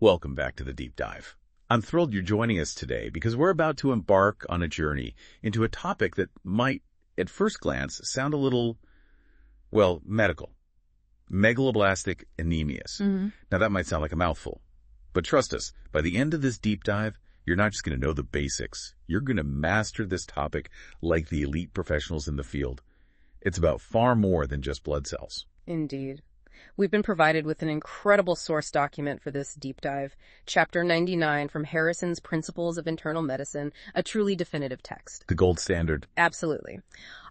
Welcome back to the Deep Dive. I'm thrilled you're joining us today because we're about to embark on a journey into a topic that might, at first glance, sound a little, medical. Megaloblastic anemias. Now that might sound like a mouthful, but trust us, by the end of this deep dive, you're not just going to know the basics. You're going to master this topic like the elite professionals in the field. It's about far more than just blood cells. Indeed. We've been provided with an incredible source document for this deep dive, Chapter 99 from Harrison's Principles of Internal Medicine, a truly definitive text. The gold standard. Absolutely.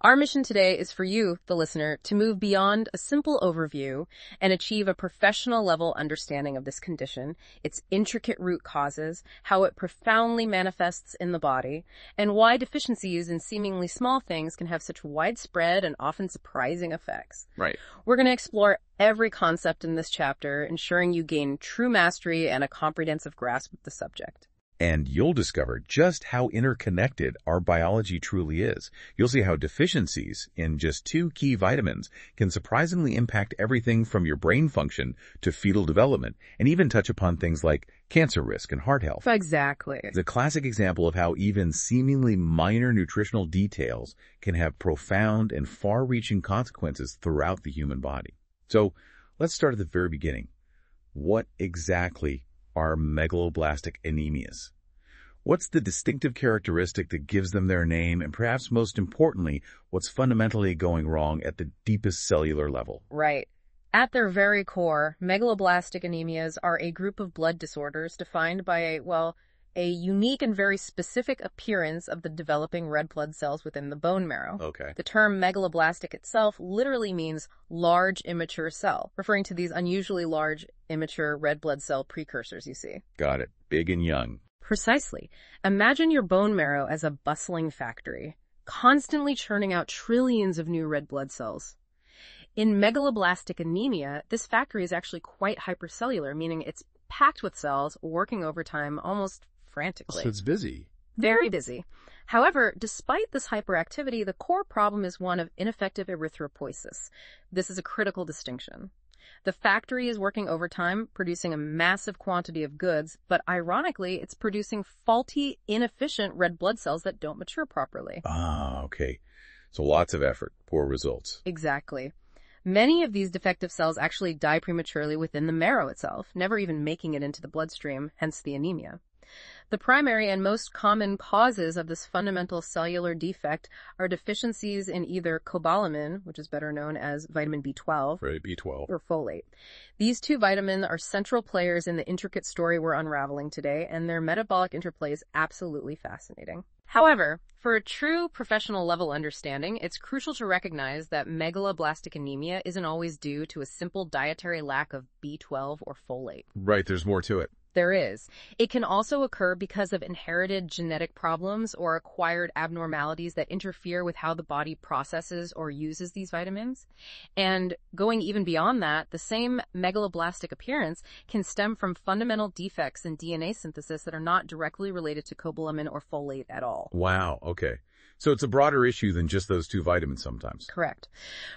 Our mission today is for you, the listener, to move beyond a simple overview and achieve a professional-level understanding of this condition, its intricate root causes, how it profoundly manifests in the body, and why deficiencies in seemingly small things can have such widespread and often surprising effects. Right. We're going to explore every concept in this chapter, ensuring you gain true mastery and a comprehensive grasp of the subject. And you'll discover just how interconnected our biology truly is. You'll see how deficiencies in just 2 key vitamins can surprisingly impact everything from your brain function to fetal development, and even touch upon things like cancer risk and heart health. Exactly. It's a classic example of how even seemingly minor nutritional details can have profound and far-reaching consequences throughout the human body. So let's start at the very beginning. What exactly are megaloblastic anemias? What's the distinctive characteristic that gives them their name, and perhaps most importantly, what's fundamentally going wrong at the deepest cellular level? Right. At their very core, megaloblastic anemias are a group of blood disorders defined by a unique and very specific appearance of the developing red blood cells within the bone marrow. Okay. The term megaloblastic itself literally means large immature cell, referring to these unusually large immature red blood cell precursors you see. Got it. Big and young. Precisely. Imagine your bone marrow as a bustling factory, constantly churning out trillions of new red blood cells. In megaloblastic anemia, this factory is actually quite hypercellular, meaning it's packed with cells working overtime almost frantically. So it's busy. Very busy. However, despite this hyperactivity, the core problem is one of ineffective erythropoiesis. This is a critical distinction. The factory is working overtime, producing a massive quantity of goods, but ironically, it's producing faulty, inefficient red blood cells that don't mature properly. Ah, okay. So lots of effort, poor results. Exactly. Many of these defective cells actually die prematurely within the marrow itself, never even making it into the bloodstream, hence the anemia. The primary and most common causes of this fundamental cellular defect are deficiencies in either cobalamin, which is better known as vitamin B12, Right, B12. or folate. These 2 vitamins are central players in the intricate story we're unraveling today, and their metabolic interplay is absolutely fascinating. However, for a true professional level understanding, it's crucial to recognize that megaloblastic anemia isn't always due to a simple dietary lack of B12 or folate. Right, there's more to it. There is. It can also occur because of inherited genetic problems or acquired abnormalities that interfere with how the body processes or uses these vitamins. And going even beyond that, the same megaloblastic appearance can stem from fundamental defects in DNA synthesis that are not directly related to cobalamin or folate at all. Wow, okay. So it's a broader issue than just those 2 vitamins sometimes. Correct.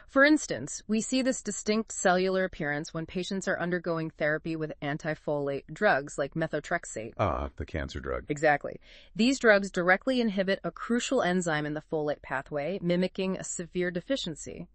For instance, we see this distinct cellular appearance when patients are undergoing therapy with antifolate drugs like methotrexate. Ah, the cancer drug. Exactly. These drugs directly inhibit a crucial enzyme in the folate pathway, mimicking a severe deficiency.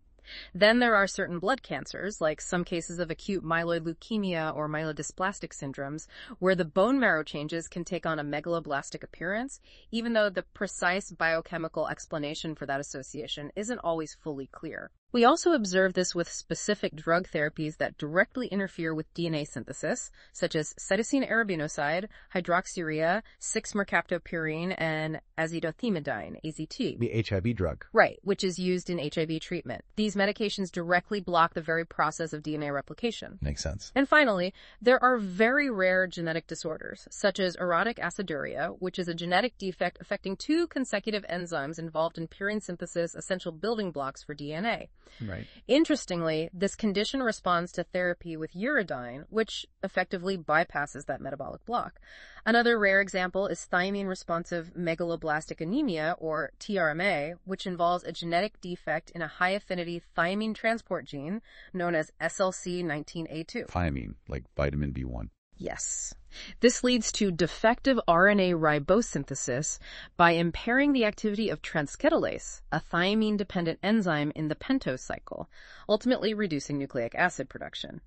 Then there are certain blood cancers, like some cases of acute myeloid leukemia or myelodysplastic syndromes, where the bone marrow changes can take on a megaloblastic appearance, even though the precise biochemical explanation for that association isn't always fully clear. We also observe this with specific drug therapies that directly interfere with DNA synthesis, such as cytosine arabinoside, hydroxyurea, 6-mercaptopurine, and azidothymidine, AZT. The HIV drug. Right, which is used in HIV treatment. These medications directly block the very process of DNA replication. Makes sense. And finally, there are very rare genetic disorders, such as erotic aciduria, which is a genetic defect affecting 2 consecutive enzymes involved in purine synthesis, essential building blocks for DNA. Right. Interestingly, this condition responds to therapy with uridine, which effectively bypasses that metabolic block. Another rare example is thiamine-responsive megaloblastic anemia, or TRMA, which involves a genetic defect in a high-affinity thiamine transport gene known as SLC19A2. Thiamine, like vitamin B1. Yes. This leads to defective RNA ribosynthesis by impairing the activity of transketolase, a thiamine-dependent enzyme in the pentose cycle, ultimately reducing nucleic acid production.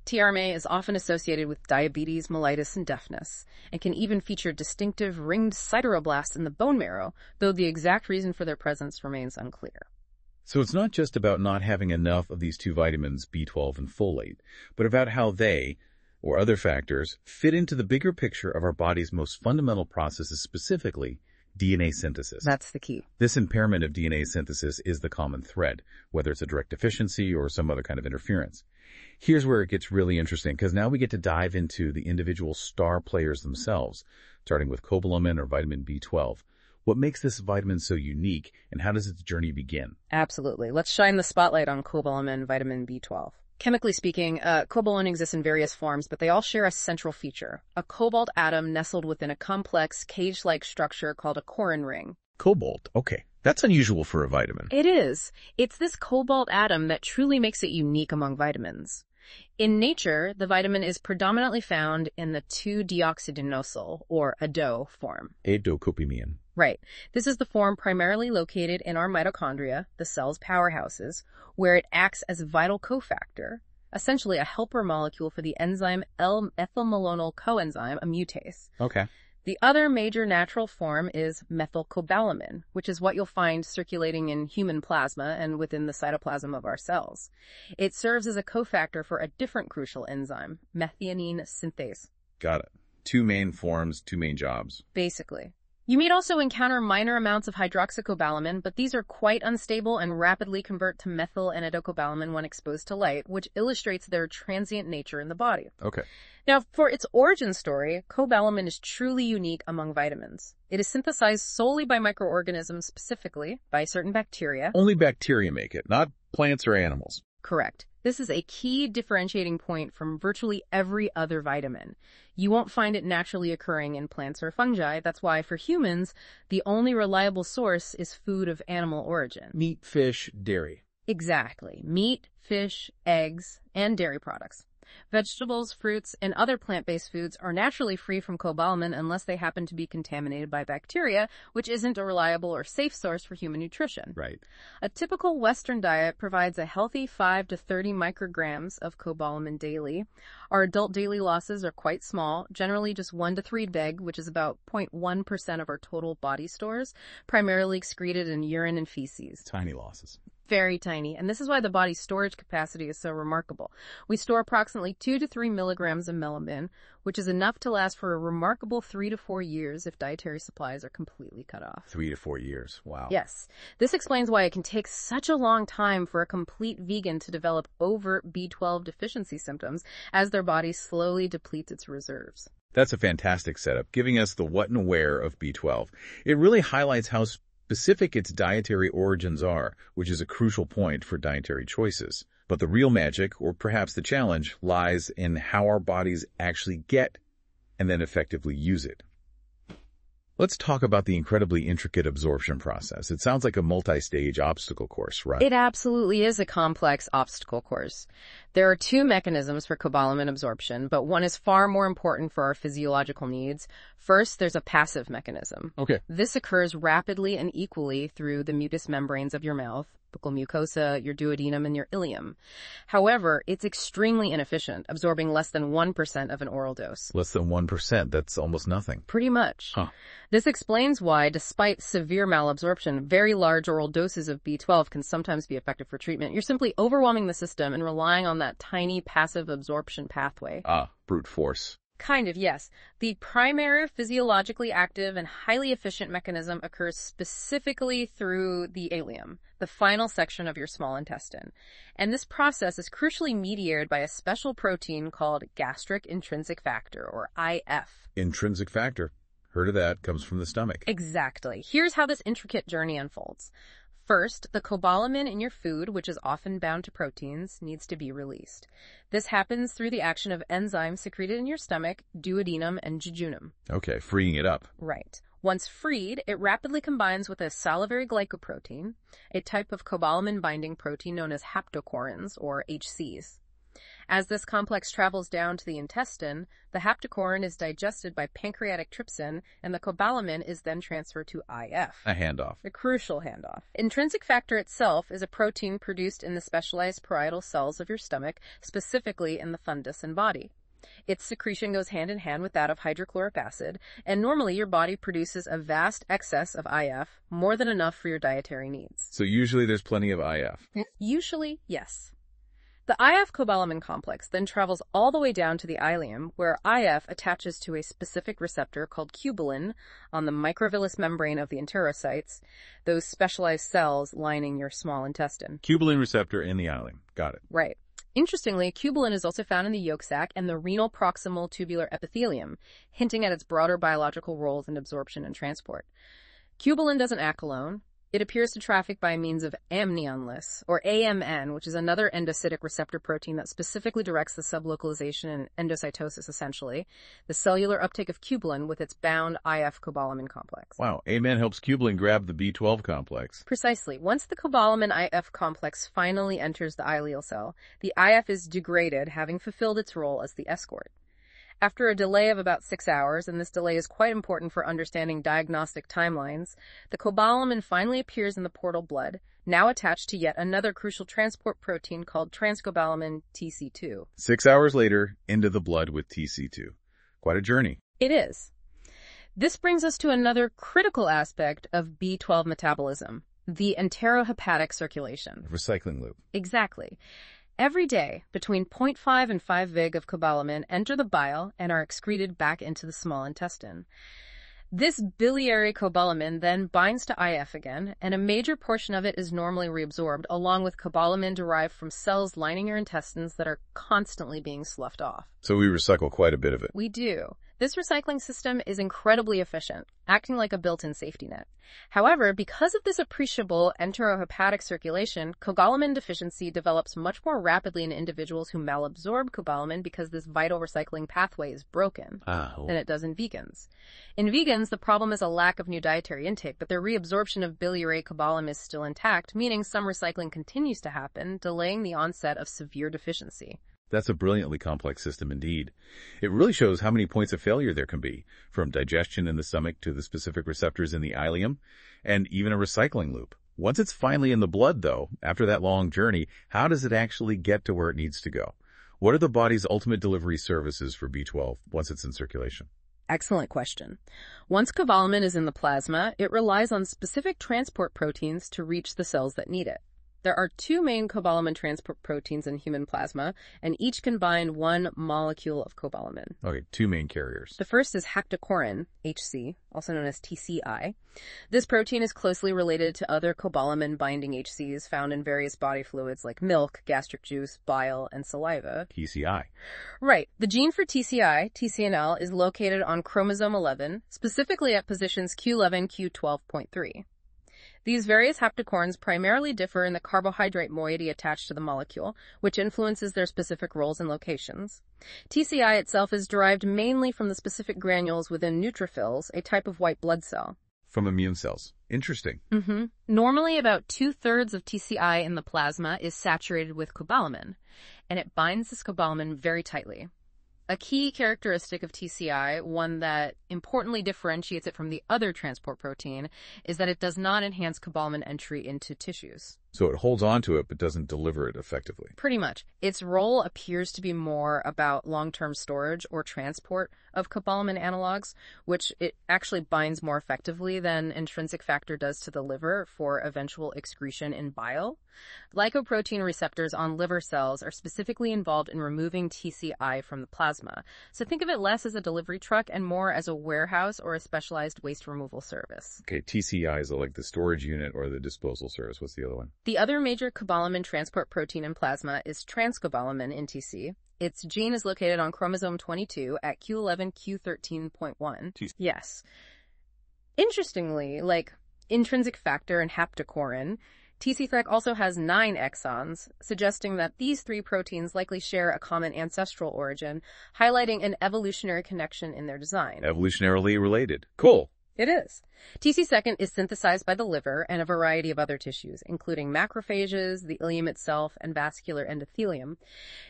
TRMA is often associated with diabetes, mellitus, and deafness, and can even feature distinctive ringed sideroblasts in the bone marrow, though the exact reason for their presence remains unclear. So it's not just about not having enough of these two vitamins, B12 and folate, but about how they, or other factors, fit into the bigger picture of our body's most fundamental processes, specifically DNA synthesis. That's the key. This impairment of DNA synthesis is the common thread, whether it's a direct deficiency or some other kind of interference. Here's where it gets really interesting, because now we get to dive into the individual star players themselves, starting with cobalamin or vitamin B12. What makes this vitamin so unique, and how does its journey begin? Absolutely. Let's shine the spotlight on cobalamin, vitamin B12. Chemically speaking, cobalamin exists in various forms, but they all share a central feature, a cobalt atom nestled within a complex cage-like structure called a corrin ring. Cobalt, okay. That's unusual for a vitamin. It is. It's this cobalt atom that truly makes it unique among vitamins. In nature, the vitamin is predominantly found in the 2-deoxydinosyl, or ADO, form. Adocopamine. Right. This is the form primarily located in our mitochondria, the cell's powerhouses, where it acts as a vital cofactor, essentially a helper molecule for the enzyme L-methylmalonyl coenzyme, a mutase. Okay. The other major natural form is methylcobalamin, which is what you'll find circulating in human plasma and within the cytoplasm of our cells. It serves as a cofactor for a different crucial enzyme, methionine synthase. Got it. Two main forms, two main jobs. Basically. You may also encounter minor amounts of hydroxycobalamin, but these are quite unstable and rapidly convert to methyl and adocobalamin when exposed to light, which illustrates their transient nature in the body. Okay. Now, for its origin story, cobalamin is truly unique among vitamins. It is synthesized solely by microorganisms, specifically by certain bacteria. Only bacteria make it, not plants or animals. Correct. This is a key differentiating point from virtually every other vitamin. You won't find it naturally occurring in plants or fungi. That's why, for humans, the only reliable source is food of animal origin. Meat, fish, dairy. Exactly. Meat, fish, eggs, and dairy products. Vegetables, fruits, and other plant-based foods are naturally free from cobalamin unless they happen to be contaminated by bacteria, which isn't a reliable or safe source for human nutrition. Right. A typical Western diet provides a healthy 5 to 30 micrograms of cobalamin daily. Our adult daily losses are quite small, generally just 1 to 3 beg, which is about 0.1% of our total body stores, primarily excreted in urine and feces. Tiny losses. Very tiny, and this is why the body's storage capacity is so remarkable. We store approximately 2 to 3 milligrams of melamine, which is enough to last for a remarkable 3 to 4 years if dietary supplies are completely cut off. 3 to 4 years. Wow. Yes. This explains why it can take such a long time for a complete vegan to develop overt B12 deficiency symptoms as their body slowly depletes its reserves. That's a fantastic setup, giving us the what and where of B12. It really highlights how specific its dietary origins are, which is a crucial point for dietary choices. But the real magic, or perhaps the challenge, lies in how our bodies actually get and then effectively use it. Let's talk about the incredibly intricate absorption process. It sounds like a multi-stage obstacle course, right? It absolutely is a complex obstacle course. There are 2 mechanisms for cobalamin absorption, but one is far more important for our physiological needs. First, there's a passive mechanism. Okay. This occurs rapidly and equally through the mucous membranes of your mouth, buccal mucosa, your duodenum, and your ileum. However, it's extremely inefficient, absorbing less than 1% of an oral dose. Less than 1%. That's almost nothing. Pretty much. Huh. This explains why, despite severe malabsorption, very large oral doses of B12 can sometimes be effective for treatment. You're simply overwhelming the system and relying on that tiny passive absorption pathway. Brute force. Kind of, yes. The primary physiologically active and highly efficient mechanism occurs specifically through the ileum, the final section of your small intestine. And this process is crucially mediated by a special protein called gastric intrinsic factor, or IF. Intrinsic factor. Heard of that. Comes from the stomach. Exactly. Here's how this intricate journey unfolds. First, the cobalamin in your food, which is often bound to proteins, needs to be released. This happens through the action of enzymes secreted in your stomach, duodenum, and jejunum. Okay, freeing it up. Right. Once freed, it rapidly combines with a salivary glycoprotein, a type of cobalamin-binding protein known as haptocorins, or HCs. As this complex travels down to the intestine, the haptocorin is digested by pancreatic trypsin, and the cobalamin is then transferred to IF. A handoff. The crucial handoff. Intrinsic factor itself is a protein produced in the specialized parietal cells of your stomach, specifically in the fundus and body. Its secretion goes hand in hand with that of hydrochloric acid, and normally your body produces a vast excess of IF, more than enough for your dietary needs. So usually there's plenty of IF. Usually, yes. The IF cobalamin complex then travels all the way down to the ileum, where IF attaches to a specific receptor called cubalin on the microvillus membrane of the enterocytes, those specialized cells lining your small intestine. Cubalin receptor in the ileum. Got it. Right. Interestingly, cubalin is also found in the yolk sac and the renal proximal tubular epithelium, hinting at its broader biological roles in absorption and transport. Cubalin doesn't act alone. It appears to traffic by means of amnionless, or AMN, which is another endocytic receptor protein that specifically directs the sublocalization and endocytosis, essentially, the cellular uptake of cubalin with its bound IF cobalamin complex. Wow, AMN helps cubalin grab the B12 complex. Precisely. Once the cobalamin IF complex finally enters the ileal cell, the IF is degraded, having fulfilled its role as the escort. After a delay of about 6 hours, and this delay is quite important for understanding diagnostic timelines, the cobalamin finally appears in the portal blood, now attached to yet another crucial transport protein called transcobalamin TC2. 6 hours later, into the blood with TC2. Quite a journey. It is. This brings us to another critical aspect of B12 metabolism, the enterohepatic circulation. Recycling loop. Exactly. Every day, between 0.5 and 5 vg of cobalamin enter the bile and are excreted back into the small intestine. This biliary cobalamin then binds to IF again, and a major portion of it is normally reabsorbed, along with cobalamin derived from cells lining your intestines that are constantly being sloughed off. So we recycle quite a bit of it. We do. This recycling system is incredibly efficient, acting like a built-in safety net. However, because of this appreciable enterohepatic circulation, cobalamin deficiency develops much more rapidly in individuals who malabsorb cobalamin because this vital recycling pathway is broken than it does in vegans. In vegans, the problem is a lack of new dietary intake, but their reabsorption of biliary cobalamin is still intact, meaning some recycling continues to happen, delaying the onset of severe deficiency. That's a brilliantly complex system indeed. It really shows how many points of failure there can be, from digestion in the stomach to the specific receptors in the ileum, and even a recycling loop. Once it's finally in the blood, though, after that long journey, how does it actually get to where it needs to go? What are the body's ultimate delivery services for B12 once it's in circulation? Excellent question. Once cobalamin is in the plasma, it relies on specific transport proteins to reach the cells that need it. There are 2 main cobalamin transport proteins in human plasma, and each can bind 1 molecule of cobalamin. Okay, 2 main carriers. The first is haptocorin, HC, also known as TCI. This protein is closely related to other cobalamin-binding HCs found in various body fluids like milk, gastric juice, bile, and saliva. TCI. Right. The gene for TCI, TCNL, is located on chromosome 11, specifically at positions Q11, Q12.3. These various haptocorins primarily differ in the carbohydrate moiety attached to the molecule, which influences their specific roles and locations. TCI itself is derived mainly from the specific granules within neutrophils, a type of white blood cell. From immune cells. Interesting. Normally, about 2/3 of TCI in the plasma is saturated with cobalamin, and it binds this cobalamin very tightly. A key characteristic of TCI, one that importantly differentiates it from the other transport protein, is that it does not enhance cobalamin entry into tissues. So it holds on to it but doesn't deliver it effectively. Pretty much. Its role appears to be more about long-term storage or transport of cobalamin analogs, which it actually binds more effectively than intrinsic factor does to the liver for eventual excretion in bile. Glycoprotein receptors on liver cells are specifically involved in removing TCI from the plasma. So think of it less as a delivery truck and more as a warehouse or a specialized waste removal service. Okay, TCI is like the storage unit or the disposal service. What's the other one? The other major cobalamin transport protein in plasma is transcobalamin in TC. Its gene is located on chromosome 22 at Q11, Q13.1. Yes. Interestingly, like intrinsic factor and haptocorin, TC-THREC also has 9 exons, suggesting that these 3 proteins likely share a common ancestral origin, highlighting an evolutionary connection in their design. Evolutionarily related. Cool. It is. TC2 is synthesized by the liver and a variety of other tissues, including macrophages, the ileum itself, and vascular endothelium.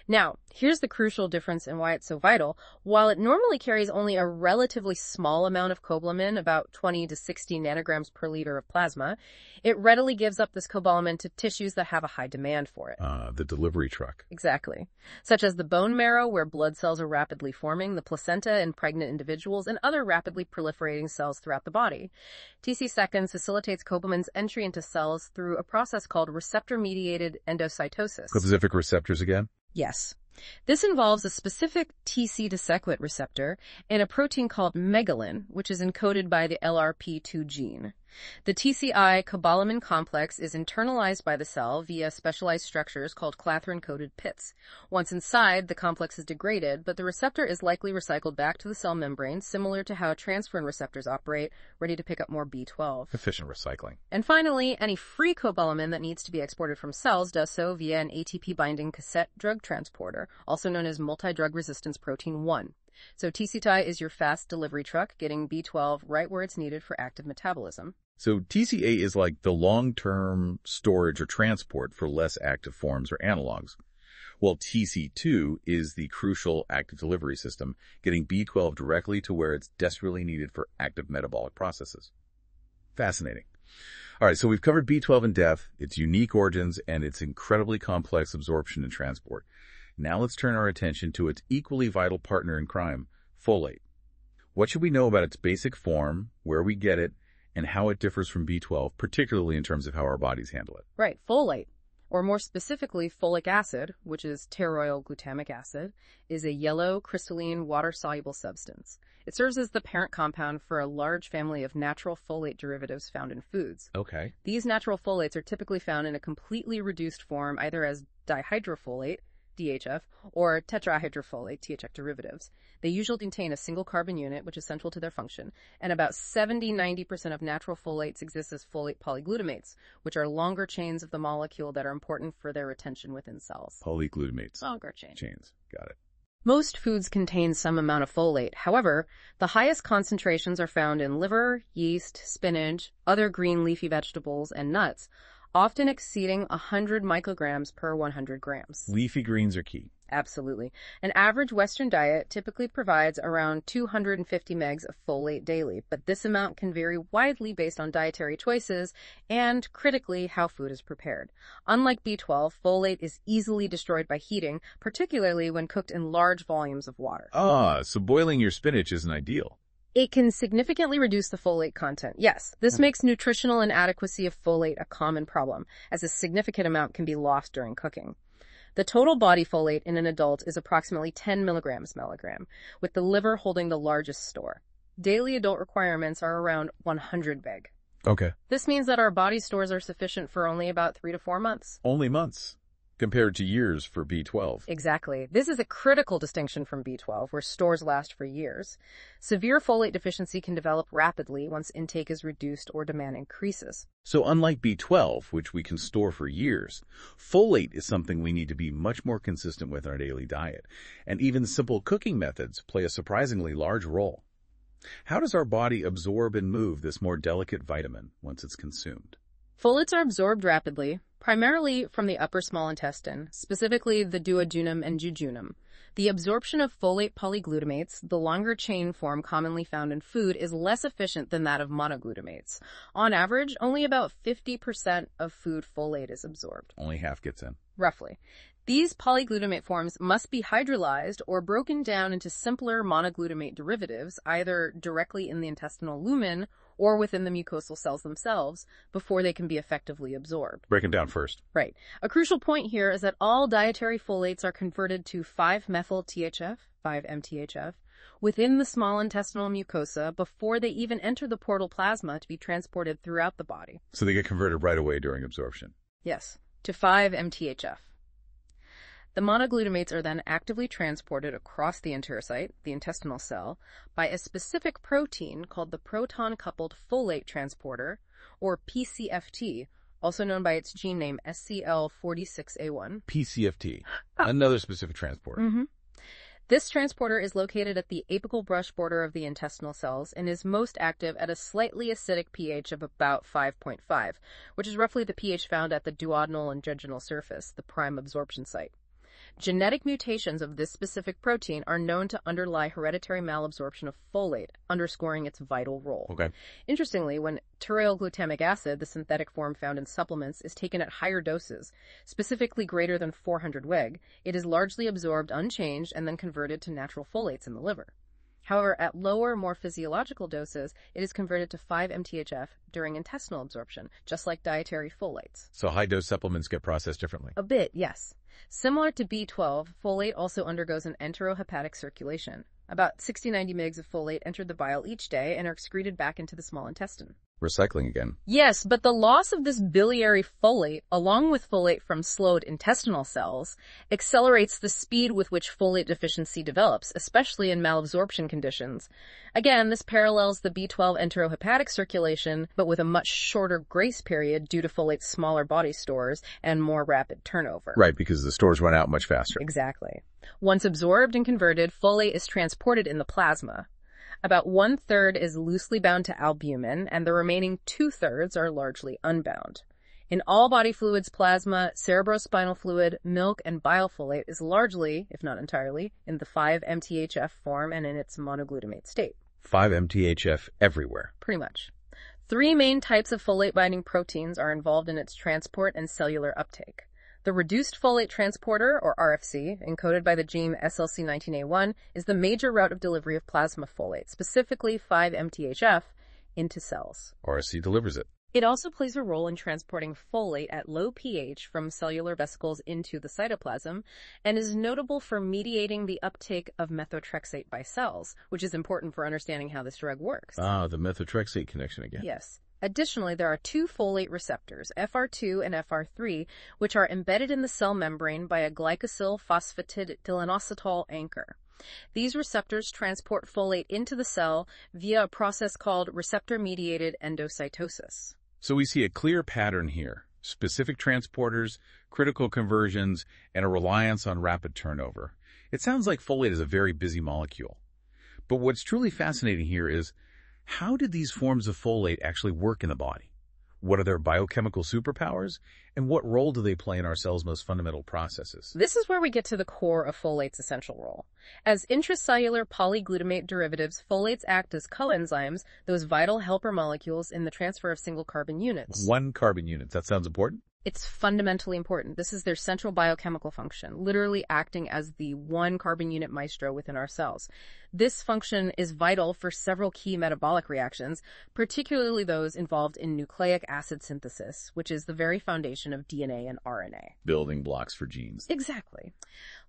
Now, here's the crucial difference in why it's so vital. While it normally carries only a relatively small amount of cobalamin, about 20 to 60 nanograms per liter of plasma, it readily gives up this cobalamin to tissues that have a high demand for it. The delivery truck. Exactly. Such as the bone marrow, where blood cells are rapidly forming, the placenta in pregnant individuals, and other rapidly proliferating cells throughout the body. TC2 facilitates cobalamin's entry into cells through a process called receptor-mediated endocytosis. Specific receptors again? Yes. This involves a specific TC decequate receptor and a protein called megalin, which is encoded by the LRP2 gene. The TCI cobalamin complex is internalized by the cell via specialized structures called clathrin-coated pits. Once inside, the complex is degraded, but the receptor is likely recycled back to the cell membrane, similar to how transferrin receptors operate, ready to pick up more B12. Efficient recycling. And finally, any free cobalamin that needs to be exported from cells does so via an ATP-binding cassette drug transporter, also known as multi-drug resistance protein 1. So TCI is your fast delivery truck, getting B12 right where it's needed for active metabolism. So TCA is like the long-term storage or transport for less active forms or analogs, while TC2 is the crucial active delivery system, getting B12 directly to where it's desperately needed for active metabolic processes. Fascinating. All right, so we've covered B12 in depth, its unique origins, and its incredibly complex absorption and transport. Now let's turn our attention to its equally vital partner in crime, folate. What should we know about its basic form, where we get it, and how it differs from B12, particularly in terms of how our bodies handle it? Right, folate, or more specifically folic acid, which is pteroyl glutamic acid, is a yellow, crystalline, water-soluble substance. It serves as the parent compound for a large family of natural folate derivatives found in foods. Okay. These natural folates are typically found in a completely reduced form, either as dihydrofolate, DHF, or tetrahydrofolate, THF derivatives. They usually contain a single carbon unit, which is central to their function, and about 70-90% of natural folates exist as folate polyglutamates, which are longer chains of the molecule that are important for their retention within cells. Polyglutamates. Longer chains. Got it. Most foods contain some amount of folate. However, the highest concentrations are found in liver, yeast, spinach, other green leafy vegetables, and nuts, often exceeding 100 micrograms per 100 grams. Leafy greens are key. Absolutely. An average Western diet typically provides around 250 megs of folate daily, but this amount can vary widely based on dietary choices and, critically, how food is prepared. Unlike B12, folate is easily destroyed by heating, particularly when cooked in large volumes of water. So boiling your spinach isn't ideal. It can significantly reduce the folate content. Yes, this makes nutritional inadequacy of folate a common problem, as a significant amount can be lost during cooking. The total body folate in an adult is approximately 10 milligram, with the liver holding the largest store. Daily adult requirements are around 100 mg. Okay. This means that our body stores are sufficient for only about 3 to 4 months. Only months, compared to years for B12. Exactly. This is a critical distinction from B12, where stores last for years. Severe folate deficiency can develop rapidly once intake is reduced or demand increases. So unlike B12, which we can store for years, folate is something we need to be much more consistent with in our daily diet. And even simple cooking methods play a surprisingly large role. How does our body absorb and move this more delicate vitamin once it's consumed? Folates are absorbed rapidly, primarily from the upper small intestine, specifically the duodenum and jejunum. The absorption of folate polyglutamates, the longer chain form commonly found in food, is less efficient than that of monoglutamates. On average, only about 50% of food folate is absorbed. Only half gets in. Roughly. These polyglutamate forms must be hydrolyzed or broken down into simpler monoglutamate derivatives, either directly in the intestinal lumen or within the mucosal cells themselves, before they can be effectively absorbed. Break them down first. Right. A crucial point here is that all dietary folates are converted to 5-methyl-THF, 5-MTHF, within the small intestinal mucosa before they even enter the portal plasma to be transported throughout the body. So they get converted right away during absorption. Yes, to 5-MTHF. The monoglutamates are then actively transported across the enterocyte, the intestinal cell, by a specific protein called the proton-coupled folate transporter, or PCFT, also known by its gene name SCL46A1. PCFT, another specific transporter. Mm-hmm. This transporter is located at the apical brush border of the intestinal cells and is most active at a slightly acidic pH of about 5.5, which is roughly the pH found at the duodenal and jejunal surface, the prime absorption site. Genetic mutations of this specific protein are known to underlie hereditary malabsorption of folate, underscoring its vital role. Okay. Interestingly, when glutamic acid, the synthetic form found in supplements, is taken at higher doses, specifically greater than 400 Wg, it is largely absorbed unchanged and then converted to natural folates in the liver. However, at lower, more physiological doses, it is converted to 5-MTHF during intestinal absorption, just like dietary folates. So high-dose supplements get processed differently. A bit, yes. Similar to B12, folate also undergoes an enterohepatic circulation. About 60-90 mg of folate enter the bile each day and are excreted back into the small intestine. Recycling again. Yes, but the loss of this biliary folate, along with folate from slowed intestinal cells, accelerates the speed with which folate deficiency develops, especially in malabsorption conditions. Again, this parallels the B12 enterohepatic circulation, but with a much shorter grace period due to folate's smaller body stores and more rapid turnover. Right, because the stores run out much faster. Exactly. Once absorbed and converted, folate is transported in the plasma. About 1/3 is loosely bound to albumin, and the remaining 2/3 are largely unbound. In all body fluids, plasma, cerebrospinal fluid, milk, and biofolate is largely, if not entirely, in the 5-MTHF form and in its monoglutamate state. 5-MTHF everywhere. Pretty much. 3 main types of folate-binding proteins are involved in its transport and cellular uptake. The reduced folate transporter, or RFC, encoded by the gene SLC19A1, is the major route of delivery of plasma folate, specifically 5-MTHF, into cells. RSC delivers it. It also plays a role in transporting folate at low pH from cellular vesicles into the cytoplasm, and is notable for mediating the uptake of methotrexate by cells, which is important for understanding how this drug works. Ah, the methotrexate connection again. Yes. Additionally, there are 2 folate receptors, FR2 and FR3, which are embedded in the cell membrane by a glycosyl phosphatidylinositol anchor. These receptors transport folate into the cell via a process called receptor-mediated endocytosis. So we see a clear pattern here. Specific transporters, critical conversions, and a reliance on rapid turnover. It sounds like folate is a very busy molecule. But what's truly fascinating here is, how did these forms of folate actually work in the body? What are their biochemical superpowers? And what role do they play in our cells' most fundamental processes? This is where we get to the core of folate's essential role. As intracellular polyglutamate derivatives, folates act as coenzymes, those vital helper molecules in the transfer of single carbon units. 1 carbon unit. That sounds important? It's fundamentally important. This is their central biochemical function, literally acting as the 1 carbon unit maestro within our cells. This function is vital for several key metabolic reactions, particularly those involved in nucleic acid synthesis, which is the very foundation of DNA and RNA. Building blocks for genes. Exactly.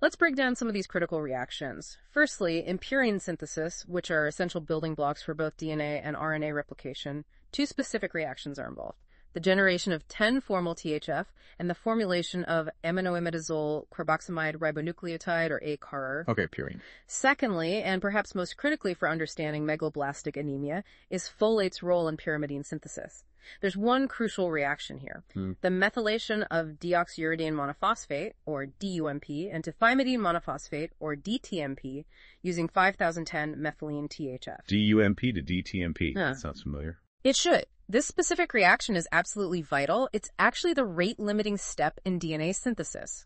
Let's break down some of these critical reactions. Firstly, in purine synthesis, which are essential building blocks for both DNA and RNA replication, 2 specific reactions are involved. The generation of 10-formyl THF and the formulation of aminoimidazole carboxamide ribonucleotide, or ACAR. Okay, purine. Secondly, and perhaps most critically for understanding megaloblastic anemia, is folate's role in pyrimidine synthesis. There's one crucial reaction here. The methylation of deoxyuridine monophosphate, or DUMP, into thymidine monophosphate, or DTMP, using 5010 methylene THF. DUMP to DTMP. That sounds familiar. It should. This specific reaction is absolutely vital. It's actually the rate-limiting step in DNA synthesis.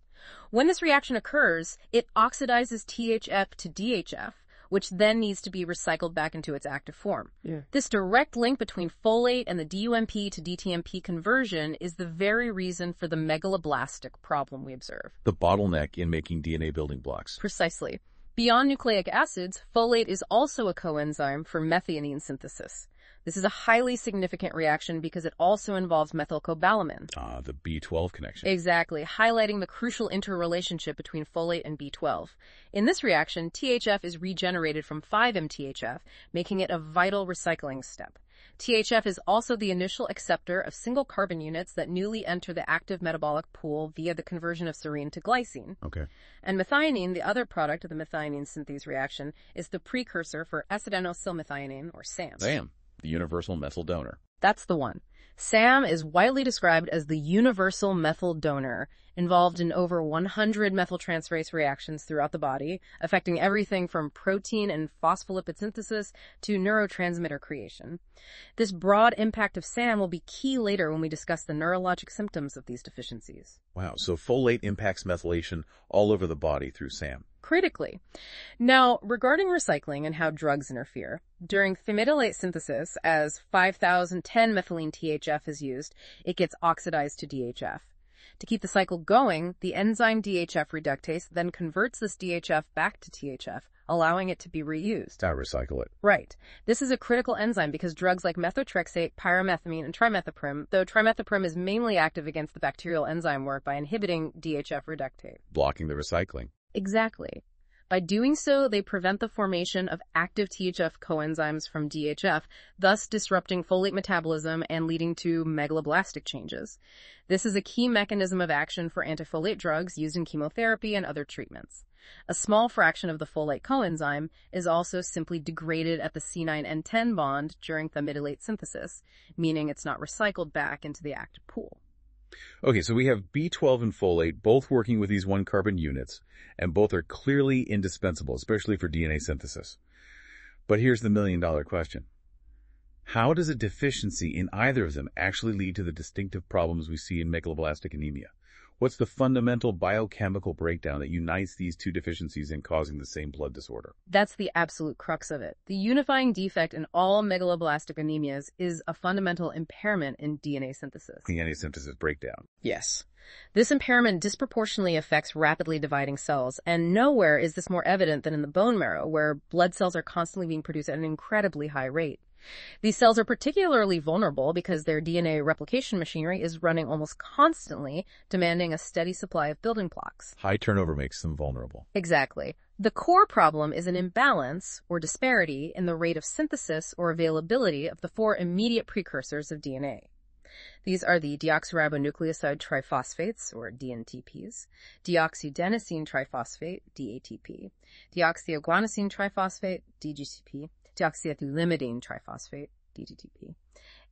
When this reaction occurs, it oxidizes THF to DHF, which then needs to be recycled back into its active form. This direct link between folate and the DUMP to DTMP conversion is the very reason for the megaloblastic problem we observe. The bottleneck in making DNA building blocks. Precisely. Beyond nucleic acids, folate is also a coenzyme for methionine synthesis. This is a highly significant reaction because it also involves methylcobalamin. Ah, the B12 connection. Exactly, highlighting the crucial interrelationship between folate and B12. In this reaction, THF is regenerated from 5-MTHF, making it a vital recycling step. THF is also the initial acceptor of single carbon units that newly enter the active metabolic pool via the conversion of serine to glycine. Okay. And methionine, the other product of the methionine synthase reaction, is the precursor for acetylmethionine, or SAM. SAM. The universal methyl donor. That's the one. SAM is widely described as the universal methyl donor, involved in over 100 methyltransferase reactions throughout the body, affecting everything from protein and phospholipid synthesis to neurotransmitter creation. This broad impact of SAM will be key later when we discuss the neurologic symptoms of these deficiencies. Wow, so folate impacts methylation all over the body through SAM. Critically. Now, regarding recycling and how drugs interfere, during thymidylate synthesis, as 5010-methylene THF is used, it gets oxidized to DHF. To keep the cycle going, the enzyme DHF reductase then converts this DHF back to THF, allowing it to be reused. Recycle it. Right. This is a critical enzyme because drugs like methotrexate, pyrimethamine, and trimethoprim, though trimethoprim is mainly active against the bacterial enzyme work by inhibiting DHF reductase. Blocking the recycling. Exactly. By doing so, they prevent the formation of active THF coenzymes from DHF, thus disrupting folate metabolism and leading to megaloblastic changes. This is a key mechanism of action for antifolate drugs used in chemotherapy and other treatments. A small fraction of the folate coenzyme is also simply degraded at the C9N10 bond during thymidylate synthesis, meaning it's not recycled back into the active pool. Okay, so we have B12 and folate both working with these one-carbon units, and both are clearly indispensable, especially for DNA synthesis. But here's the million-dollar question. How does a deficiency in either of them actually lead to the distinctive problems we see in megaloblastic anemia? What's the fundamental biochemical breakdown that unites these two deficiencies in causing the same blood disorder? That's the absolute crux of it. The unifying defect in all megaloblastic anemias is a fundamental impairment in DNA synthesis. DNA synthesis breakdown. Yes. This impairment disproportionately affects rapidly dividing cells, and nowhere is this more evident than in the bone marrow, where blood cells are constantly being produced at an incredibly high rate. These cells are particularly vulnerable because their DNA replication machinery is running almost constantly, demanding a steady supply of building blocks. High turnover makes them vulnerable. Exactly. The core problem is an imbalance or disparity in the rate of synthesis or availability of the four immediate precursors of DNA. These are the deoxyribonucleoside triphosphates, or DNTPs, deoxyadenosine triphosphate, DATP, deoxyaguanosine triphosphate, DGTP, deoxyethylamidine triphosphate, DTTP,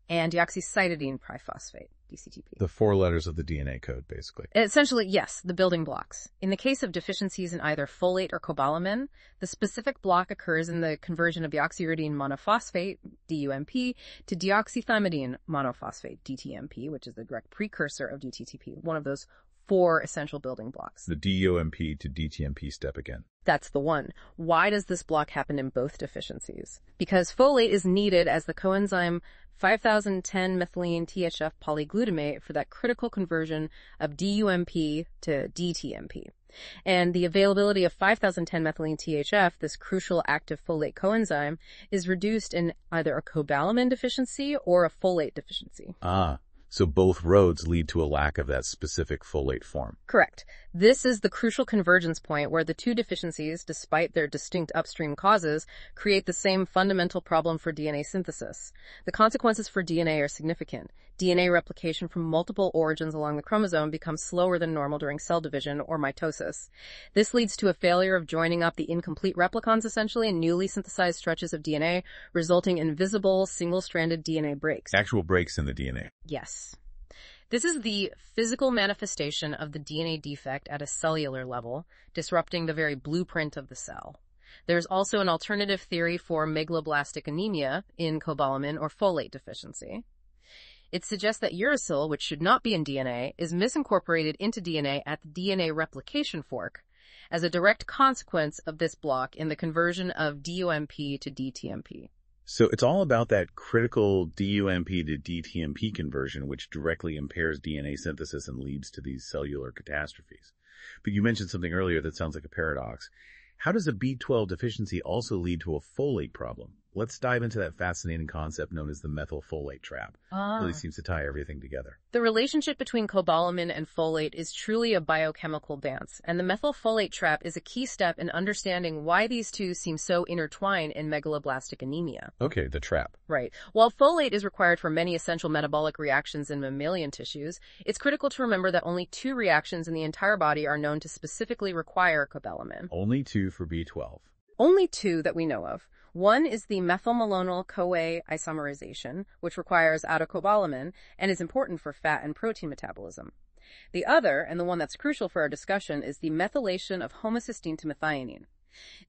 and deoxycytidine triphosphate, DCTP. The four letters of the DNA code, basically. Essentially, yes, the building blocks. In the case of deficiencies in either folate or cobalamin, the specific block occurs in the conversion of deoxyuridine monophosphate, DUMP, to deoxythymidine monophosphate, DTMP, which is the direct precursor of DTTP, one of those four essential building blocks. The DUMP to DTMP step again. That's the one. Why does this block happen in both deficiencies? Because folate is needed as the coenzyme 5010-methylene THF polyglutamate for that critical conversion of DUMP to DTMP. And the availability of 5010-methylene THF, this crucial active folate coenzyme, is reduced in either a cobalamin deficiency or a folate deficiency. So both roads lead to a lack of that specific folate form. Correct. This is the crucial convergence point where the two deficiencies, despite their distinct upstream causes, create the same fundamental problem for DNA synthesis. The consequences for DNA are significant. DNA replication from multiple origins along the chromosome becomes slower than normal during cell division or mitosis. This leads to a failure of joining up the incomplete replicons essentially in newly synthesized stretches of DNA, resulting in visible single-stranded DNA breaks. Actual breaks in the DNA. Yes. This is the physical manifestation of the DNA defect at a cellular level, disrupting the very blueprint of the cell. There's also an alternative theory for megaloblastic anemia in cobalamin or folate deficiency. It suggests that uracil, which should not be in DNA, is misincorporated into DNA at the DNA replication fork as a direct consequence of this block in the conversion of DUMP to DTMP. So it's all about that critical DUMP to DTMP conversion, which directly impairs DNA synthesis and leads to these cellular catastrophes. But you mentioned something earlier that sounds like a paradox. How does a B12 deficiency also lead to a folate problem? Let's dive into that fascinating concept known as the methylfolate trap. It really seems to tie everything together. The relationship between cobalamin and folate is truly a biochemical dance, and the methylfolate trap is a key step in understanding why these two seem so intertwined in megaloblastic anemia. Okay, the trap. Right. While folate is required for many essential metabolic reactions in mammalian tissues, it's critical to remember that only 2 reactions in the entire body are known to specifically require cobalamin. Only 2 for B12. Only 2 that we know of. One is the methylmalonyl-CoA isomerization, which requires cobalamin and is important for fat and protein metabolism. The other, and the one that's crucial for our discussion, is the methylation of homocysteine to methionine.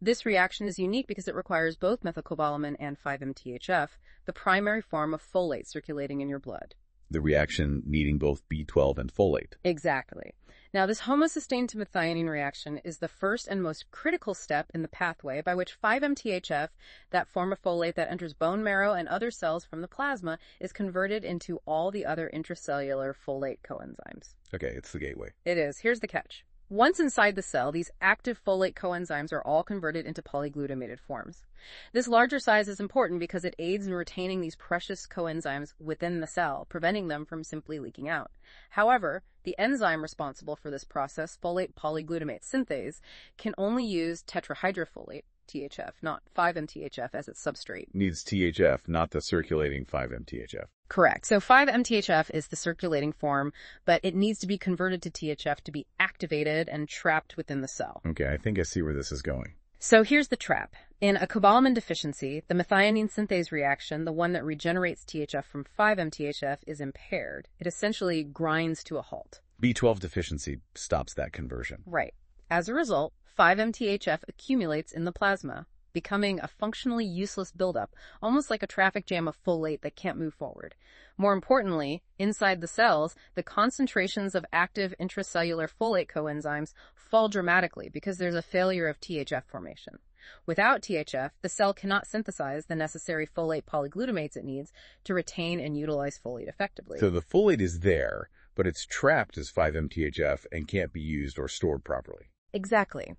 This reaction is unique because it requires both methylcobalamin and 5-MTHF, the primary form of folate circulating in your blood. The reaction needing both B12 and folate. Exactly. Now, this homocysteine to methionine reaction is the first and most critical step in the pathway by which 5-MTHF, that form of folate that enters bone marrow and other cells from the plasma, is converted into all the other intracellular folate coenzymes. Okay, it's the gateway. It is. Here's the catch. Once inside the cell, these active folate coenzymes are all converted into polyglutamated forms. This larger size is important because it aids in retaining these precious coenzymes within the cell, preventing them from simply leaking out. However, the enzyme responsible for this process, folate polyglutamate synthase, can only use tetrahydrofolate, THF, not 5-MTHF as its substrate. Needs THF, not the circulating 5-MTHF. Correct. So 5-MTHF is the circulating form, but it needs to be converted to THF to be activated and trapped within the cell. Okay, I think I see where this is going. So here's the trap. In a cobalamin deficiency, the methionine synthase reaction, the one that regenerates THF from 5-MTHF, is impaired. It essentially grinds to a halt. B12 deficiency stops that conversion. Right. As a result, 5-MTHF accumulates in the plasma, becoming a functionally useless buildup, almost like a traffic jam of folate that can't move forward. More importantly, inside the cells, the concentrations of active intracellular folate coenzymes fall dramatically because there's a failure of THF formation. Without THF, the cell cannot synthesize the necessary folate polyglutamates it needs to retain and utilize folate effectively. So the folate is there, but it's trapped as 5-MTHF and can't be used or stored properly. Exactly.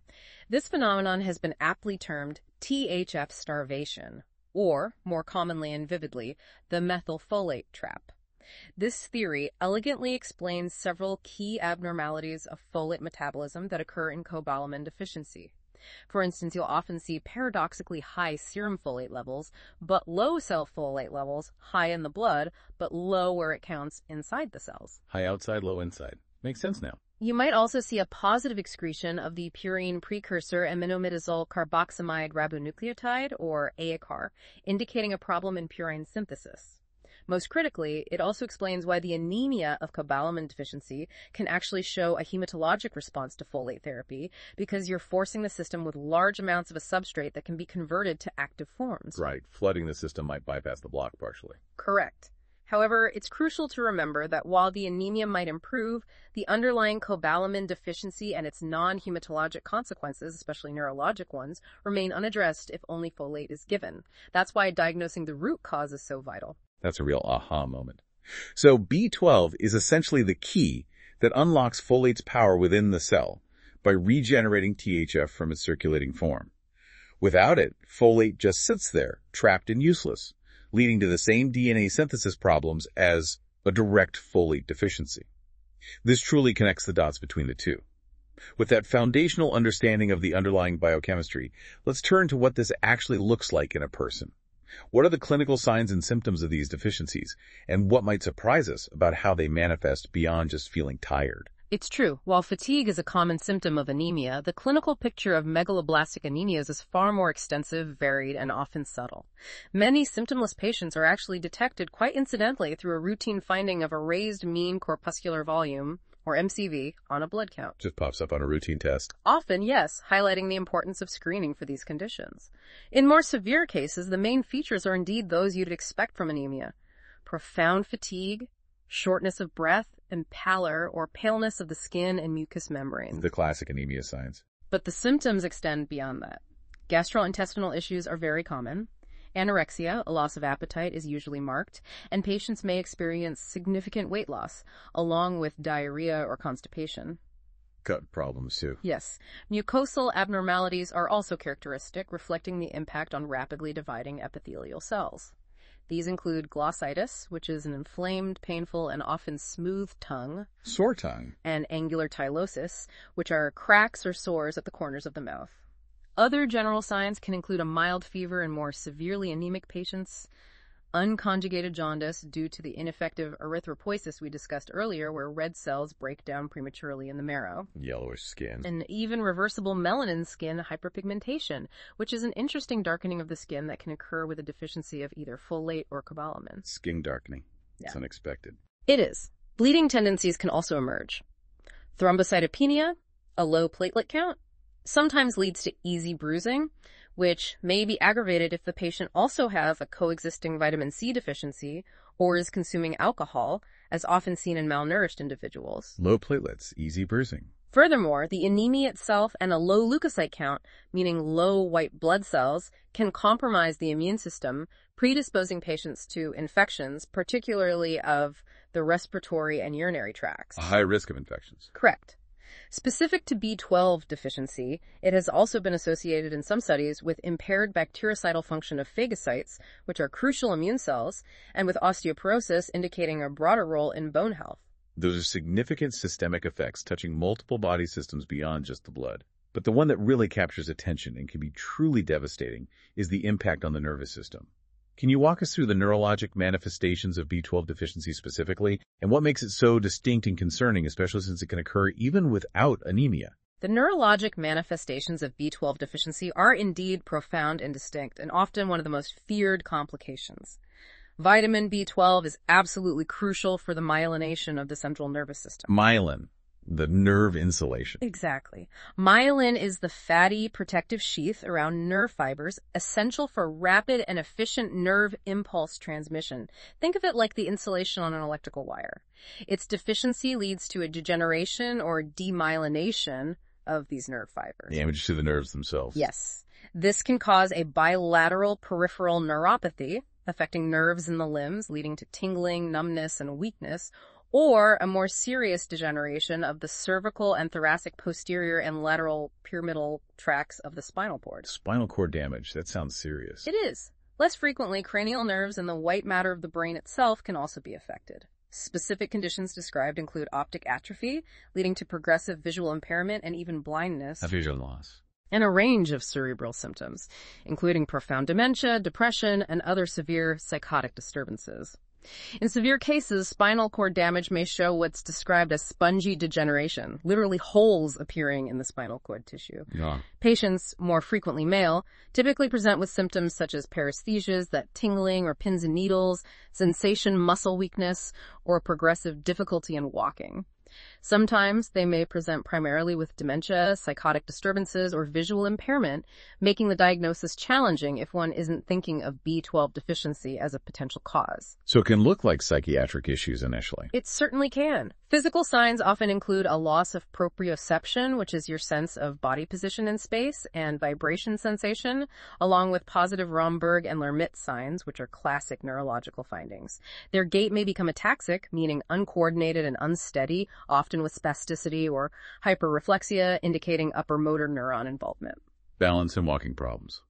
This phenomenon has been aptly termed THF starvation, or, more commonly and vividly, the methylfolate trap. This theory elegantly explains several key abnormalities of folate metabolism that occur in cobalamin deficiency. For instance, you'll often see paradoxically high serum folate levels, but low cell folate levels, high in the blood, but low where it counts inside the cells. High outside, low inside. Makes sense now. You might also see a positive excretion of the purine precursor aminomidazole carboxamide ribonucleotide, or AICAR, indicating a problem in purine synthesis. Most critically, it also explains why the anemia of cobalamin deficiency can actually show a hematologic response to folate therapy, because you're forcing the system with large amounts of a substrate that can be converted to active forms. Right. Flooding the system might bypass the block partially. Correct. However, it's crucial to remember that while the anemia might improve, the underlying cobalamin deficiency and its non-hematologic consequences, especially neurologic ones, remain unaddressed if only folate is given. That's why diagnosing the root cause is so vital. That's a real aha moment. So B12 is essentially the key that unlocks folate's power within the cell by regenerating THF from its circulating form. Without it, folate just sits there, trapped and useless, leading to the same DNA synthesis problems as a direct folate deficiency. This truly connects the dots between the two. With that foundational understanding of the underlying biochemistry, let's turn to what this actually looks like in a person. What are the clinical signs and symptoms of these deficiencies, and what might surprise us about how they manifest beyond just feeling tired? It's true. While fatigue is a common symptom of anemia, the clinical picture of megaloblastic anemias is far more extensive, varied, and often subtle. Many symptomless patients are actually detected quite incidentally through a routine finding of a raised mean corpuscular volume, or MCV, on a blood count. Just pops up on a routine test. Often, yes, highlighting the importance of screening for these conditions. In more severe cases, the main features are indeed those you'd expect from anemia: profound fatigue, shortness of breath, and pallor or paleness of the skin and mucous membranes. The classic anemia signs. But the symptoms extend beyond that. Gastrointestinal issues are very common. Anorexia, a loss of appetite, is usually marked, and patients may experience significant weight loss, along with diarrhea or constipation. Gut problems, too. Yes. Mucosal abnormalities are also characteristic, reflecting the impact on rapidly dividing epithelial cells. These include glossitis, which is an inflamed, painful, and often smooth tongue. Sore tongue. And angular tylosis, which are cracks or sores at the corners of the mouth. Other general signs can include a mild fever in more severely anemic patients, unconjugated jaundice due to the ineffective erythropoiesis we discussed earlier, where red cells break down prematurely in the marrow. Yellowish skin. And even reversible melanin skin hyperpigmentation, which is an interesting darkening of the skin that can occur with a deficiency of either folate or cobalamin. Skin darkening. It's Yeah. unexpected. It is. Bleeding tendencies can also emerge. Thrombocytopenia, a low platelet count, sometimes leads to easy bruising, which may be aggravated if the patient also have a coexisting vitamin C deficiency or is consuming alcohol, as often seen in malnourished individuals. Low platelets, easy bruising. Furthermore, the anemia itself and a low leukocyte count, meaning low white blood cells, can compromise the immune system, predisposing patients to infections, particularly of the respiratory and urinary tracts. A high risk of infections. Correct. Specific to B12 deficiency, it has also been associated in some studies with impaired bactericidal function of phagocytes, which are crucial immune cells, and with osteoporosis indicating a broader role in bone health. Those are significant systemic effects touching multiple body systems beyond just the blood. But the one that really captures attention and can be truly devastating is the impact on the nervous system. Can you walk us through the neurologic manifestations of B12 deficiency specifically, and what makes it so distinct and concerning, especially since it can occur even without anemia? The neurologic manifestations of B12 deficiency are indeed profound and distinct, and often one of the most feared complications. Vitamin B12 is absolutely crucial for the myelination of the central nervous system. Myelin, the nerve insulation. Exactly. Myelin is the fatty protective sheath around nerve fibers, essential for rapid and efficient nerve impulse transmission. Think of it like the insulation on an electrical wire. Its deficiency leads to a degeneration or demyelination of these nerve fibers. Damage to the nerves themselves. Yes. This can cause a bilateral peripheral neuropathy, affecting nerves in the limbs, leading to tingling, numbness, and weakness, or a more serious degeneration of the cervical and thoracic posterior and lateral pyramidal tracts of the spinal cord. Spinal cord damage. That sounds serious. It is. Less frequently, cranial nerves and the white matter of the brain itself can also be affected. Specific conditions described include optic atrophy, leading to progressive visual impairment and even blindness. A visual loss. And a range of cerebral symptoms, including profound dementia, depression, and other severe psychotic disturbances. In severe cases, spinal cord damage may show what's described as spongy degeneration, literally holes appearing in the spinal cord tissue. Yeah. Patients, more frequently male, typically present with symptoms such as paresthesias, that tingling or pins and needles, sensation muscle weakness, or progressive difficulty in walking. Sometimes they may present primarily with dementia, psychotic disturbances, or visual impairment, making the diagnosis challenging if one isn't thinking of B12 deficiency as a potential cause. So it can look like psychiatric issues initially. It certainly can. Physical signs often include a loss of proprioception, which is your sense of body position in space, and vibration sensation, along with positive Romberg and Lermit signs, which are classic neurological findings. Their gait may become ataxic, meaning uncoordinated and unsteady, often with spasticity or hyperreflexia, indicating upper motor neuron involvement. Balance and walking problems.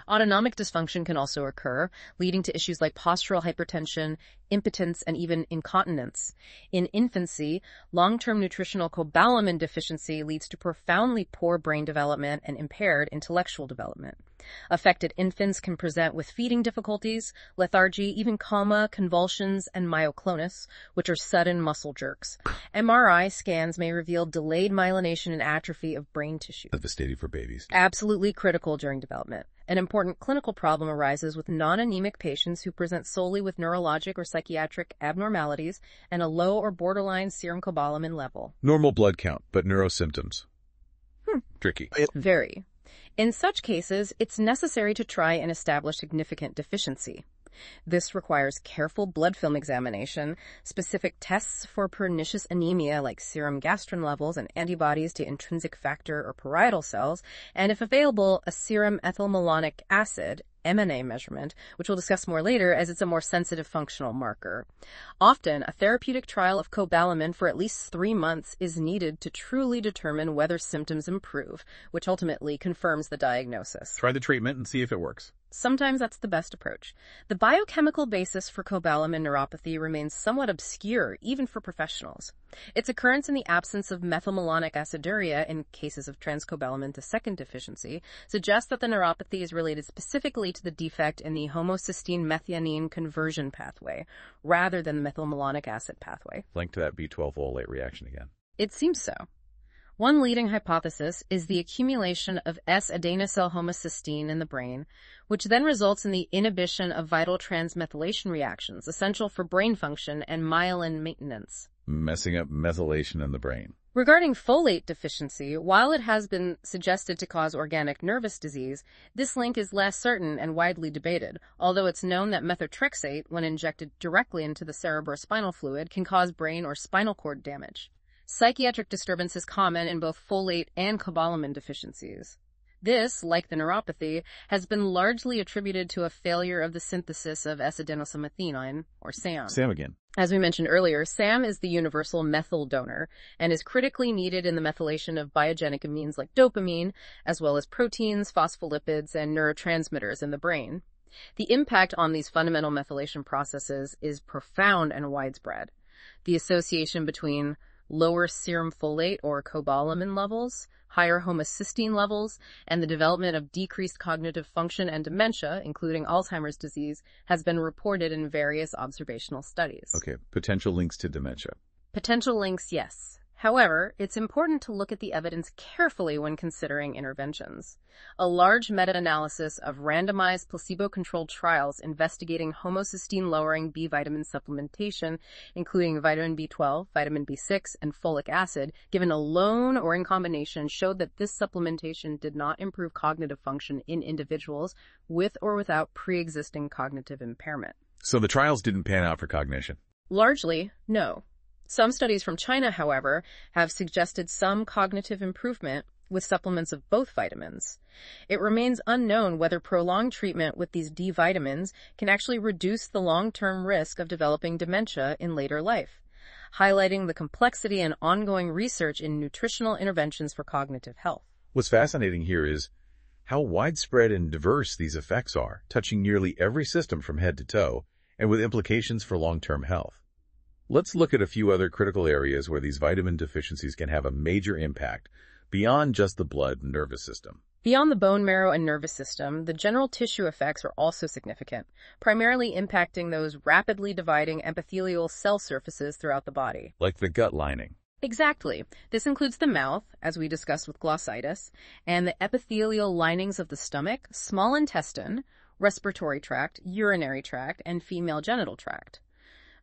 Autonomic dysfunction can also occur, leading to issues like postural hypertension, impotence, and even incontinence. In infancy, long-term nutritional cobalamin deficiency leads to profoundly poor brain development and impaired intellectual development. Affected infants can present with feeding difficulties, lethargy, even coma, convulsions, and myoclonus, which are sudden muscle jerks. MRI scans may reveal delayed myelination and atrophy of brain tissue. Devastating for babies. Absolutely critical during development. An important clinical problem arises with non-anemic patients who present solely with neurologic or psychiatric abnormalities and a low or borderline serum cobalamin level. Normal blood count, but neurosymptoms. Tricky. Very. In such cases, it's necessary to try and establish significant deficiency. This requires careful blood film examination, specific tests for pernicious anemia like serum gastrin levels and antibodies to intrinsic factor or parietal cells, and if available, a serum ethylmalonic acid MNA measurement, which we'll discuss more later as it's a more sensitive functional marker. Often, a therapeutic trial of cobalamin for at least 3 months is needed to truly determine whether symptoms improve, which ultimately confirms the diagnosis. Try the treatment and see if it works. Sometimes that's the best approach. The biochemical basis for cobalamin neuropathy remains somewhat obscure, even for professionals. Its occurrence in the absence of methylmalonic aciduria in cases of transcobalamin second deficiency suggests that the neuropathy is related specifically to the defect in the homocysteine methionine conversion pathway, rather than the methylmalonic acid pathway. Link to that B12 folate reaction again. It seems so. One leading hypothesis is the accumulation of S-adenosyl homocysteine in the brain, which then results in the inhibition of vital transmethylation reactions essential for brain function and myelin maintenance. Messing up methylation in the brain. Regarding folate deficiency, while it has been suggested to cause organic nervous disease, this link is less certain and widely debated, although it's known that methotrexate, when injected directly into the cerebrospinal fluid, can cause brain or spinal cord damage. Psychiatric disturbance is common in both folate and cobalamin deficiencies. This, like the neuropathy, has been largely attributed to a failure of the synthesis of S-adenosylmethionine, or SAM. SAM again. As we mentioned earlier, SAM is the universal methyl donor and is critically needed in the methylation of biogenic amines like dopamine, as well as proteins, phospholipids, and neurotransmitters in the brain. The impact on these fundamental methylation processes is profound and widespread. The association between lower serum folate or cobalamin levels, higher homocysteine levels, and the development of decreased cognitive function and dementia, including Alzheimer's disease, has been reported in various observational studies. Okay, potential links to dementia. Potential links, yes. However, it's important to look at the evidence carefully when considering interventions. A large meta-analysis of randomized placebo-controlled trials investigating homocysteine-lowering B vitamin supplementation, including vitamin B12, vitamin B6, and folic acid, given alone or in combination, showed that this supplementation did not improve cognitive function in individuals with or without pre-existing cognitive impairment. So the trials didn't pan out for cognition? Largely, no. Some studies from China, however, have suggested some cognitive improvement with supplements of both vitamins. It remains unknown whether prolonged treatment with these D vitamins can actually reduce the long-term risk of developing dementia in later life, highlighting the complexity and ongoing research in nutritional interventions for cognitive health. What's fascinating here is how widespread and diverse these effects are, touching nearly every system from head to toe, and with implications for long-term health. Let's look at a few other critical areas where these vitamin deficiencies can have a major impact beyond just the blood and nervous system. Beyond the bone marrow and nervous system, the general tissue effects are also significant, primarily impacting those rapidly dividing epithelial cell surfaces throughout the body. Like the gut lining. Exactly. This includes the mouth, as we discussed with glossitis, and the epithelial linings of the stomach, small intestine, respiratory tract, urinary tract, and female genital tract.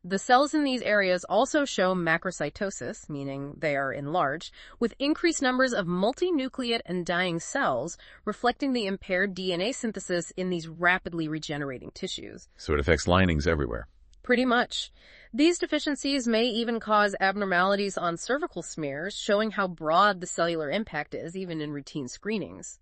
The cells in these areas also show macrocytosis, meaning they are enlarged, with increased numbers of multinucleate and dying cells, reflecting the impaired DNA synthesis in these rapidly regenerating tissues. So it affects linings everywhere. Pretty much. These deficiencies may even cause abnormalities on cervical smears, showing how broad the cellular impact is, even in routine screenings.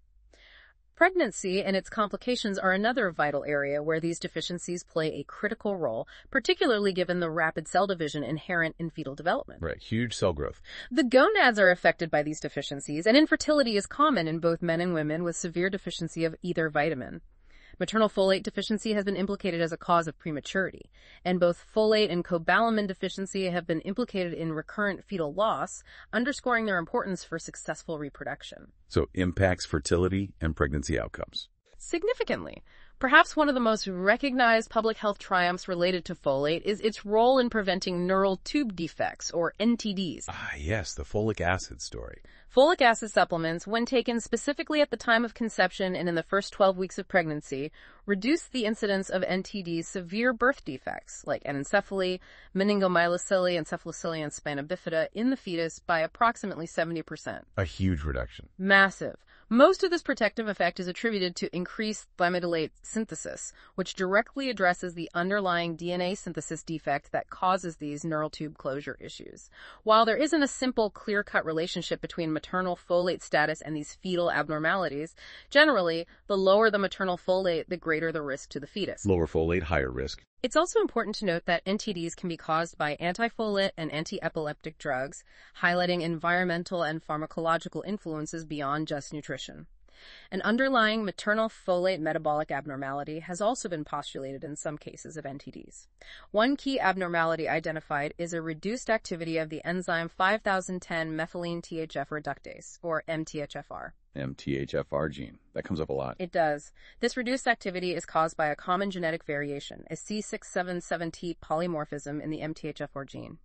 Pregnancy and its complications are another vital area where these deficiencies play a critical role, particularly given the rapid cell division inherent in fetal development. Right, huge cell growth. The gonads are affected by these deficiencies, and infertility is common in both men and women with severe deficiency of either vitamin. Maternal folate deficiency has been implicated as a cause of prematurity, and both folate and cobalamin deficiency have been implicated in recurrent fetal loss, underscoring their importance for successful reproduction. So impacts fertility and pregnancy outcomes. Significantly. Perhaps one of the most recognized public health triumphs related to folate is its role in preventing neural tube defects, or NTDs. Ah, yes, the folic acid story. Folic acid supplements, when taken specifically at the time of conception and in the first 12 weeks of pregnancy, reduce the incidence of NTD's severe birth defects, like anencephaly, meningomyelocele, encephalocele, and spina bifida, in the fetus by approximately 70%. A huge reduction. Massive. Most of this protective effect is attributed to increased thymidylate synthesis, which directly addresses the underlying DNA synthesis defect that causes these neural tube closure issues. While there isn't a simple, clear-cut relationship between maternal folate status and these fetal abnormalities, generally, the lower the maternal folate, the greater the risk to the fetus. Lower folate, higher risk. It's also important to note that NTDs can be caused by antifolate and anti-epileptic drugs, highlighting environmental and pharmacological influences beyond just nutrition. An underlying maternal folate metabolic abnormality has also been postulated in some cases of NTDs. One key abnormality identified is a reduced activity of the enzyme 5010 methylene THF reductase, or MTHFR. MTHFR gene. That comes up a lot. It does. This reduced activity is caused by a common genetic variation, a C677T polymorphism in the MTHFR gene.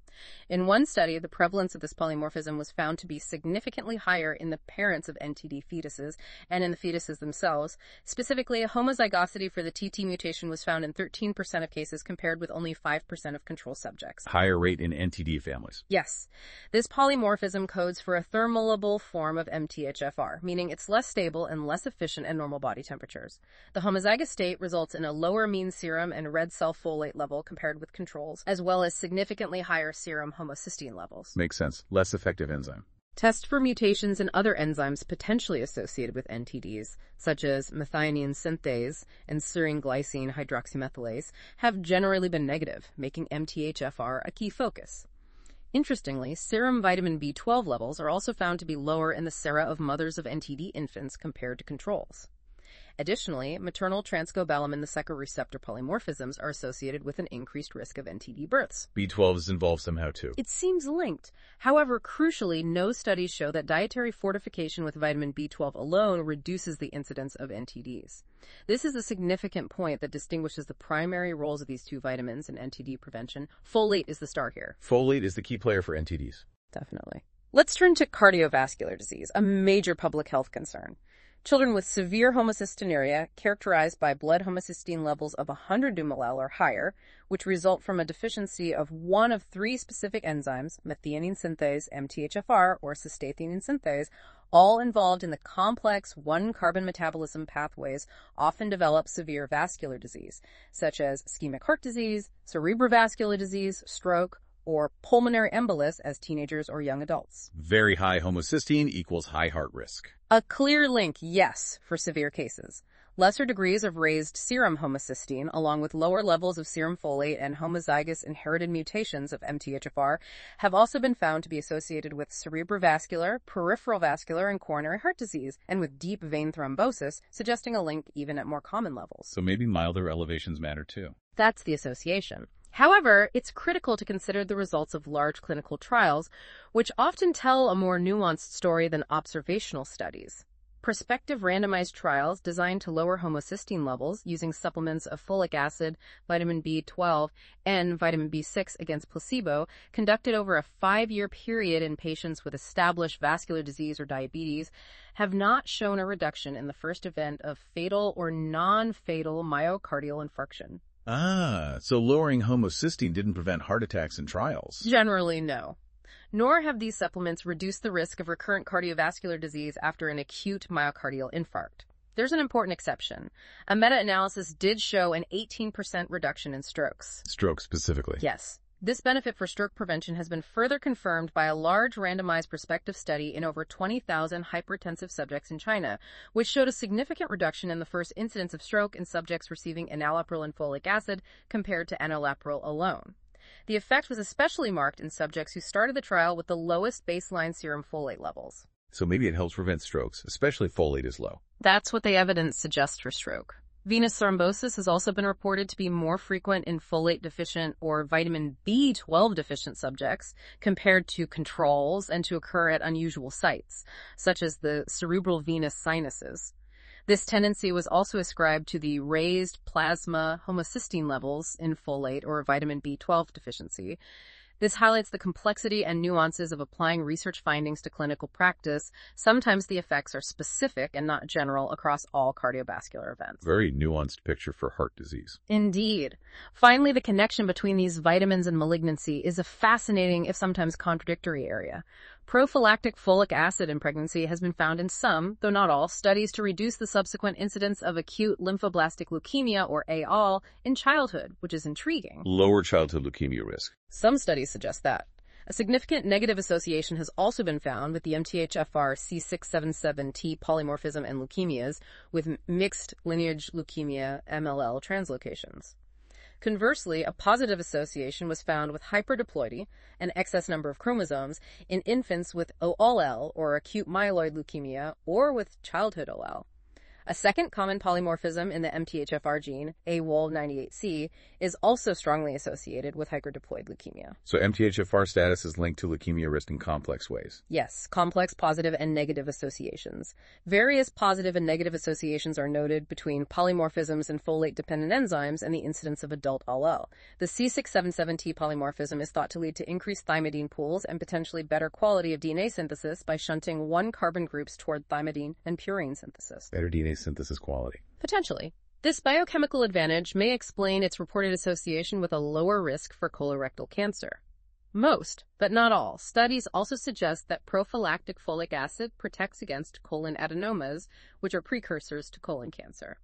In one study, the prevalence of this polymorphism was found to be significantly higher in the parents of NTD fetuses and in the fetuses themselves. Specifically, a homozygosity for the TT mutation was found in 13% of cases compared with only 5% of control subjects. Higher rate in NTD families. Yes. This polymorphism codes for a thermolable form of MTHFR, meaning it's less stable and less efficient at normal body temperatures. The homozygous state results in a lower mean serum and red cell folate level compared with controls, as well as significantly higher serum homocysteine levels. Makes sense. Less effective enzyme. Tests for mutations in other enzymes potentially associated with NTDs, such as methionine synthase and serine glycine hydroxymethylase, have generally been negative, making MTHFR a key focus. Interestingly, serum vitamin B12 levels are also found to be lower in the sera of mothers of NTD infants compared to controls. Additionally, maternal transcobalamin receptor polymorphisms are associated with an increased risk of NTD births. B12 is involved somehow too. It seems linked. However, crucially, no studies show that dietary fortification with vitamin B12 alone reduces the incidence of NTDs. This is a significant point that distinguishes the primary roles of these two vitamins in NTD prevention. Folate is the star here. Folate is the key player for NTDs. Definitely. Let's turn to cardiovascular disease, a major public health concern. Children with severe homocystinuria, characterized by blood homocysteine levels of 100 mmol or higher, which result from a deficiency of one of three specific enzymes, methionine synthase, MTHFR, or cystathionine synthase, all involved in the complex one-carbon metabolism pathways, often develop severe vascular disease, such as ischemic heart disease, cerebrovascular disease, stroke, or pulmonary embolus as teenagers or young adults. Very high homocysteine equals high heart risk. A clear link, yes, for severe cases. Lesser degrees of raised serum homocysteine, along with lower levels of serum folate and homozygous inherited mutations of MTHFR, have also been found to be associated with cerebrovascular, peripheral vascular, and coronary heart disease, and with deep vein thrombosis, suggesting a link even at more common levels. So maybe milder elevations matter too. That's the association. However, it's critical to consider the results of large clinical trials, which often tell a more nuanced story than observational studies. Prospective randomized trials designed to lower homocysteine levels using supplements of folic acid, vitamin B12, and vitamin B6 against placebo, conducted over a 5-year period in patients with established vascular disease or diabetes, have not shown a reduction in the first event of fatal or non-fatal myocardial infarction. So lowering homocysteine didn't prevent heart attacks in trials. Generally, no. Nor have these supplements reduced the risk of recurrent cardiovascular disease after an acute myocardial infarct. There's an important exception. A meta-analysis did show an 18% reduction in strokes. Strokes specifically. Yes. This benefit for stroke prevention has been further confirmed by a large randomized prospective study in over 20,000 hypertensive subjects in China, which showed a significant reduction in the first incidence of stroke in subjects receiving enalapril and folic acid compared to enalapril alone. The effect was especially marked in subjects who started the trial with the lowest baseline serum folate levels. So maybe it helps prevent strokes, especially if folate is low. That's what the evidence suggests for stroke. Venous thrombosis has also been reported to be more frequent in folate deficient or vitamin B12 deficient subjects compared to controls and to occur at unusual sites, such as the cerebral venous sinuses. This tendency was also ascribed to the raised plasma homocysteine levels in folate or vitamin B12 deficiency. This highlights the complexity and nuances of applying research findings to clinical practice. Sometimes the effects are specific and not general across all cardiovascular events. Very nuanced picture for heart disease. Indeed. Finally, the connection between these vitamins and malignancy is a fascinating, if sometimes contradictory, area. Prophylactic folic acid in pregnancy has been found in some, though not all, studies to reduce the subsequent incidence of acute lymphoblastic leukemia, or ALL, in childhood, which is intriguing. Lower childhood leukemia risk. Some studies suggest that. A significant negative association has also been found with the MTHFR C677T polymorphism and leukemias with mixed lineage leukemia MLL translocations. Conversely, a positive association was found with hyperdiploidy, an excess number of chromosomes, in infants with OLL, or acute myeloid leukemia, or with childhood OL. A second common polymorphism in the MTHFR gene, AWOL98C, is also strongly associated with hyperdiploid leukemia. So MTHFR status is linked to leukemia risk in complex ways. Yes, complex positive and negative associations. Various positive and negative associations are noted between polymorphisms in folate-dependent enzymes and the incidence of adult LL. The C677T polymorphism is thought to lead to increased thymidine pools and potentially better quality of DNA synthesis by shunting one carbon groups toward thymidine and purine synthesis. Better DNA synthesis quality. Potentially. This biochemical advantage may explain its reported association with a lower risk for colorectal cancer. Most, but not all, studies also suggest that prophylactic folic acid protects against colon adenomas, which are precursors to colon cancer.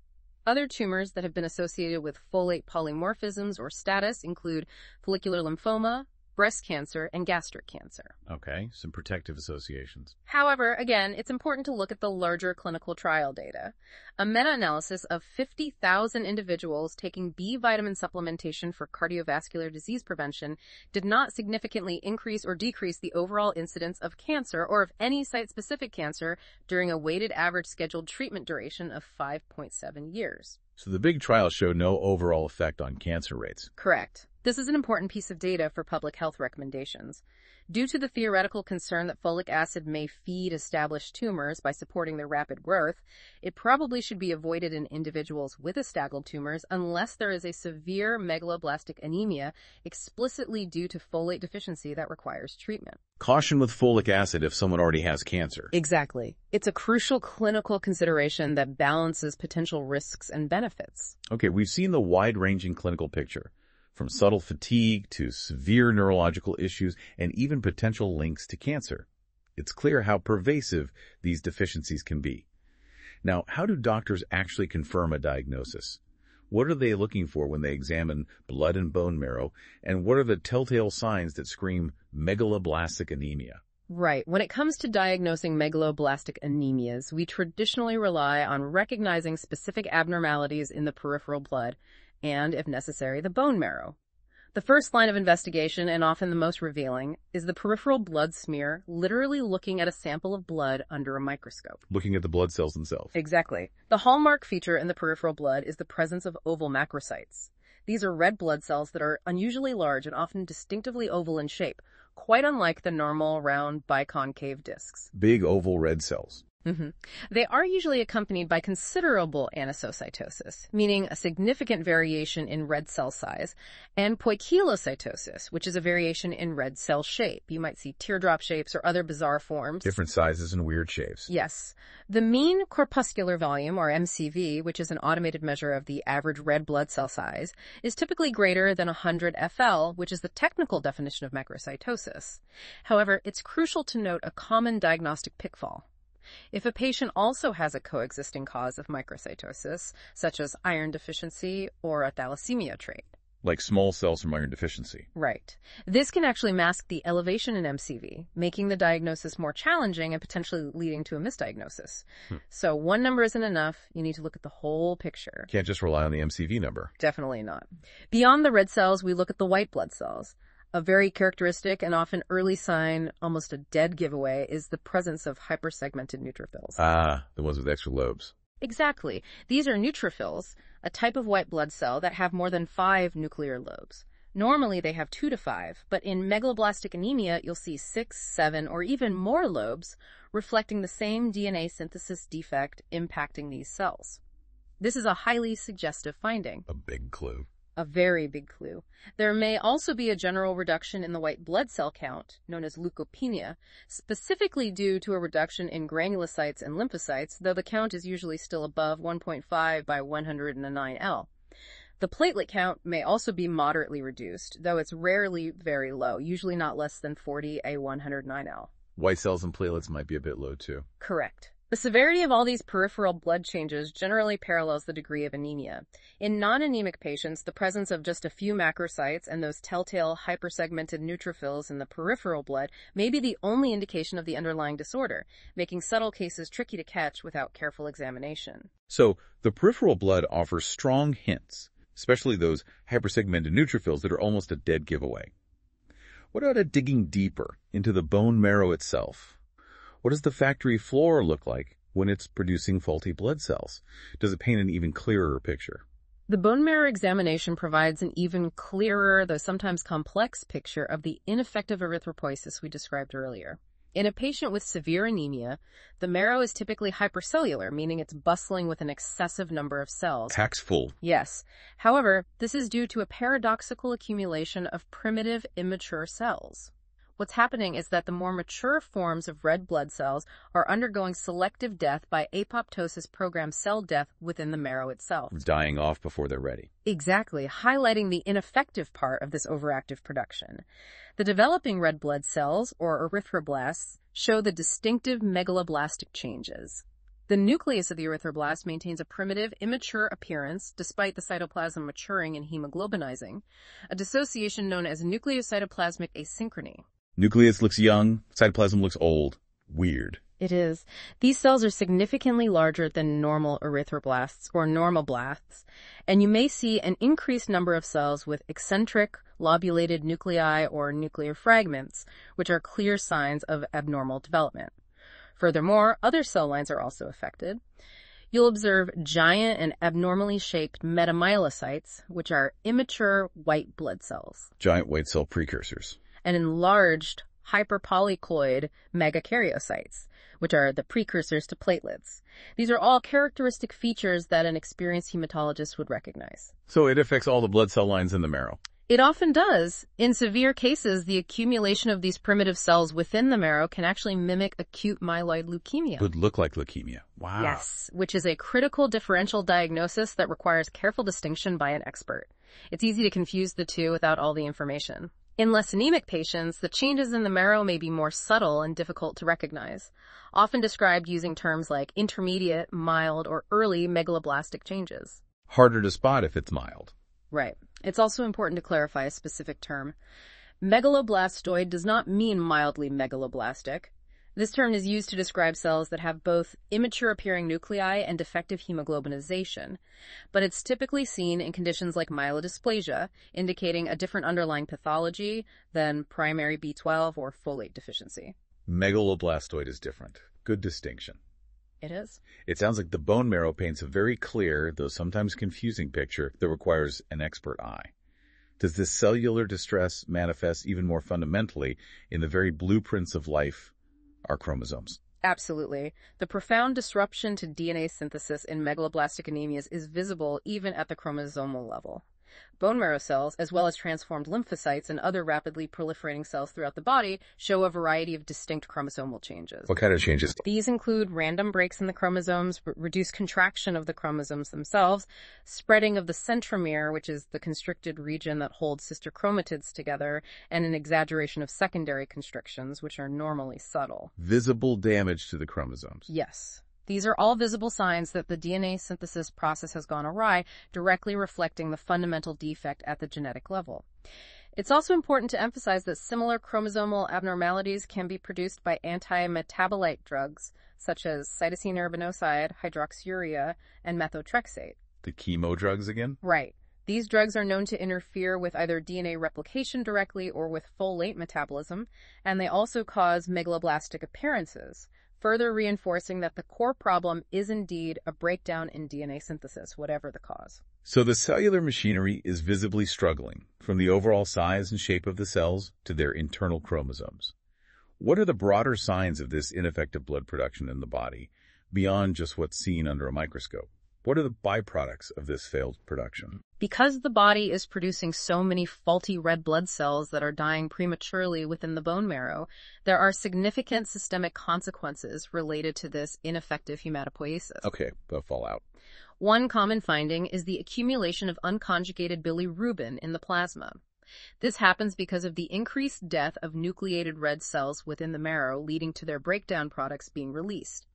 Other tumors that have been associated with folate polymorphisms or status include follicular lymphoma, breast cancer, and gastric cancer. Okay, some protective associations. However, again, it's important to look at the larger clinical trial data. A meta-analysis of 50,000 individuals taking B vitamin supplementation for cardiovascular disease prevention did not significantly increase or decrease the overall incidence of cancer or of any site-specific cancer during a weighted average scheduled treatment duration of 5.7 years. So the big trial showed no overall effect on cancer rates. Correct. This is an important piece of data for public health recommendations. Due to the theoretical concern that folic acid may feed established tumors by supporting their rapid growth, it probably should be avoided in individuals with established tumors unless there is a severe megaloblastic anemia explicitly due to folate deficiency that requires treatment. Caution with folic acid if someone already has cancer. Exactly. It's a crucial clinical consideration that balances potential risks and benefits. Okay, we've seen the wide-ranging clinical picture, from subtle fatigue to severe neurological issues and even potential links to cancer. It's clear how pervasive these deficiencies can be. Now, how do doctors actually confirm a diagnosis? What are they looking for when they examine blood and bone marrow, and what are the telltale signs that scream megaloblastic anemia? Right. When it comes to diagnosing megaloblastic anemias, we traditionally rely on recognizing specific abnormalities in the peripheral blood and, if necessary, the bone marrow. The first line of investigation, and often the most revealing, is the peripheral blood smear, literally looking at a sample of blood under a microscope. Looking at the blood cells themselves. Exactly. The hallmark feature in the peripheral blood is the presence of oval macrocytes. These are red blood cells that are unusually large and often distinctively oval in shape, quite unlike the normal round biconcave discs. Big oval red cells. They are usually accompanied by considerable anisocytosis, meaning a significant variation in red cell size, and poikilocytosis, which is a variation in red cell shape. You might see teardrop shapes or other bizarre forms. Different sizes and weird shapes. Yes. The mean corpuscular volume, or MCV, which is an automated measure of the average red blood cell size, is typically greater than 100 FL, which is the technical definition of macrocytosis. However, it's crucial to note a common diagnostic pitfall. If a patient also has a coexisting cause of microcytosis, such as iron deficiency or a thalassemia trait. Like small cells from iron deficiency. Right. This can actually mask the elevation in MCV, making the diagnosis more challenging and potentially leading to a misdiagnosis. So one number isn't enough. You need to look at the whole picture. Can't just rely on the MCV number. Definitely not. Beyond the red cells, we look at the white blood cells. A very characteristic and often early sign, almost a dead giveaway, is the presence of hypersegmented neutrophils. Ah, the ones with extra lobes. Exactly. These are neutrophils, a type of white blood cell that have more than 5 nuclear lobes. Normally they have 2 to 5, but in megaloblastic anemia you'll see 6, 7, or even more lobes, reflecting the same DNA synthesis defect impacting these cells. This is a highly suggestive finding. A big clue. A very big clue. There may also be a general reduction in the white blood cell count, known as leukopenia, specifically due to a reduction in granulocytes and lymphocytes, though the count is usually still above 1.5 by 109 L. The platelet count may also be moderately reduced, though it's rarely very low, usually not less than 40 A 109 L. White cells and platelets might be a bit low too. Correct. The severity of all these peripheral blood changes generally parallels the degree of anemia. In non-anemic patients, the presence of just a few macrocytes and those telltale hypersegmented neutrophils in the peripheral blood may be the only indication of the underlying disorder, making subtle cases tricky to catch without careful examination. So, the peripheral blood offers strong hints, especially those hypersegmented neutrophils that are almost a dead giveaway. What about digging deeper into the bone marrow itself? What does the factory floor look like when it's producing faulty blood cells? Does it paint an even clearer picture? The bone marrow examination provides an even clearer, though sometimes complex, picture of the ineffective erythropoiesis we described earlier. In a patient with severe anemia, the marrow is typically hypercellular, meaning it's bustling with an excessive number of cells. Packs full. Yes. However, this is due to a paradoxical accumulation of primitive, immature cells. What's happening is that the more mature forms of red blood cells are undergoing selective death by apoptosis programmed cell death within the marrow itself. Dying off before they're ready. Exactly, highlighting the ineffective part of this overactive production. The developing red blood cells, or erythroblasts, show the distinctive megaloblastic changes. The nucleus of the erythroblast maintains a primitive, immature appearance despite the cytoplasm maturing and hemoglobinizing, a dissociation known as nucleocytoplasmic asynchrony. Nucleus looks young, cytoplasm looks old. Weird. It is. These cells are significantly larger than normal erythroblasts or normoblasts, and you may see an increased number of cells with eccentric, lobulated nuclei or nuclear fragments, which are clear signs of abnormal development. Furthermore, other cell lines are also affected. You'll observe giant and abnormally shaped metamyelocytes, which are immature white blood cells. Giant white cell precursors. And enlarged hyperpolycloid megakaryocytes, which are the precursors to platelets. These are all characteristic features that an experienced hematologist would recognize. So it affects all the blood cell lines in the marrow. It often does. In severe cases, the accumulation of these primitive cells within the marrow can actually mimic acute myeloid leukemia. Would look like leukemia. Wow. Yes, which is a critical differential diagnosis that requires careful distinction by an expert. It's easy to confuse the two without all the information. In less anemic patients, the changes in the marrow may be more subtle and difficult to recognize, often described using terms like intermediate, mild, or early megaloblastic changes. Harder to spot if it's mild. Right. It's also important to clarify a specific term. Megaloblastoid does not mean mildly megaloblastic. This term is used to describe cells that have both immature appearing nuclei and defective hemoglobinization, but it's typically seen in conditions like myelodysplasia, indicating a different underlying pathology than primary B12 or folate deficiency. Megaloblastoid is different. Good distinction. It is. It sounds like the bone marrow paints a very clear, though sometimes confusing picture that requires an expert eye. Does this cellular distress manifest even more fundamentally in the very blueprints of life, our chromosomes? Absolutely. The profound disruption to DNA synthesis in megaloblastic anemias is visible even at the chromosomal level. Bone marrow cells, as well as transformed lymphocytes and other rapidly proliferating cells throughout the body, show a variety of distinct chromosomal changes. What kind of changes? These include random breaks in the chromosomes, reduced contraction of the chromosomes themselves, spreading of the centromere, which is the constricted region that holds sister chromatids together, and an exaggeration of secondary constrictions, which are normally subtle. Visible damage to the chromosomes. Yes. These are all visible signs that the DNA synthesis process has gone awry, directly reflecting the fundamental defect at the genetic level. It's also important to emphasize that similar chromosomal abnormalities can be produced by anti-metabolite drugs, such as cytosine urbanoside, hydroxyurea, and methotrexate. The chemo drugs again? Right. These drugs are known to interfere with either DNA replication directly or with folate metabolism, and they also cause megaloblastic appearances, further reinforcing that the core problem is indeed a breakdown in DNA synthesis, whatever the cause. So the cellular machinery is visibly struggling, from the overall size and shape of the cells to their internal chromosomes. What are the broader signs of this ineffective blood production in the body, beyond just what's seen under a microscope? What are the byproducts of this failed production? Because the body is producing so many faulty red blood cells that are dying prematurely within the bone marrow, there are significant systemic consequences related to this ineffective hematopoiesis. Okay, the fallout. One common finding is the accumulation of unconjugated bilirubin in the plasma. This happens because of the increased death of nucleated red cells within the marrow, leading to their breakdown products being released.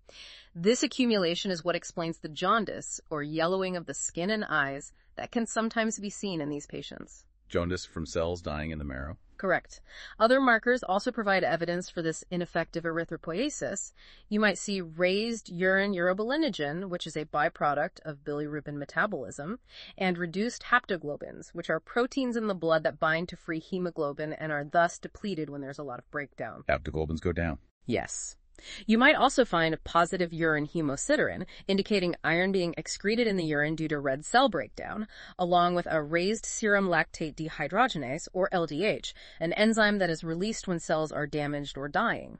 This accumulation is what explains the jaundice, or yellowing of the skin and eyes, that can sometimes be seen in these patients. Jaundice from cells dying in the marrow? Correct. Other markers also provide evidence for this ineffective erythropoiesis. You might see raised urine urobilinogen, which is a byproduct of bilirubin metabolism, and reduced haptoglobins, which are proteins in the blood that bind to free hemoglobin and are thus depleted when there's a lot of breakdown. Haptoglobins go down. Yes. You might also find positive urine hemosiderin, indicating iron being excreted in the urine due to red cell breakdown, along with a raised serum lactate dehydrogenase, or LDH, an enzyme that is released when cells are damaged or dying.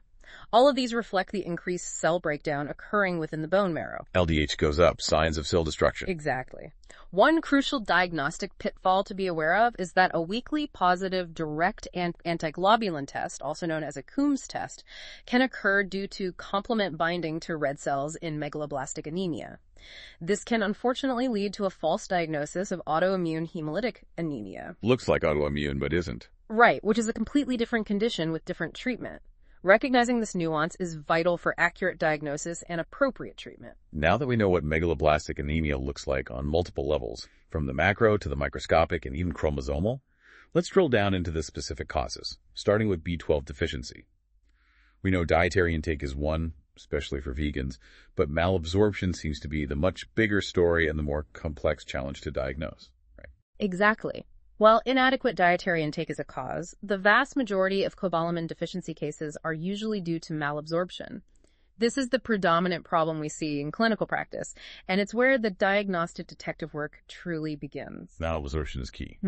All of these reflect the increased cell breakdown occurring within the bone marrow. LDH goes up, signs of cell destruction. Exactly. One crucial diagnostic pitfall to be aware of is that a weakly positive direct antiglobulin test, also known as a Coombs test, can occur due to complement binding to red cells in megaloblastic anemia. This can unfortunately lead to a false diagnosis of autoimmune hemolytic anemia. Looks like autoimmune, but isn't. Right, which is a completely different condition with different treatment. Recognizing this nuance is vital for accurate diagnosis and appropriate treatment. Now that we know what megaloblastic anemia looks like on multiple levels, from the macro to the microscopic and even chromosomal, let's drill down into the specific causes, starting with B12 deficiency. We know dietary intake is one, especially for vegans, but malabsorption seems to be the much bigger story and the more complex challenge to diagnose. Right? Exactly. While inadequate dietary intake is a cause, the vast majority of cobalamin deficiency cases are usually due to malabsorption. This is the predominant problem we see in clinical practice, and it's where the diagnostic detective work truly begins. Malabsorption is key.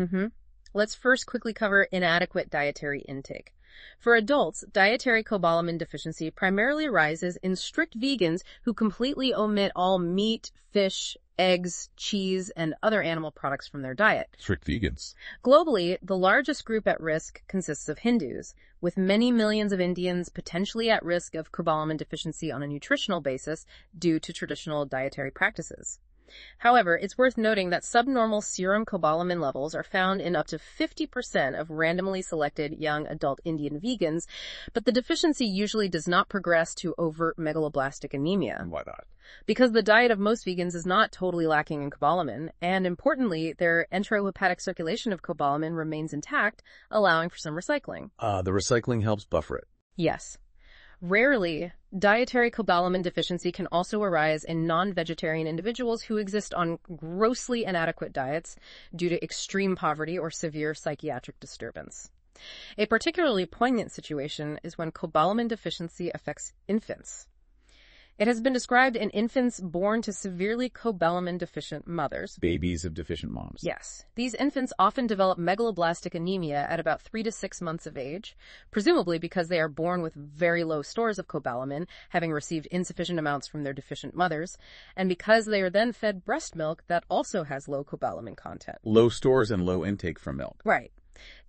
Let's first quickly cover inadequate dietary intake. For adults, dietary cobalamin deficiency primarily arises in strict vegans who completely omit all meat, fish, eggs, cheese, and other animal products from their diet. Strict vegans. Globally, the largest group at risk consists of Hindus, with many millions of Indians potentially at risk of cobalamin deficiency on a nutritional basis due to traditional dietary practices. However, it's worth noting that subnormal serum cobalamin levels are found in up to 50% of randomly selected young adult Indian vegans, but the deficiency usually does not progress to overt megaloblastic anemia. And why not? Because the diet of most vegans is not totally lacking in cobalamin, and importantly, their enterohepatic circulation of cobalamin remains intact, allowing for some recycling. The recycling helps buffer it. Yes. Rarely, dietary cobalamin deficiency can also arise in non-vegetarian individuals who exist on grossly inadequate diets due to extreme poverty or severe psychiatric disturbance. A particularly poignant situation is when cobalamin deficiency affects infants. It has been described in infants born to severely cobalamin deficient mothers. Babies of deficient moms. Yes. These infants often develop megaloblastic anemia at about 3 to 6 months of age, presumably because they are born with very low stores of cobalamin, having received insufficient amounts from their deficient mothers, and because they are then fed breast milk that also has low cobalamin content. Low stores and low intake from milk. Right.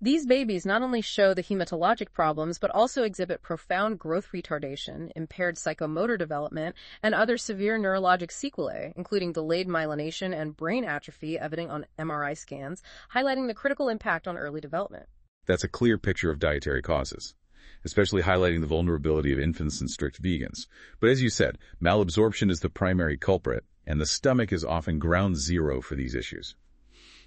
These babies not only show the hematologic problems, but also exhibit profound growth retardation, impaired psychomotor development, and other severe neurologic sequelae, including delayed myelination and brain atrophy evident on MRI scans, highlighting the critical impact on early development. That's a clear picture of dietary causes, especially highlighting the vulnerability of infants and strict vegans. But as you said, malabsorption is the primary culprit, and the stomach is often ground zero for these issues.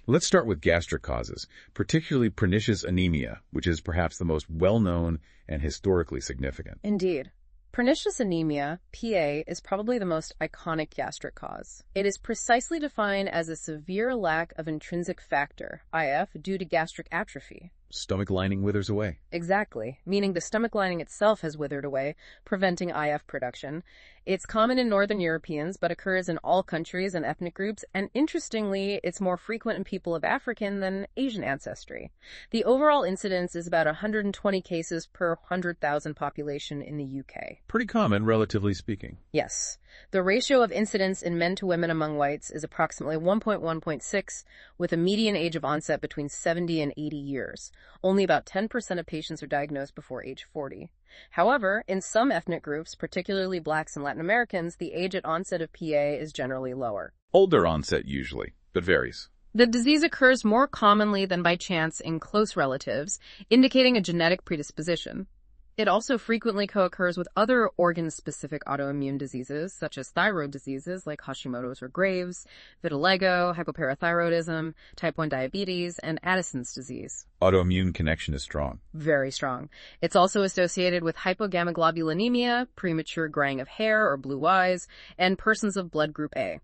Let's start with gastric causes, particularly pernicious anemia, which is perhaps the most well-known and historically significant. Indeed. Pernicious anemia, PA, is probably the most iconic gastric cause. It is precisely defined as a severe lack of intrinsic factor, IF, due to gastric atrophy. Stomach lining withers away. Exactly, meaning the stomach lining itself has withered away, preventing IF production. It's common in Northern Europeans, but occurs in all countries and ethnic groups, and interestingly, it's more frequent in people of African than Asian ancestry. The overall incidence is about 120 cases per 100,000 population in the UK. Pretty common, relatively speaking. Yes. The ratio of incidence in men to women among whites is approximately 1.1.6, with a median age of onset between 70 and 80 years. Only about 10% of patients are diagnosed before age 40. However, in some ethnic groups, particularly blacks and Latin Americans, the age at onset of PA is generally lower. Older onset usually, but varies. The disease occurs more commonly than by chance in close relatives, indicating a genetic predisposition. It also frequently co-occurs with other organ-specific autoimmune diseases, such as thyroid diseases like Hashimoto's or Graves', vitiligo, hypoparathyroidism, type 1 diabetes, and Addison's disease. Autoimmune connection is strong. Very strong. It's also associated with hypogammaglobulinemia, premature graying of hair or blue eyes, and persons of blood group A.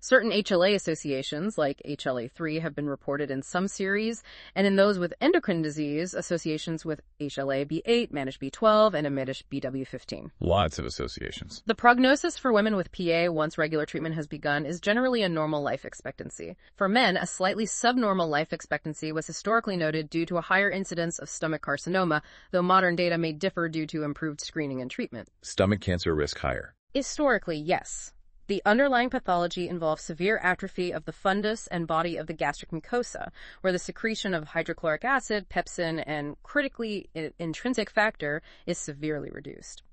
Certain HLA associations, like HLA3, have been reported in some series, and in those with endocrine disease, associations with HLA-B8, managed B12, and amidish BW15. Lots of associations. The prognosis for women with PA once regular treatment has begun is generally a normal life expectancy. For men, a slightly subnormal life expectancy was historically noted due to a higher incidence of stomach carcinoma, though modern data may differ due to improved screening and treatment. Stomach cancer risk higher. Historically, yes. The underlying pathology involves severe atrophy of the fundus and body of the gastric mucosa, where the secretion of hydrochloric acid, pepsin, and critically intrinsic factor is severely reduced.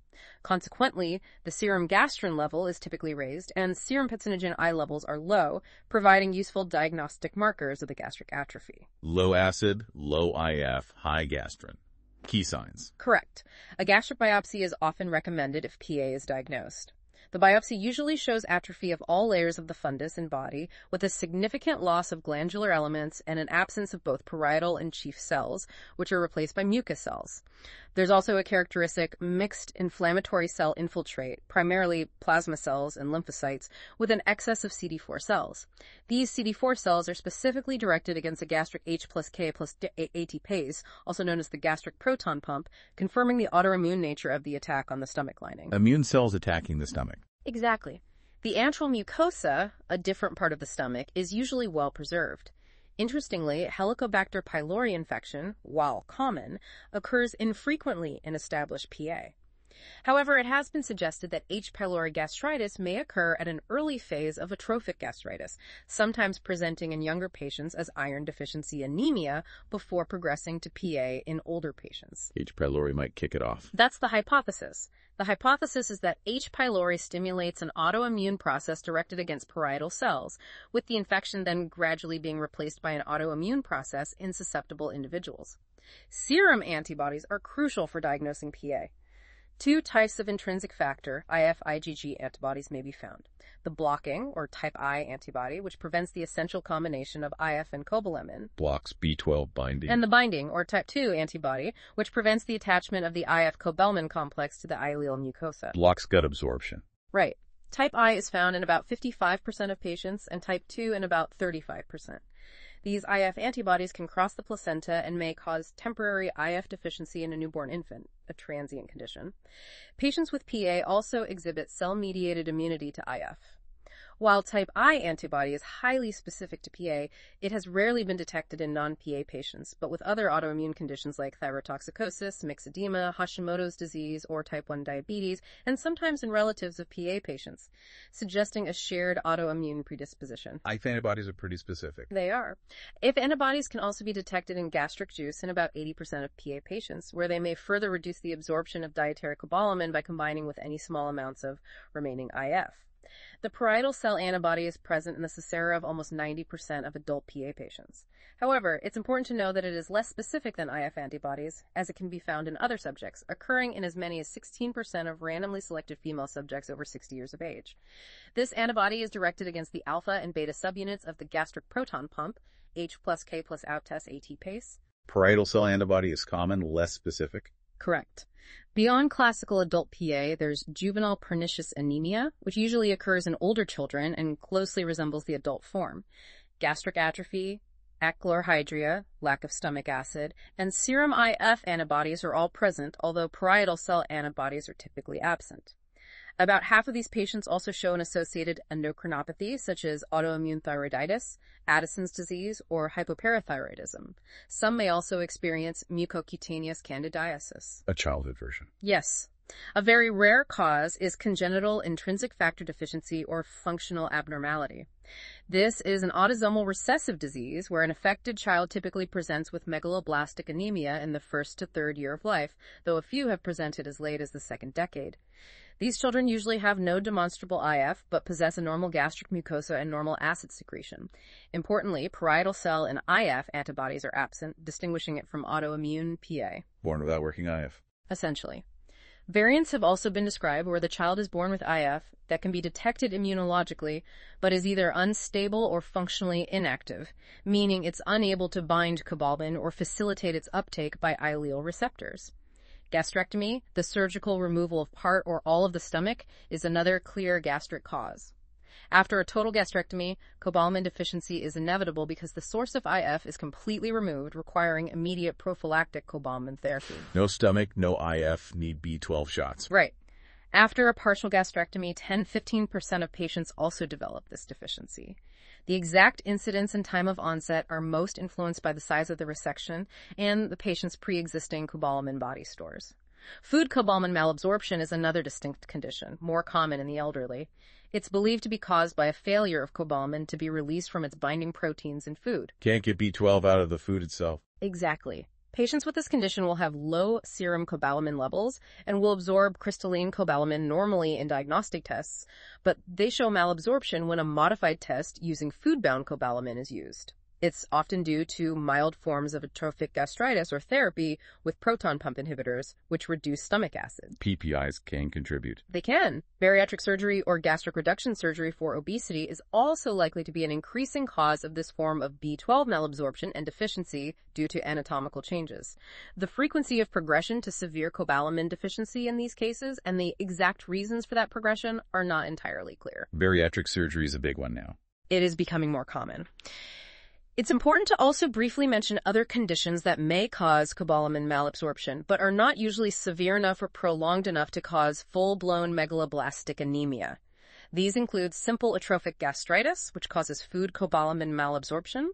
Consequently, the serum gastrin level is typically raised, and serum pepsinogen I levels are low, providing useful diagnostic markers of the gastric atrophy. Low acid, low IF, high gastrin. Key signs. Correct. A gastric biopsy is often recommended if PA is diagnosed. The biopsy usually shows atrophy of all layers of the fundus and body, with a significant loss of glandular elements and an absence of both parietal and chief cells, which are replaced by mucous cells. There's also a characteristic mixed inflammatory cell infiltrate, primarily plasma cells and lymphocytes, with an excess of CD4 cells. These CD4 cells are specifically directed against a gastric H plus K plus ATPase, also known as the gastric proton pump, confirming the autoimmune nature of the attack on the stomach lining. Immune cells attacking the stomach. Exactly. The antral mucosa, a different part of the stomach, is usually well preserved. Interestingly, Helicobacter pylori infection, while common, occurs infrequently in established PA. However, it has been suggested that H. pylori gastritis may occur at an early phase of atrophic gastritis, sometimes presenting in younger patients as iron deficiency anemia before progressing to PA in older patients. H. pylori might kick it off. That's the hypothesis. The hypothesis is that H. pylori stimulates an autoimmune process directed against parietal cells, with the infection then gradually being replaced by an autoimmune process in susceptible individuals. Serum antibodies are crucial for diagnosing PA. Two types of intrinsic factor, IF-IgG antibodies, may be found. The blocking, or type I antibody, which prevents the essential combination of IF and cobalamin. Blocks B12 binding. And the binding, or type 2 antibody, which prevents the attachment of the IF-cobalamin complex to the ileal mucosa. Blocks gut absorption. Right. Type I is found in about 55% of patients, and type 2 in about 35%. These IF antibodies can cross the placenta and may cause temporary IF deficiency in a newborn infant, a transient condition. Patients with PA also exhibit cell-mediated immunity to IF. While type I antibody is highly specific to PA, it has rarely been detected in non-PA patients, but with other autoimmune conditions like thyrotoxicosis, myxedema, Hashimoto's disease, or type 1 diabetes, and sometimes in relatives of PA patients, suggesting a shared autoimmune predisposition. IF antibodies are pretty specific. They are. IF antibodies can also be detected in gastric juice in about 80% of PA patients, where they may further reduce the absorption of dietary cobalamin by combining with any small amounts of remaining IF. The parietal cell antibody is present in the sesera of almost 90% of adult PA patients. However, it's important to know that it is less specific than IF antibodies, as it can be found in other subjects, occurring in as many as 16% of randomly selected female subjects over 60 years of age. This antibody is directed against the alpha and beta subunits of the gastric proton pump, H plus K plus ATPase ATPase. Parietal cell antibody is common, less specific. Correct. Beyond classical adult PA, there's juvenile pernicious anemia, which usually occurs in older children and closely resembles the adult form. Gastric atrophy, achlorhydria, lack of stomach acid, and serum IF antibodies are all present, although parietal cell antibodies are typically absent. About half of these patients also show an associated endocrinopathy, such as autoimmune thyroiditis, Addison's disease, or hypoparathyroidism. Some may also experience mucocutaneous candidiasis. A childhood version. Yes. A very rare cause is congenital intrinsic factor deficiency or functional abnormality. This is an autosomal recessive disease where an affected child typically presents with megaloblastic anemia in the first to third year of life, though a few have presented as late as the second decade. These children usually have no demonstrable IF, but possess a normal gastric mucosa and normal acid secretion. Importantly, parietal cell and IF antibodies are absent, distinguishing it from autoimmune PA. Born without working IF. essentially. Variants have also been described where the child is born with IF that can be detected immunologically, but is either unstable or functionally inactive, meaning it's unable to bind cobalamin or facilitate its uptake by ileal receptors. Gastrectomy, the surgical removal of part or all of the stomach, is another clear gastric cause. After a total gastrectomy, cobalamin deficiency is inevitable because the source of IF is completely removed, requiring immediate prophylactic cobalamin therapy. No stomach, no IF, need B12 shots. Right. After a partial gastrectomy, 10-15% of patients also develop this deficiency. The exact incidence and time of onset are most influenced by the size of the resection and the patient's pre-existing cobalamin body stores. Food cobalamin malabsorption is another distinct condition, more common in the elderly. It's believed to be caused by a failure of cobalamin to be released from its binding proteins in food. Can't get B12 out of the food itself. Exactly. Patients with this condition will have low serum cobalamin levels and will absorb crystalline cobalamin normally in diagnostic tests, but they show malabsorption when a modified test using food-bound cobalamin is used. It's often due to mild forms of atrophic gastritis or therapy with proton pump inhibitors, which reduce stomach acid. PPIs can contribute. They can. Bariatric surgery or gastric reduction surgery for obesity is also likely to be an increasing cause of this form of B12 malabsorption and deficiency due to anatomical changes. The frequency of progression to severe cobalamin deficiency in these cases and the exact reasons for that progression are not entirely clear. Bariatric surgery is a big one now. It is becoming more common. It's important to also briefly mention other conditions that may cause cobalamin malabsorption, but are not usually severe enough or prolonged enough to cause full-blown megaloblastic anemia. These include simple atrophic gastritis, which causes food cobalamin malabsorption,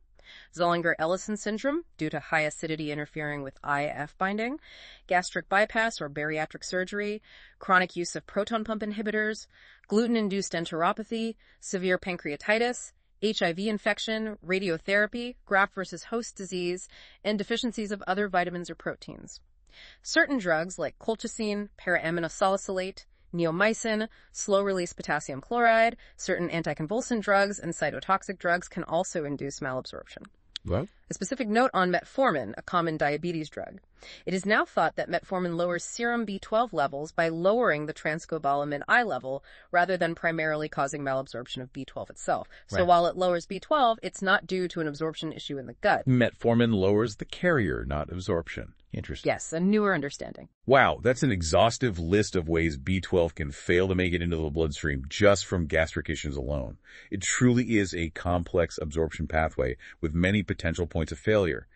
Zollinger-Ellison syndrome, due to high acidity interfering with IF binding, gastric bypass or bariatric surgery, chronic use of proton pump inhibitors, gluten-induced enteropathy, severe pancreatitis, HIV infection, radiotherapy, graft versus host disease, and deficiencies of other vitamins or proteins. Certain drugs like colchicine, para-aminosalicylate, neomycin, slow-release potassium chloride, certain anticonvulsant drugs, and cytotoxic drugs can also induce malabsorption. What? A specific note on metformin, a common diabetes drug. It is now thought that metformin lowers serum B12 levels by lowering the transcobalamin I level rather than primarily causing malabsorption of B12 itself. So while it lowers B12, it's not due to an absorption issue in the gut. Metformin lowers the carrier, not absorption. Interesting. Yes, a newer understanding. Wow, that's an exhaustive list of ways B12 can fail to make it into the bloodstream just from gastric issues alone. It truly is a complex absorption pathway with many potential points of failure.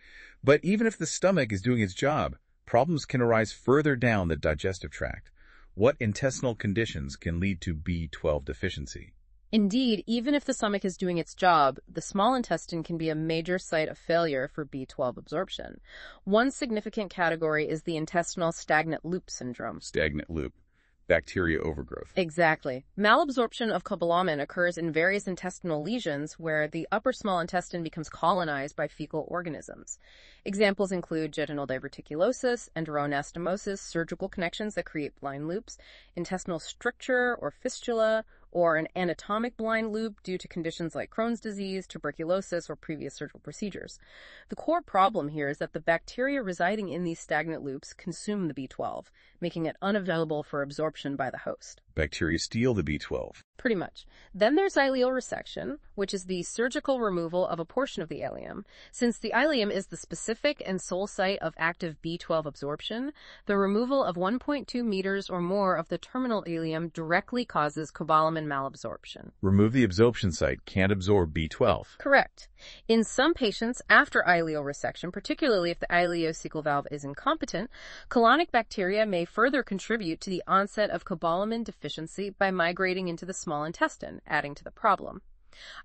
But even if the stomach is doing its job, problems can arise further down the digestive tract. What intestinal conditions can lead to B12 deficiency? Indeed, even if the stomach is doing its job, the small intestine can be a major site of failure for B12 absorption. One significant category is the intestinal stagnant loop syndrome. Stagnant loop. Bacteria overgrowth. Exactly. Malabsorption of cobalamin occurs in various intestinal lesions where the upper small intestine becomes colonized by fecal organisms. Examples include jejunal diverticulosis, enteroanastomosis, surgical connections that create blind loops, intestinal stricture or fistula, or an anatomic blind loop due to conditions like Crohn's disease, tuberculosis, or previous surgical procedures. The core problem here is that the bacteria residing in these stagnant loops consume the B12, making it unavailable for absorption by the host. Bacteria steal the B12. Pretty much. Then there's ileal resection, which is the surgical removal of a portion of the ileum. Since the ileum is the specific and sole site of active B12 absorption, the removal of 1.2 meters or more of the terminal ileum directly causes cobalamin malabsorption. Remove the absorption site, can't absorb B12. Correct. In some patients, after ileal resection, particularly if the ileocecal valve is incompetent, colonic bacteria may further contribute to the onset of cobalamin deficiency by migrating into the small intestine, adding to the problem.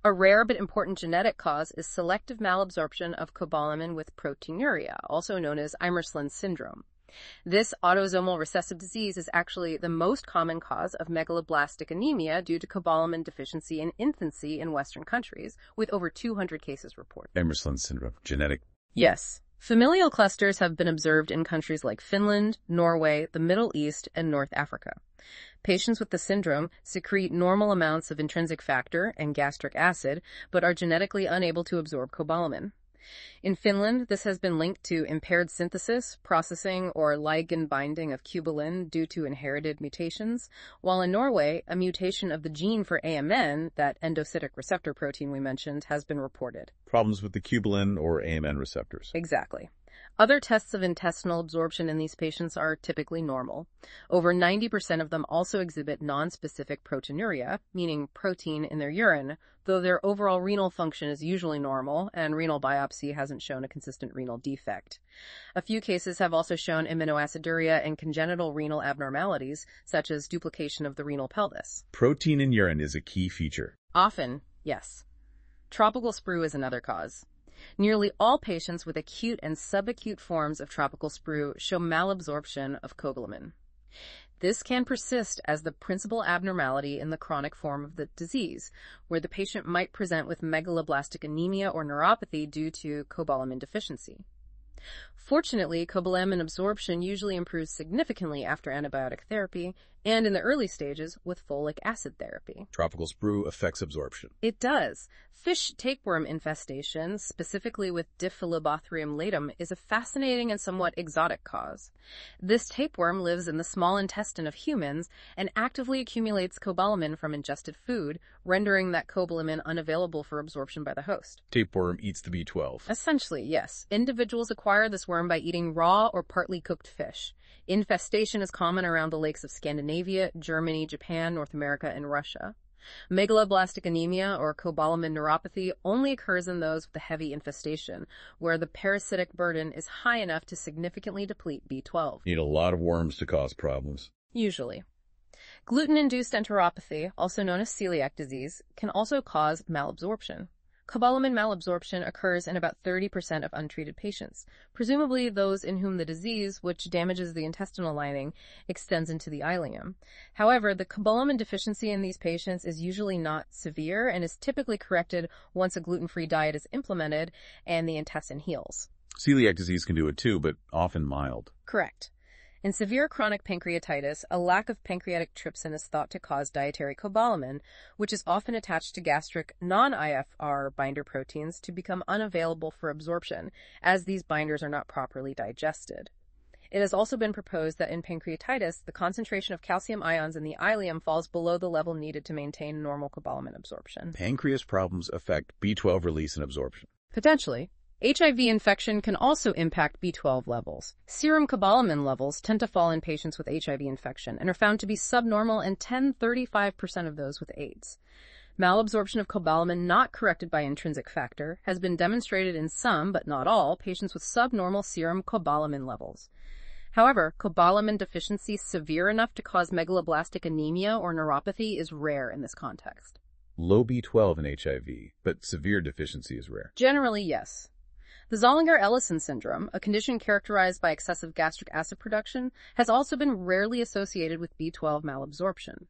A rare but important genetic cause is selective malabsorption of cobalamin with proteinuria, also known as Imerslund syndrome. This autosomal recessive disease is actually the most common cause of megaloblastic anemia due to cobalamin deficiency in infancy in Western countries, with over 200 cases reported. Imerslund syndrome. Genetic. Yes. Familial clusters have been observed in countries like Finland, Norway, the Middle East, and North Africa. Patients with the syndrome secrete normal amounts of intrinsic factor and gastric acid, but are genetically unable to absorb cobalamin. In Finland, this has been linked to impaired synthesis, processing, or ligand binding of cobalamin due to inherited mutations, while in Norway, a mutation of the gene for AMN, that endocytic receptor protein we mentioned, has been reported. Problems with the cobalamin or AMN receptors. Exactly. Other tests of intestinal absorption in these patients are typically normal. Over 90% of them also exhibit nonspecific proteinuria, meaning protein in their urine, though their overall renal function is usually normal, and renal biopsy hasn't shown a consistent renal defect. A few cases have also shown aminoaciduria and congenital renal abnormalities, such as duplication of the renal pelvis. Protein in urine is a key feature. Often, yes. Tropical sprue is another cause. Nearly all patients with acute and subacute forms of tropical sprue show malabsorption of cobalamin. This can persist as the principal abnormality in the chronic form of the disease, where the patient might present with megaloblastic anemia or neuropathy due to cobalamin deficiency. Fortunately, cobalamin absorption usually improves significantly after antibiotic therapy and in the early stages with folic acid therapy. Tropical sprue affects absorption. It does. Fish tapeworm infestation, specifically with Diphyllobothrium latum, is a fascinating and somewhat exotic cause. This tapeworm lives in the small intestine of humans and actively accumulates cobalamin from ingested food, rendering that cobalamin unavailable for absorption by the host. Tapeworm eats the B12. Essentially, yes. Individuals acquire this worm by eating raw or partly cooked fish. Infestation is common around the lakes of Scandinavia, Germany, Japan, North America, and Russia. Megaloblastic anemia or cobalamin neuropathy only occurs in those with a heavy infestation, where the parasitic burden is high enough to significantly deplete B12. Need a lot of worms to cause problems. Usually. Gluten-induced enteropathy, also known as celiac disease, can also cause malabsorption. Cobalamin malabsorption occurs in about 30% of untreated patients, presumably those in whom the disease, which damages the intestinal lining, extends into the ileum. However, the cobalamin deficiency in these patients is usually not severe and is typically corrected once a gluten-free diet is implemented and the intestine heals. Celiac disease can do it too, but often mild. Correct. In severe chronic pancreatitis, a lack of pancreatic trypsin is thought to cause dietary cobalamin, which is often attached to gastric non-IFR binder proteins, to become unavailable for absorption, as these binders are not properly digested. It has also been proposed that in pancreatitis, the concentration of calcium ions in the ileum falls below the level needed to maintain normal cobalamin absorption. Pancreas problems affect B12 release and absorption. Potentially. HIV infection can also impact B12 levels. Serum cobalamin levels tend to fall in patients with HIV infection and are found to be subnormal in 10-35% of those with AIDS. Malabsorption of cobalamin not corrected by intrinsic factor has been demonstrated in some, but not all, patients with subnormal serum cobalamin levels. However, cobalamin deficiency severe enough to cause megaloblastic anemia or neuropathy is rare in this context. Low B12 in HIV, but severe deficiency is rare. Generally, yes. The Zollinger-Ellison syndrome, a condition characterized by excessive gastric acid production, has also been rarely associated with B12 malabsorption.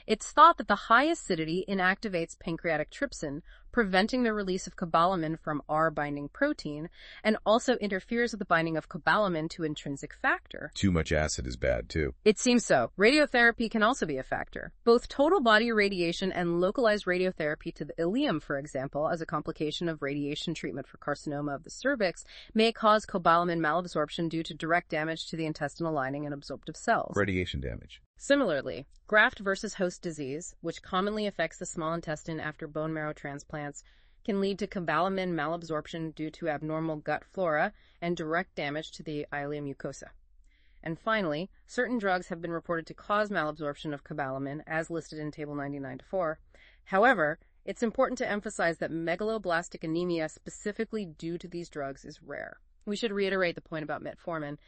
It's thought that the high acidity inactivates pancreatic trypsin, preventing the release of cobalamin from R-binding protein, and also interferes with the binding of cobalamin to intrinsic factor. Too much acid is bad, too. It seems so. Radiotherapy can also be a factor. Both total body radiation and localized radiotherapy to the ileum, for example, as a complication of radiation treatment for carcinoma of the cervix, may cause cobalamin malabsorption due to direct damage to the intestinal lining and absorptive cells. Radiation damage. Similarly, graft versus host disease, which commonly affects the small intestine after bone marrow transplants, can lead to cobalamin malabsorption due to abnormal gut flora and direct damage to the ileum mucosa. And finally, certain drugs have been reported to cause malabsorption of cobalamin, as listed in Table 99-4. However, it's important to emphasize that megaloblastic anemia specifically due to these drugs is rare. We should reiterate the point about metformin.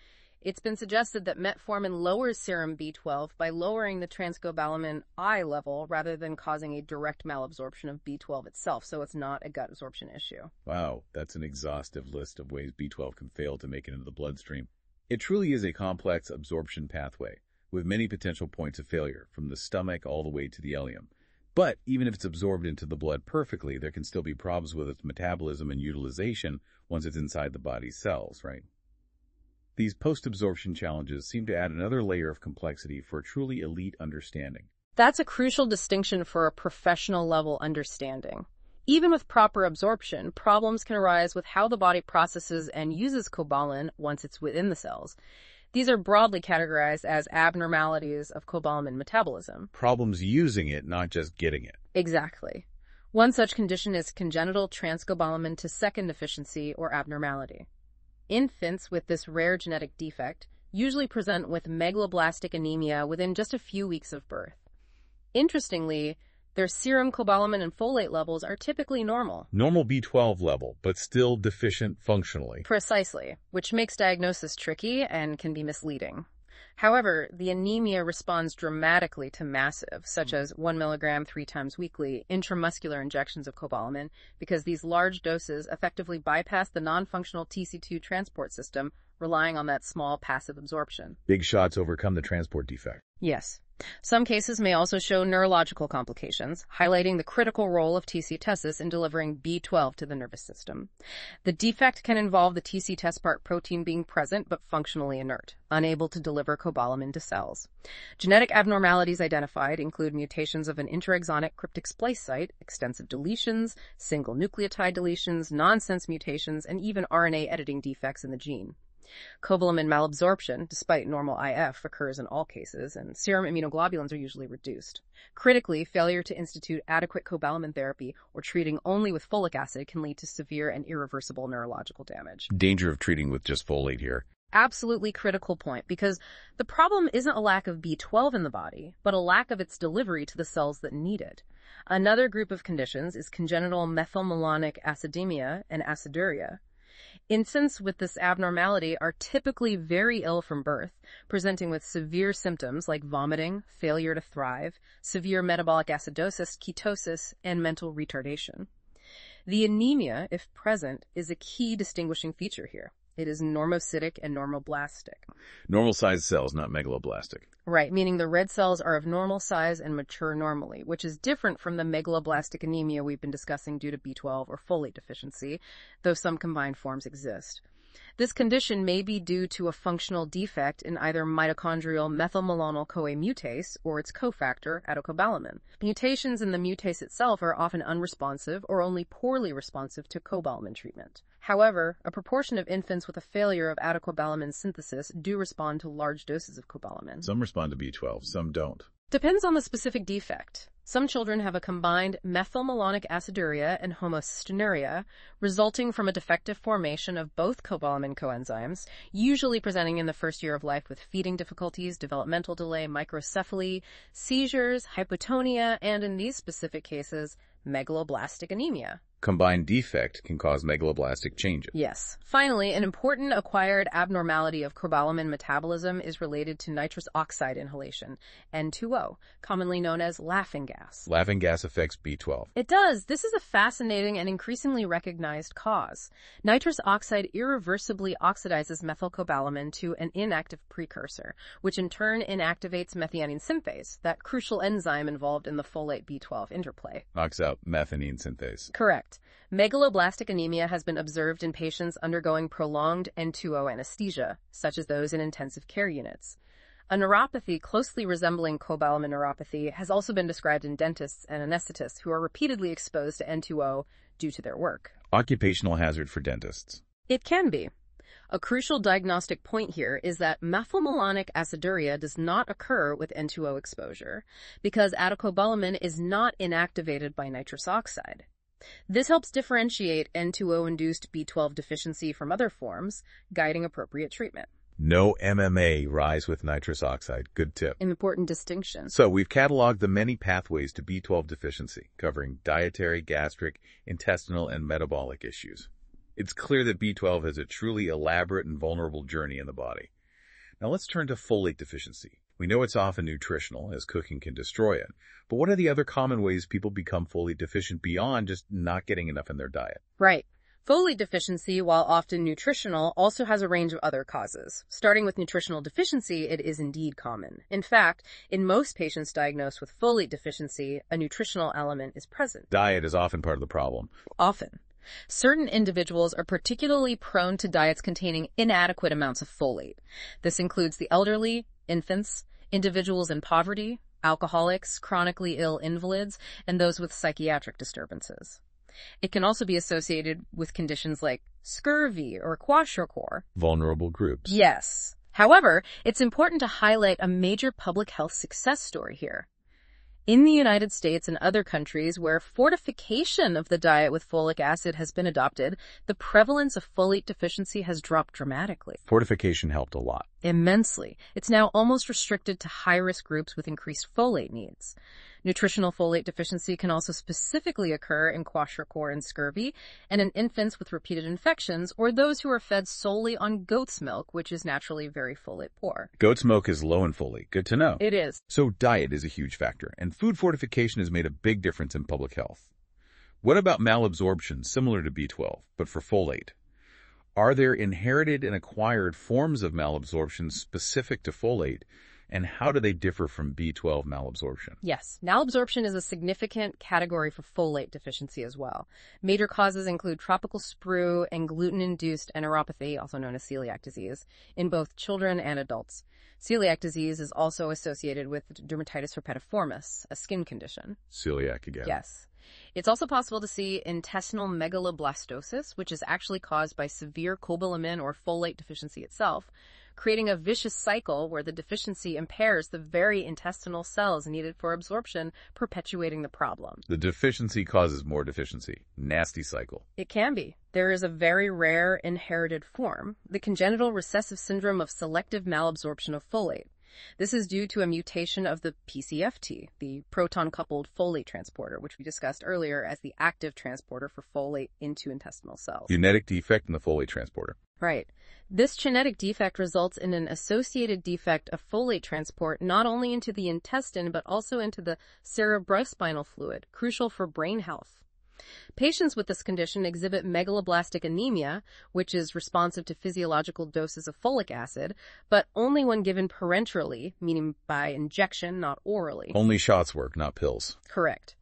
It's been suggested that metformin lowers serum B12 by lowering the transcobalamin I level rather than causing a direct malabsorption of B12 itself, so it's not a gut absorption issue. Wow, that's an exhaustive list of ways B12 can fail to make it into the bloodstream. It truly is a complex absorption pathway, with many potential points of failure, from the stomach all the way to the ileum. But even if it's absorbed into the blood perfectly, there can still be problems with its metabolism and utilization once it's inside the body's cells, right? These post-absorption challenges seem to add another layer of complexity for a truly elite understanding. That's a crucial distinction for a professional-level understanding. Even with proper absorption, problems can arise with how the body processes and uses cobalamin once it's within the cells. These are broadly categorized as abnormalities of cobalamin metabolism. Problems using it, not just getting it. Exactly. One such condition is congenital transcobalamin to second deficiency or abnormality. Infants with this rare genetic defect usually present with megaloblastic anemia within just a few weeks of birth. Interestingly, their serum cobalamin and folate levels are typically normal. Normal B12 level, but still deficient functionally. Precisely, which makes diagnosis tricky and can be misleading. However, the anemia responds dramatically to massive, such as 1 milligram 3 times weekly, intramuscular injections of cobalamin, because these large doses effectively bypass the non-functional TC2 transport system, relying on that small passive absorption. Big shots overcome the transport defect. Yes. Some cases may also show neurological complications, highlighting the critical role of TC-testis in delivering B12 to the nervous system. The defect can involve the TC-test part protein being present but functionally inert, unable to deliver cobalamin to cells. Genetic abnormalities identified include mutations of an intraexonic cryptic splice site, extensive deletions, single nucleotide deletions, nonsense mutations, and even RNA editing defects in the gene. Cobalamin malabsorption, despite normal IF, occurs in all cases, and serum immunoglobulins are usually reduced. Critically, failure to institute adequate cobalamin therapy or treating only with folic acid can lead to severe and irreversible neurological damage. Danger of treating with just folate here. Absolutely critical point, because the problem isn't a lack of B12 in the body, but a lack of its delivery to the cells that need it. Another group of conditions is congenital methylmalonic acidemia and aciduria. Infants with this abnormality are typically very ill from birth, presenting with severe symptoms like vomiting, failure to thrive, severe metabolic acidosis, ketosis, and mental retardation. The anemia, if present, is a key distinguishing feature here. It is normocytic and normoblastic. Normal-sized cells, not megaloblastic. Right, meaning the red cells are of normal size and mature normally, which is different from the megaloblastic anemia we've been discussing due to B12 or folate deficiency, though some combined forms exist. This condition may be due to a functional defect in either mitochondrial methylmalonyl-CoA mutase or its cofactor, attacobalamin. Mutations in the mutase itself are often unresponsive or only poorly responsive to cobalamin treatment. However, a proportion of infants with a failure of attacobalamin synthesis do respond to large doses of cobalamin. Some respond to B12, some don't. Depends on the specific defect. Some children have a combined methylmalonic aciduria and homocystinuria, resulting from a defective formation of both cobalamin coenzymes, usually presenting in the first year of life with feeding difficulties, developmental delay, microcephaly, seizures, hypotonia, and in these specific cases, megaloblastic anemia. Combined defect can cause megaloblastic changes. Yes. Finally, an important acquired abnormality of cobalamin metabolism is related to nitrous oxide inhalation, N2O, commonly known as laughing gas. Laughing gas affects B12. It does. This is a fascinating and increasingly recognized cause. Nitrous oxide irreversibly oxidizes methylcobalamin to an inactive precursor, which in turn inactivates methionine synthase, that crucial enzyme involved in the folate B12 interplay. Knocks out methionine synthase. Correct. Megaloblastic anemia has been observed in patients undergoing prolonged N2O anesthesia, such as those in intensive care units. A neuropathy closely resembling cobalamin neuropathy has also been described in dentists and anesthetists who are repeatedly exposed to N2O due to their work. Occupational hazard for dentists. It can be. A crucial diagnostic point here is that methylmalonic aciduria does not occur with N2O exposure because attacobalamin is not inactivated by nitrous oxide. This helps differentiate N2O-induced B12 deficiency from other forms, guiding appropriate treatment. No MMA rise with nitrous oxide. Good tip. An important distinction. So we've cataloged the many pathways to B12 deficiency, covering dietary, gastric, intestinal, and metabolic issues. It's clear that B12 has a truly elaborate and vulnerable journey in the body. Now let's turn to folate deficiency. We know it's often nutritional, as cooking can destroy it. But what are the other common ways people become folate deficient beyond just not getting enough in their diet? Right. Folate deficiency, while often nutritional, also has a range of other causes. Starting with nutritional deficiency, it is indeed common. In fact, in most patients diagnosed with folate deficiency, a nutritional element is present. Diet is often part of the problem. Often. Certain individuals are particularly prone to diets containing inadequate amounts of folate. This includes the elderly, infants, individuals in poverty, alcoholics, chronically ill invalids, and those with psychiatric disturbances. It can also be associated with conditions like scurvy or kwashiorkor. Vulnerable groups. Yes. However, it's important to highlight a major public health success story here. In the United States and other countries where fortification of the diet with folic acid has been adopted, the prevalence of folate deficiency has dropped dramatically. Fortification helped a lot. Immensely. It's now almost restricted to high-risk groups with increased folate needs. Nutritional folate deficiency can also specifically occur in kwashiorkor and scurvy, and in infants with repeated infections, or those who are fed solely on goat's milk, which is naturally very folate poor. Goat's milk is low in folate. Good to know. It is. So diet is a huge factor, and food fortification has made a big difference in public health. What about malabsorption, similar to B12, but for folate? Are there inherited and acquired forms of malabsorption specific to folate, and how do they differ from B12 malabsorption? Yes, malabsorption is a significant category for folate deficiency as well. Major causes include tropical sprue and gluten-induced enteropathy, also known as celiac disease, in both children and adults. Celiac disease is also associated with dermatitis herpetiformis, a skin condition. Celiac again. Yes. It's also possible to see intestinal megaloblastosis, which is actually caused by severe cobalamin or folate deficiency itself, creating a vicious cycle where the deficiency impairs the very intestinal cells needed for absorption, perpetuating the problem. The deficiency causes more deficiency. Nasty cycle. It can be. There is a very rare inherited form, the congenital recessive syndrome of selective malabsorption of folate. This is due to a mutation of the PCFT, the proton-coupled folate transporter, which we discussed earlier as the active transporter for folate into intestinal cells. Genetic defect in the folate transporter. Right. This genetic defect results in an associated defect of folate transport not only into the intestine but also into the cerebrospinal fluid, crucial for brain health. Patients with this condition exhibit megaloblastic anemia, which is responsive to physiological doses of folic acid, but only when given parenterally, meaning by injection, not orally. Only shots work, not pills. Correct.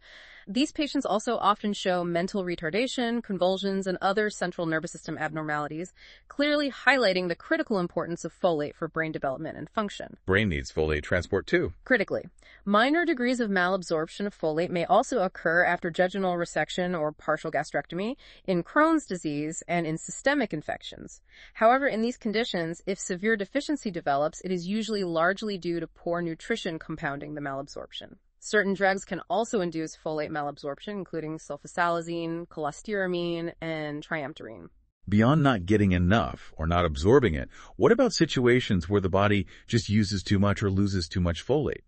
These patients also often show mental retardation, convulsions, and other central nervous system abnormalities, clearly highlighting the critical importance of folate for brain development and function. Brain needs folate transport too. Critically, minor degrees of malabsorption of folate may also occur after jejunal resection or partial gastrectomy, in Crohn's disease, and in systemic infections. However, in these conditions, if severe deficiency develops, it is usually largely due to poor nutrition compounding the malabsorption. Certain drugs can also induce folate malabsorption, including sulfasalazine, cholestyramine, and triamterene. Beyond not getting enough or not absorbing it, what about situations where the body just uses too much or loses too much folate?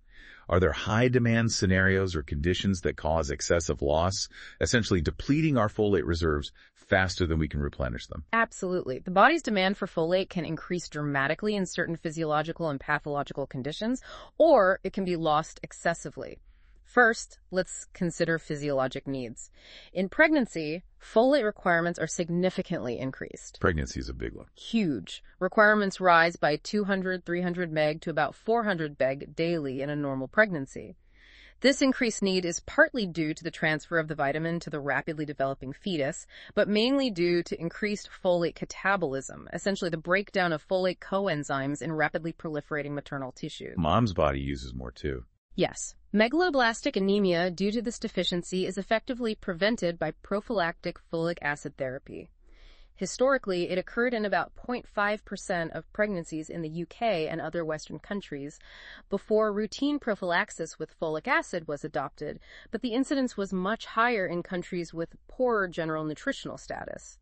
Are there high-demand scenarios or conditions that cause excessive loss, essentially depleting our folate reserves faster than we can replenish them? Absolutely. The body's demand for folate can increase dramatically in certain physiological and pathological conditions, or it can be lost excessively. First, let's consider physiologic needs. In pregnancy, folate requirements are significantly increased. Pregnancy is a big one. Huge. Requirements rise by 200, 300 meg to about 400 meg daily in a normal pregnancy. This increased need is partly due to the transfer of the vitamin to the rapidly developing fetus, but mainly due to increased folate catabolism, essentially the breakdown of folate coenzymes in rapidly proliferating maternal tissue. Mom's body uses more too. Yes. Megaloblastic anemia due to this deficiency is effectively prevented by prophylactic folic acid therapy. Historically, it occurred in about 0.5% of pregnancies in the UK and other Western countries before routine prophylaxis with folic acid was adopted, but the incidence was much higher in countries with poorer general nutritional status.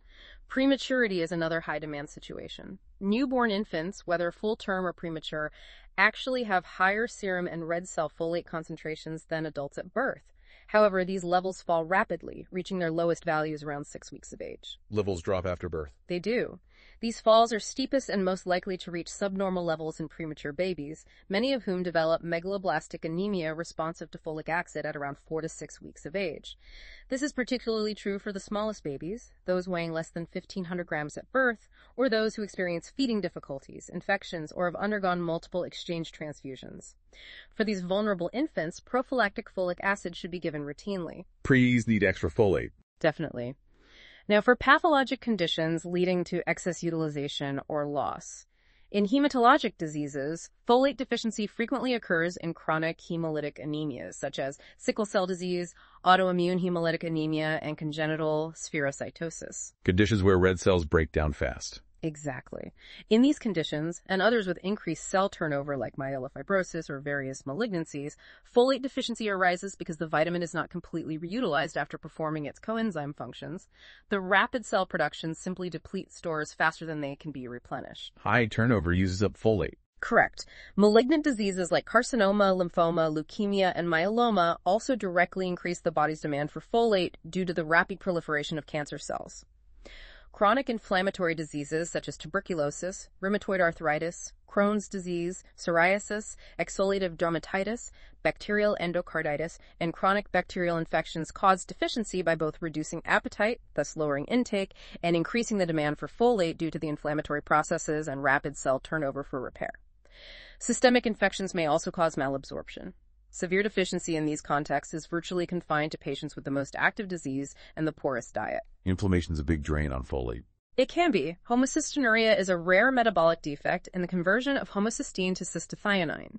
Prematurity is another high-demand situation. Newborn infants, whether full-term or premature, actually have higher serum and red cell folate concentrations than adults at birth. However, these levels fall rapidly, reaching their lowest values around 6 weeks of age. Levels drop after birth. They do. These falls are steepest and most likely to reach subnormal levels in premature babies, many of whom develop megaloblastic anemia responsive to folic acid at around 4 to 6 weeks of age. This is particularly true for the smallest babies, those weighing less than 1,500 grams at birth, or those who experience feeding difficulties, infections, or have undergone multiple exchange transfusions. For these vulnerable infants, prophylactic folic acid should be given routinely. Prees need extra folate. Definitely. Now, for pathologic conditions leading to excess utilization or loss, In hematologic diseases, folate deficiency frequently occurs in chronic hemolytic anemias, such as sickle cell disease, autoimmune hemolytic anemia, and congenital spherocytosis. Conditions where red cells break down fast. Exactly. In these conditions, and others with increased cell turnover like myelofibrosis or various malignancies, folate deficiency arises because the vitamin is not completely reutilized after performing its coenzyme functions. The rapid cell production simply depletes stores faster than they can be replenished. High turnover uses up folate. Correct. Malignant diseases like carcinoma, lymphoma, leukemia, and myeloma also directly increase the body's demand for folate due to the rapid proliferation of cancer cells. Chronic inflammatory diseases such as tuberculosis, rheumatoid arthritis, Crohn's disease, psoriasis, exfoliative dermatitis, bacterial endocarditis, and chronic bacterial infections cause deficiency by both reducing appetite, thus lowering intake, and increasing the demand for folate due to the inflammatory processes and rapid cell turnover for repair. Systemic infections may also cause malabsorption. Severe deficiency in these contexts is virtually confined to patients with the most active disease and the poorest diet. Inflammation is a big drain on folate. It can be. Homocystinuria is a rare metabolic defect in the conversion of homocysteine to cystathionine.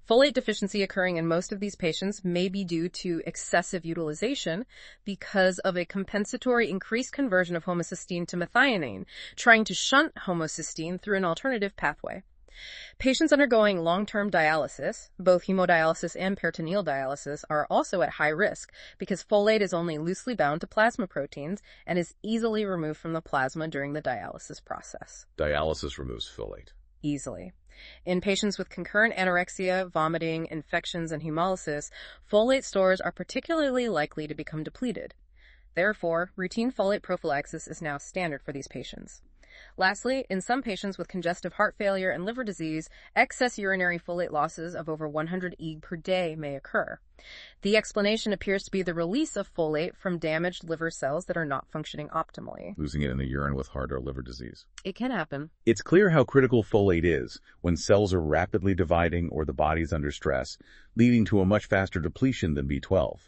Folate deficiency occurring in most of these patients may be due to excessive utilization because of a compensatory increased conversion of homocysteine to methionine, trying to shunt homocysteine through an alternative pathway. Patients undergoing long-term dialysis, both hemodialysis and peritoneal dialysis, are also at high risk because folate is only loosely bound to plasma proteins and is easily removed from the plasma during the dialysis process. Dialysis removes folate. Easily. In patients with concurrent anorexia, vomiting, infections, and hemolysis, folate stores are particularly likely to become depleted. Therefore, routine folate prophylaxis is now standard for these patients. Lastly, in some patients with congestive heart failure and liver disease, excess urinary folate losses of over 100 EG per day may occur. The explanation appears to be the release of folate from damaged liver cells that are not functioning optimally. Losing it in the urine with heart or liver disease. It can happen. It's clear how critical folate is when cells are rapidly dividing or the body's under stress, leading to a much faster depletion than B12.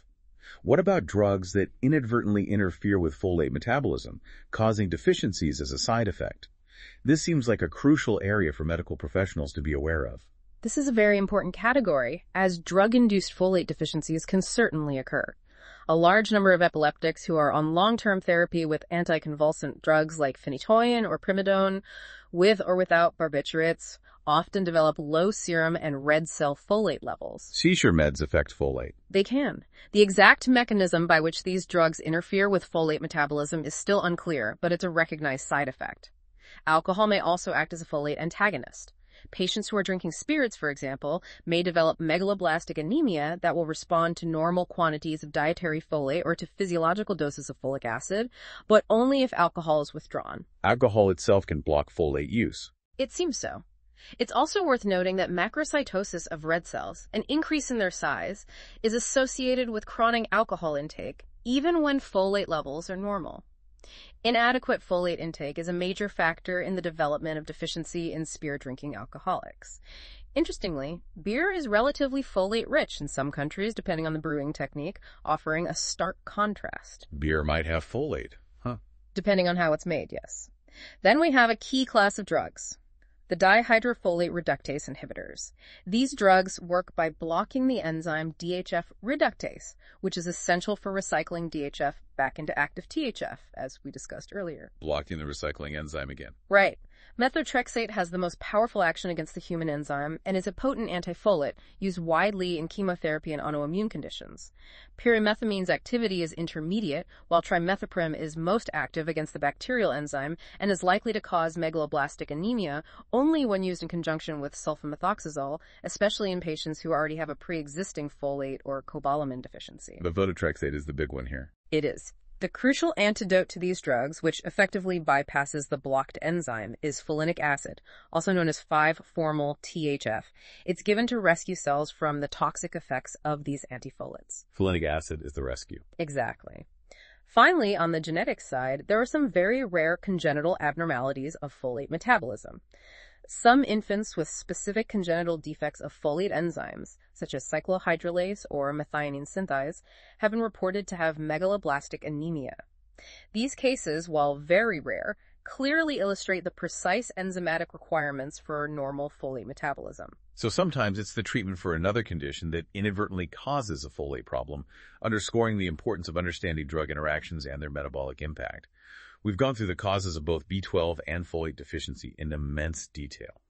What about drugs that inadvertently interfere with folate metabolism, causing deficiencies as a side effect? This seems like a crucial area for medical professionals to be aware of. This is a very important category, as drug-induced folate deficiencies can certainly occur. A large number of epileptics who are on long-term therapy with anticonvulsant drugs like phenytoin or primidone, with or without barbiturates, often develop low serum and red cell folate levels. Seizure meds affect folate. They can. The exact mechanism by which these drugs interfere with folate metabolism is still unclear, but it's a recognized side effect. Alcohol may also act as a folate antagonist. Patients who are drinking spirits, for example, may develop megaloblastic anemia that will respond to normal quantities of dietary folate or to physiological doses of folic acid, but only if alcohol is withdrawn. Alcohol itself can block folate use. It seems so. It's also worth noting that macrocytosis of red cells, an increase in their size, is associated with chronic alcohol intake, even when folate levels are normal. Inadequate folate intake is a major factor in the development of deficiency in beer-drinking alcoholics. Interestingly, beer is relatively folate-rich in some countries, depending on the brewing technique, offering a stark contrast. Beer might have folate, huh? Depending on how it's made, yes. Then we have a key class of drugs. The dihydrofolate reductase inhibitors. These drugs work by blocking the enzyme DHF reductase, which is essential for recycling DHF back into active THF, as we discussed earlier. Blocking the recycling enzyme again. Right. Methotrexate has the most powerful action against the human enzyme and is a potent antifolate used widely in chemotherapy and autoimmune conditions. Pyrimethamine's activity is intermediate, while trimethoprim is most active against the bacterial enzyme and is likely to cause megaloblastic anemia only when used in conjunction with sulfamethoxazole, especially in patients who already have a pre-existing folate or cobalamin deficiency. But methotrexate is the big one here. It is. The crucial antidote to these drugs, which effectively bypasses the blocked enzyme, is folinic acid, also known as 5-formyl-THF. It's given to rescue cells from the toxic effects of these antifolates. Folinic acid is the rescue. Exactly. Finally, on the genetic side, there are some very rare congenital abnormalities of folate metabolism. Some infants with specific congenital defects of folate enzymes, such as cyclohydrolase or methionine synthase, have been reported to have megaloblastic anemia. These cases, while very rare, clearly illustrate the precise enzymatic requirements for normal folate metabolism. So sometimes it's the treatment for another condition that inadvertently causes a folate problem, underscoring the importance of understanding drug interactions and their metabolic impact. We've gone through the causes of both B12 and folate deficiency in immense detail.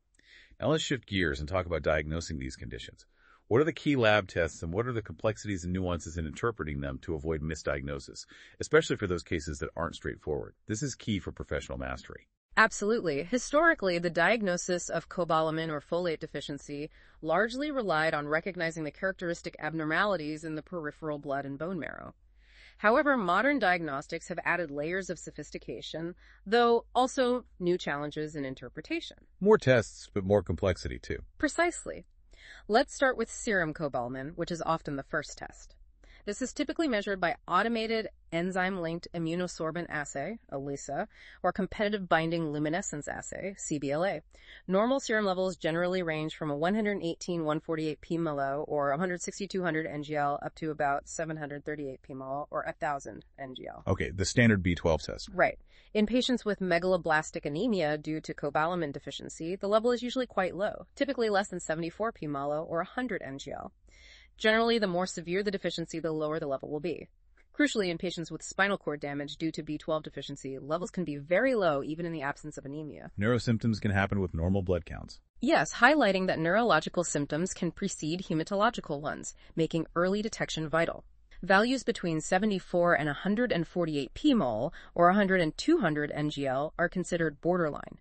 Now let's shift gears and talk about diagnosing these conditions. What are the key lab tests and what are the complexities and nuances in interpreting them to avoid misdiagnosis, especially for those cases that aren't straightforward? This is key for professional mastery. Absolutely. Historically, the diagnosis of cobalamin or folate deficiency largely relied on recognizing the characteristic abnormalities in the peripheral blood and bone marrow. However, modern diagnostics have added layers of sophistication, though also new challenges in interpretation. More tests, but more complexity too. Precisely. Let's start with serum cobalamin, which is often the first test. This is typically measured by automated enzyme-linked immunosorbent assay, ELISA, or competitive binding luminescence assay, CBLA. Normal serum levels generally range from a 118-148 pMol or 160-200 NGL up to about 738 pMol or 1,000 NGL. Okay, the standard B12 test. Right. In patients with megaloblastic anemia due to cobalamin deficiency, the level is usually quite low, typically less than 74 pMol or 100 NGL. Generally, the more severe the deficiency, the lower the level will be. Crucially, in patients with spinal cord damage due to B12 deficiency, levels can be very low even in the absence of anemia. Neurosymptoms can happen with normal blood counts. Yes, highlighting that neurological symptoms can precede haematological ones, making early detection vital. Values between 74 and 148 pMol or 100 and 200 NGL are considered borderline.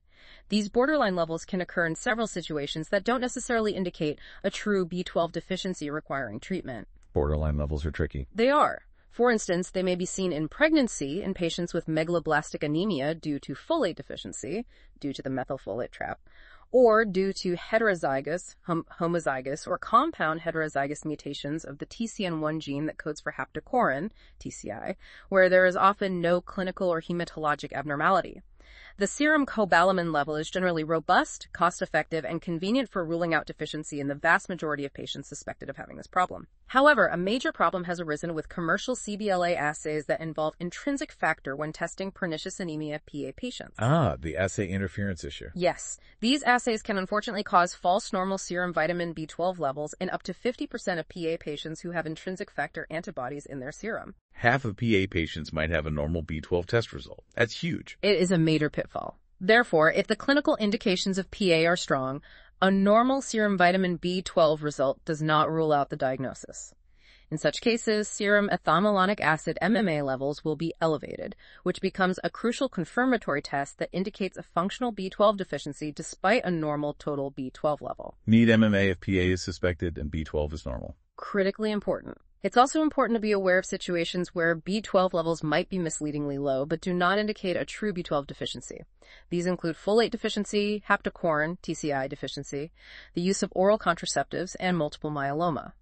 These borderline levels can occur in several situations that don't necessarily indicate a true B12 deficiency requiring treatment. Borderline levels are tricky. They are. For instance, they may be seen in pregnancy in patients with megaloblastic anemia due to folate deficiency, due to the methylfolate trap, or due to heterozygous, homozygous, or compound heterozygous mutations of the TCN1 gene that codes for haptocorin, TCI, where there is often no clinical or hematologic abnormality. The serum cobalamin level is generally robust, cost-effective, and convenient for ruling out deficiency in the vast majority of patients suspected of having this problem. However, a major problem has arisen with commercial CBLA assays that involve intrinsic factor when testing pernicious anemia PA patients. The assay interference issue. Yes, these assays can unfortunately cause false normal serum vitamin B12 levels in up to 50% of PA patients who have intrinsic factor antibodies in their serum. Half of PA patients might have a normal B12 test result. That's huge. It is a major pitfall. Therefore, if the clinical indications of PA are strong, a normal serum vitamin B12 result does not rule out the diagnosis. In such cases, serum ethylmalonic acid MMA levels will be elevated, which becomes a crucial confirmatory test that indicates a functional B12 deficiency despite a normal total B12 level. Need MMA if PA is suspected and B12 is normal. Critically important. It's also important to be aware of situations where B12 levels might be misleadingly low but do not indicate a true B12 deficiency. These include folate deficiency, haptocorin, TCI deficiency, the use of oral contraceptives, and multiple myeloma.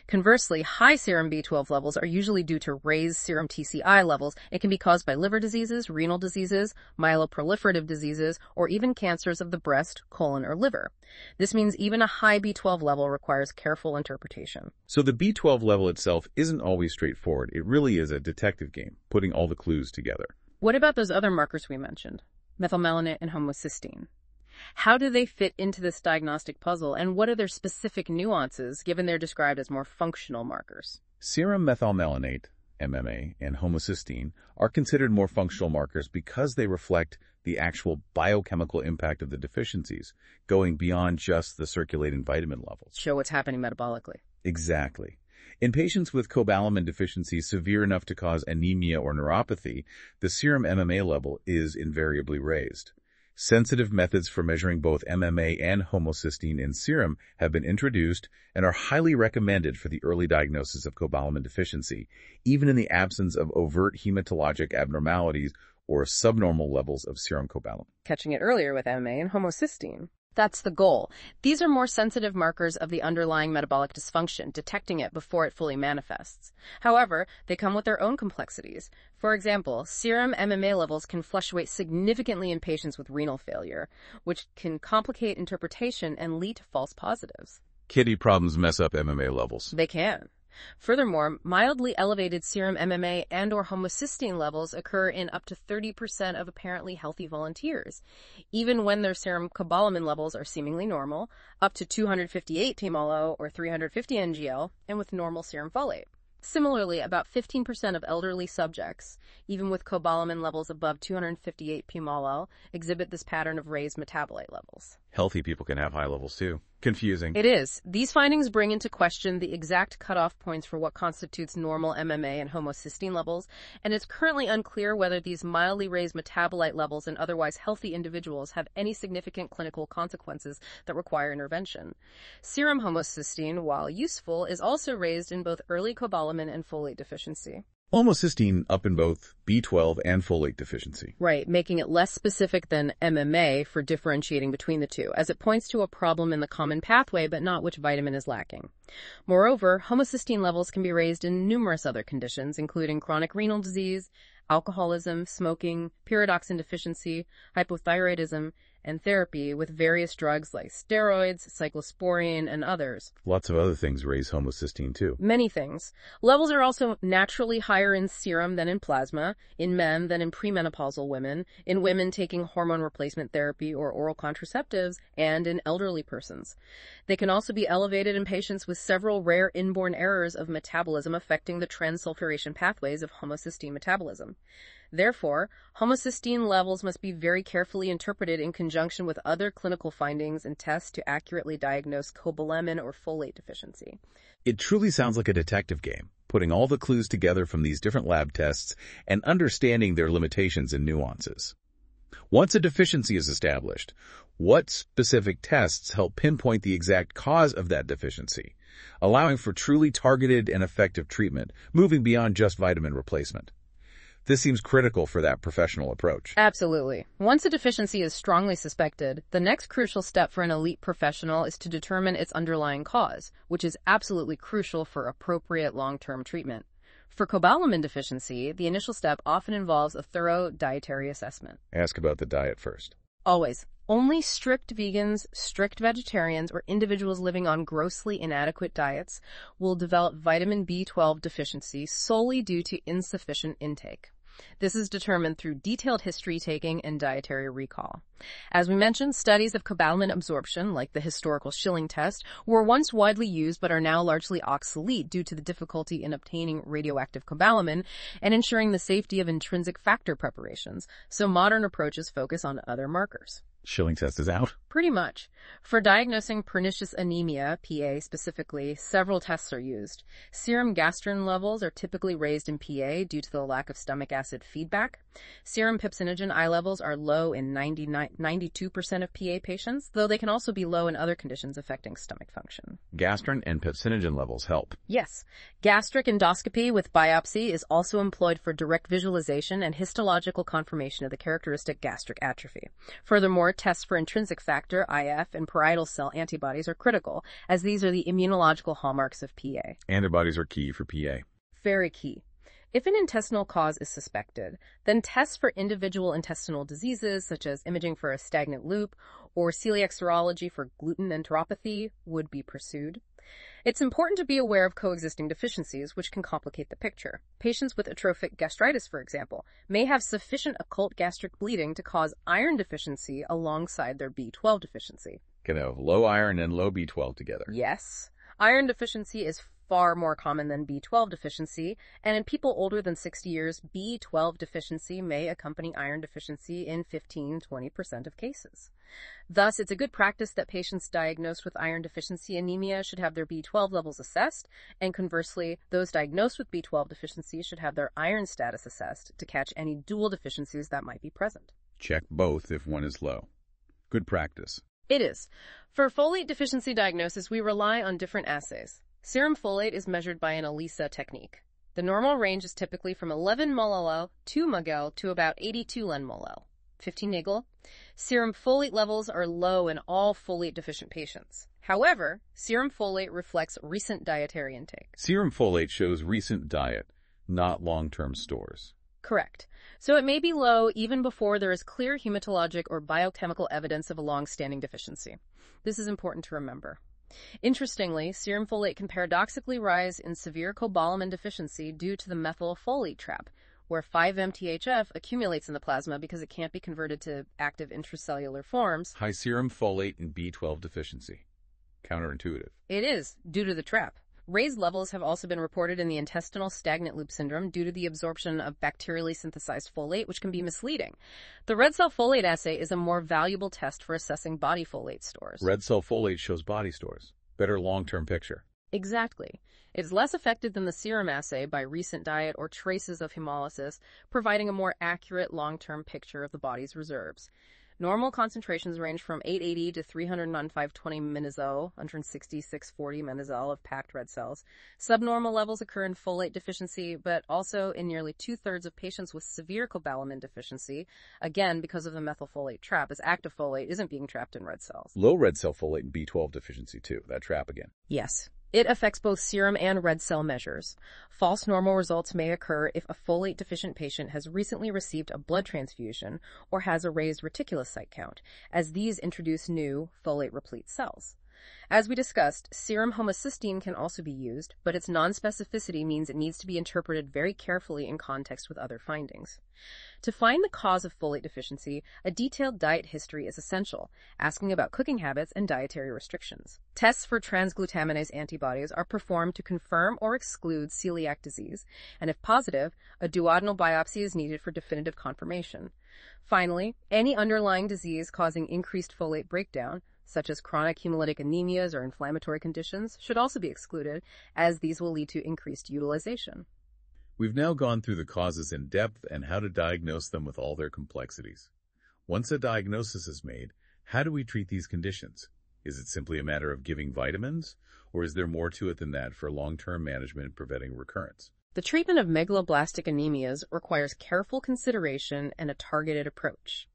Conversely, high serum B12 levels are usually due to raised serum TCI levels and can be caused by liver diseases, renal diseases, myeloproliferative diseases, or even cancers of the breast, colon, or liver. This means even a high B12 level requires careful interpretation. So the B12 level itself isn't always straightforward. It really is a detective game, putting all the clues together. What about those other markers we mentioned? Methylmalonate and homocysteine. How do they fit into this diagnostic puzzle, and what are their specific nuances, given they're described as more functional markers? Serum methylmalonate, MMA, and homocysteine are considered more functional markers because they reflect the actual biochemical impact of the deficiencies, going beyond just the circulating vitamin levels. Show what's happening metabolically. Exactly. In patients with cobalamin deficiency severe enough to cause anemia or neuropathy, the serum MMA level is invariably raised. Sensitive methods for measuring both MMA and homocysteine in serum have been introduced and are highly recommended for the early diagnosis of cobalamin deficiency, even in the absence of overt hematologic abnormalities or subnormal levels of serum cobalamin. Catching it earlier with MMA and homocysteine. That's the goal. These are more sensitive markers of the underlying metabolic dysfunction, detecting it before it fully manifests. However, they come with their own complexities. For example, serum MMA levels can fluctuate significantly in patients with renal failure, which can complicate interpretation and lead to false positives. Kidney problems mess up MMA levels. They can. Furthermore, mildly elevated serum MMA and/or homocysteine levels occur in up to 30% of apparently healthy volunteers, even when their serum cobalamin levels are seemingly normal, up to 258 pmol or 350 ngl, and with normal serum folate. Similarly, about 15% of elderly subjects, even with cobalamin levels above 258 pmol, exhibit this pattern of raised metabolite levels. Healthy people can have high levels too. Confusing. It is. These findings bring into question the exact cutoff points for what constitutes normal MMA and homocysteine levels, and it's currently unclear whether these mildly raised metabolite levels in otherwise healthy individuals have any significant clinical consequences that require intervention. Serum homocysteine, while useful, is also raised in both early cobalamin and folate deficiency. Homocysteine up in both B12 and folate deficiency. Right, making it less specific than MMA for differentiating between the two, as it points to a problem in the common pathway but not which vitamin is lacking. Moreover, homocysteine levels can be raised in numerous other conditions, including chronic renal disease, alcoholism, smoking, pyridoxine deficiency, hypothyroidism, and therapy with various drugs like steroids, cyclosporine, and others. Lots of other things raise homocysteine too. Many things. Levels are also naturally higher in serum than in plasma, in men than in premenopausal women, in women taking hormone replacement therapy or oral contraceptives, and in elderly persons. They can also be elevated in patients with several rare inborn errors of metabolism affecting the transsulfuration pathways of homocysteine metabolism. Therefore, homocysteine levels must be very carefully interpreted in conjunction with other clinical findings and tests to accurately diagnose cobalamin or folate deficiency. It truly sounds like a detective game, putting all the clues together from these different lab tests and understanding their limitations and nuances. Once a deficiency is established, what specific tests help pinpoint the exact cause of that deficiency, allowing for truly targeted and effective treatment, moving beyond just vitamin replacement? This seems critical for that professional approach. Absolutely. Once a deficiency is strongly suspected, the next crucial step for an elite professional is to determine its underlying cause, which is absolutely crucial for appropriate long-term treatment. For cobalamin deficiency, the initial step often involves a thorough dietary assessment. Ask about the diet first. Always. Only strict vegans, strict vegetarians, or individuals living on grossly inadequate diets will develop vitamin B12 deficiency solely due to insufficient intake. This is determined through detailed history taking and dietary recall. As we mentioned, studies of cobalamin absorption, like the historical Schilling test, were once widely used but are now largely obsolete due to the difficulty in obtaining radioactive cobalamin and ensuring the safety of intrinsic factor preparations, so modern approaches focus on other markers. Schilling test is out? Pretty much. For diagnosing pernicious anemia, PA specifically, several tests are used. Serum gastrin levels are typically raised in PA due to the lack of stomach acid feedback. Serum pepsinogen I levels are low in 92% of PA patients, though they can also be low in other conditions affecting stomach function. Gastrin and pepsinogen levels help. Yes. Gastric endoscopy with biopsy is also employed for direct visualization and histological confirmation of the characteristic gastric atrophy. Furthermore, tests for intrinsic factor, IF, and parietal cell antibodies are critical, as these are the immunological hallmarks of PA. Antibodies are key for PA. Very key. If an intestinal cause is suspected, then tests for individual intestinal diseases, such as imaging for a stagnant loop or celiac serology for gluten enteropathy, would be pursued. It's important to be aware of coexisting deficiencies, which can complicate the picture. Patients with atrophic gastritis, for example, may have sufficient occult gastric bleeding to cause iron deficiency alongside their B12 deficiency. Can have low iron and low B12 together. Yes. Iron deficiency is far more common than B12 deficiency, and in people older than 60 years, B12 deficiency may accompany iron deficiency in 15-20% of cases. Thus, it's a good practice that patients diagnosed with iron deficiency anemia should have their B12 levels assessed, and conversely, those diagnosed with B12 deficiency should have their iron status assessed to catch any dual deficiencies that might be present. Check both if one is low. Good practice. It is. For folate deficiency diagnosis, we rely on different assays. Serum folate is measured by an ELISA technique. The normal range is typically from 11 mol 2 mg to about 82 len mol 15 nigl. Serum folate levels are low in all folate-deficient patients. However, serum folate reflects recent dietary intake. Serum folate shows recent diet, not long-term stores. Correct. So it may be low even before there is clear hematologic or biochemical evidence of a long-standing deficiency. This is important to remember. Interestingly, serum folate can paradoxically rise in severe cobalamin deficiency due to the methylfolate trap, where 5-MTHF accumulates in the plasma because it can't be converted to active intracellular forms. High serum folate and B12 deficiency. Counterintuitive. It is, due to the trap. Raised levels have also been reported in the intestinal stagnant loop syndrome due to the absorption of bacterially synthesized folate, which can be misleading. The red cell folate assay is a more valuable test for assessing body folate stores. Red cell folate shows body stores. Better long-term picture. Exactly. It is less effective than the serum assay by recent diet or traces of hemolysis, providing a more accurate long-term picture of the body's reserves. Normal concentrations range from 880 to 309 520 minizo, 160 640 minizel of packed red cells. Subnormal levels occur in folate deficiency, but also in nearly two-thirds of patients with severe cobalamin deficiency, again because of the methylfolate trap, as active folate isn't being trapped in red cells. Low red cell folate and B12 deficiency too, that trap again. Yes. It affects both serum and red cell measures. False normal results may occur if a folate-deficient patient has recently received a blood transfusion or has a raised reticulocyte count, as these introduce new folate-replete cells. As we discussed, serum homocysteine can also be used, but its nonspecificity means it needs to be interpreted very carefully in context with other findings. To find the cause of folate deficiency, a detailed diet history is essential, asking about cooking habits and dietary restrictions. Tests for transglutaminase antibodies are performed to confirm or exclude celiac disease, and if positive, a duodenal biopsy is needed for definitive confirmation. Finally, any underlying disease causing increased folate breakdown, such as chronic hemolytic anemias or inflammatory conditions, should also be excluded, as these will lead to increased utilization. We've now gone through the causes in depth and how to diagnose them with all their complexities. Once a diagnosis is made, how do we treat these conditions? Is it simply a matter of giving vitamins, or is there more to it than that for long-term management and preventing recurrence? The treatment of megaloblastic anemias requires careful consideration and a targeted approach.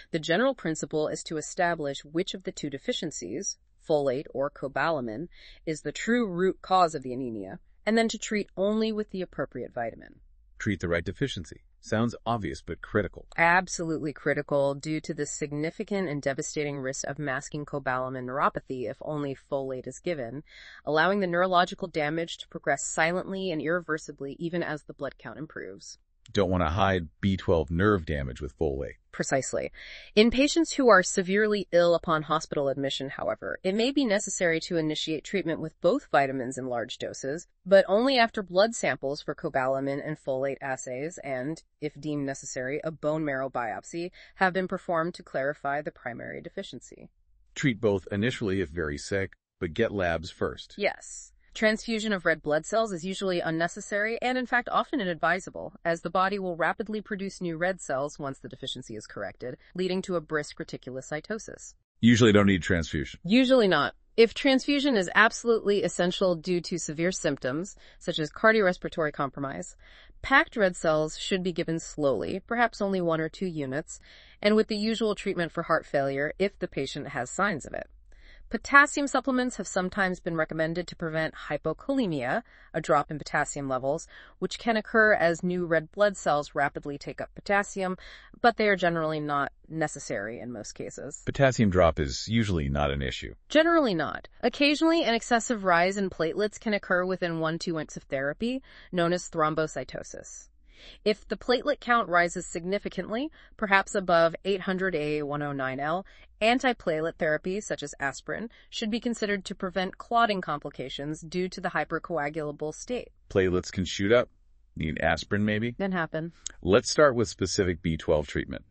The general principle is to establish which of the two deficiencies, folate or cobalamin, is the true root cause of the anemia, and then to treat only with the appropriate vitamin. Treat the right deficiency. Sounds obvious but critical. Absolutely critical due to the significant and devastating risk of masking cobalamin neuropathy if only folate is given, allowing the neurological damage to progress silently and irreversibly even as the blood count improves. Don't want to hide B12 nerve damage with folate. Precisely. In patients who are severely ill upon hospital admission, however, it may be necessary to initiate treatment with both vitamins in large doses, but only after blood samples for cobalamin and folate assays and, if deemed necessary, a bone marrow biopsy have been performed to clarify the primary deficiency. Treat both initially if very sick, but get labs first. Yes. Transfusion of red blood cells is usually unnecessary and in fact often inadvisable, as the body will rapidly produce new red cells once the deficiency is corrected, leading to a brisk reticulocytosis. Usually don't need transfusion. Usually not. If transfusion is absolutely essential due to severe symptoms, such as cardiorespiratory compromise, packed red cells should be given slowly, perhaps only 1 or 2 units, and with the usual treatment for heart failure if the patient has signs of it. Potassium supplements have sometimes been recommended to prevent hypokalemia, a drop in potassium levels, which can occur as new red blood cells rapidly take up potassium, but they are generally not necessary in most cases. Potassium drop is usually not an issue. Generally not. Occasionally, an excessive rise in platelets can occur within 1-2 weeks of therapy, known as thrombocytosis. If the platelet count rises significantly, perhaps above 800 AA109L, antiplatelet therapy, such as aspirin, should be considered to prevent clotting complications due to the hypercoagulable state. Platelets can shoot up. Need aspirin, maybe? Can happen. Let's start with specific B12 treatment.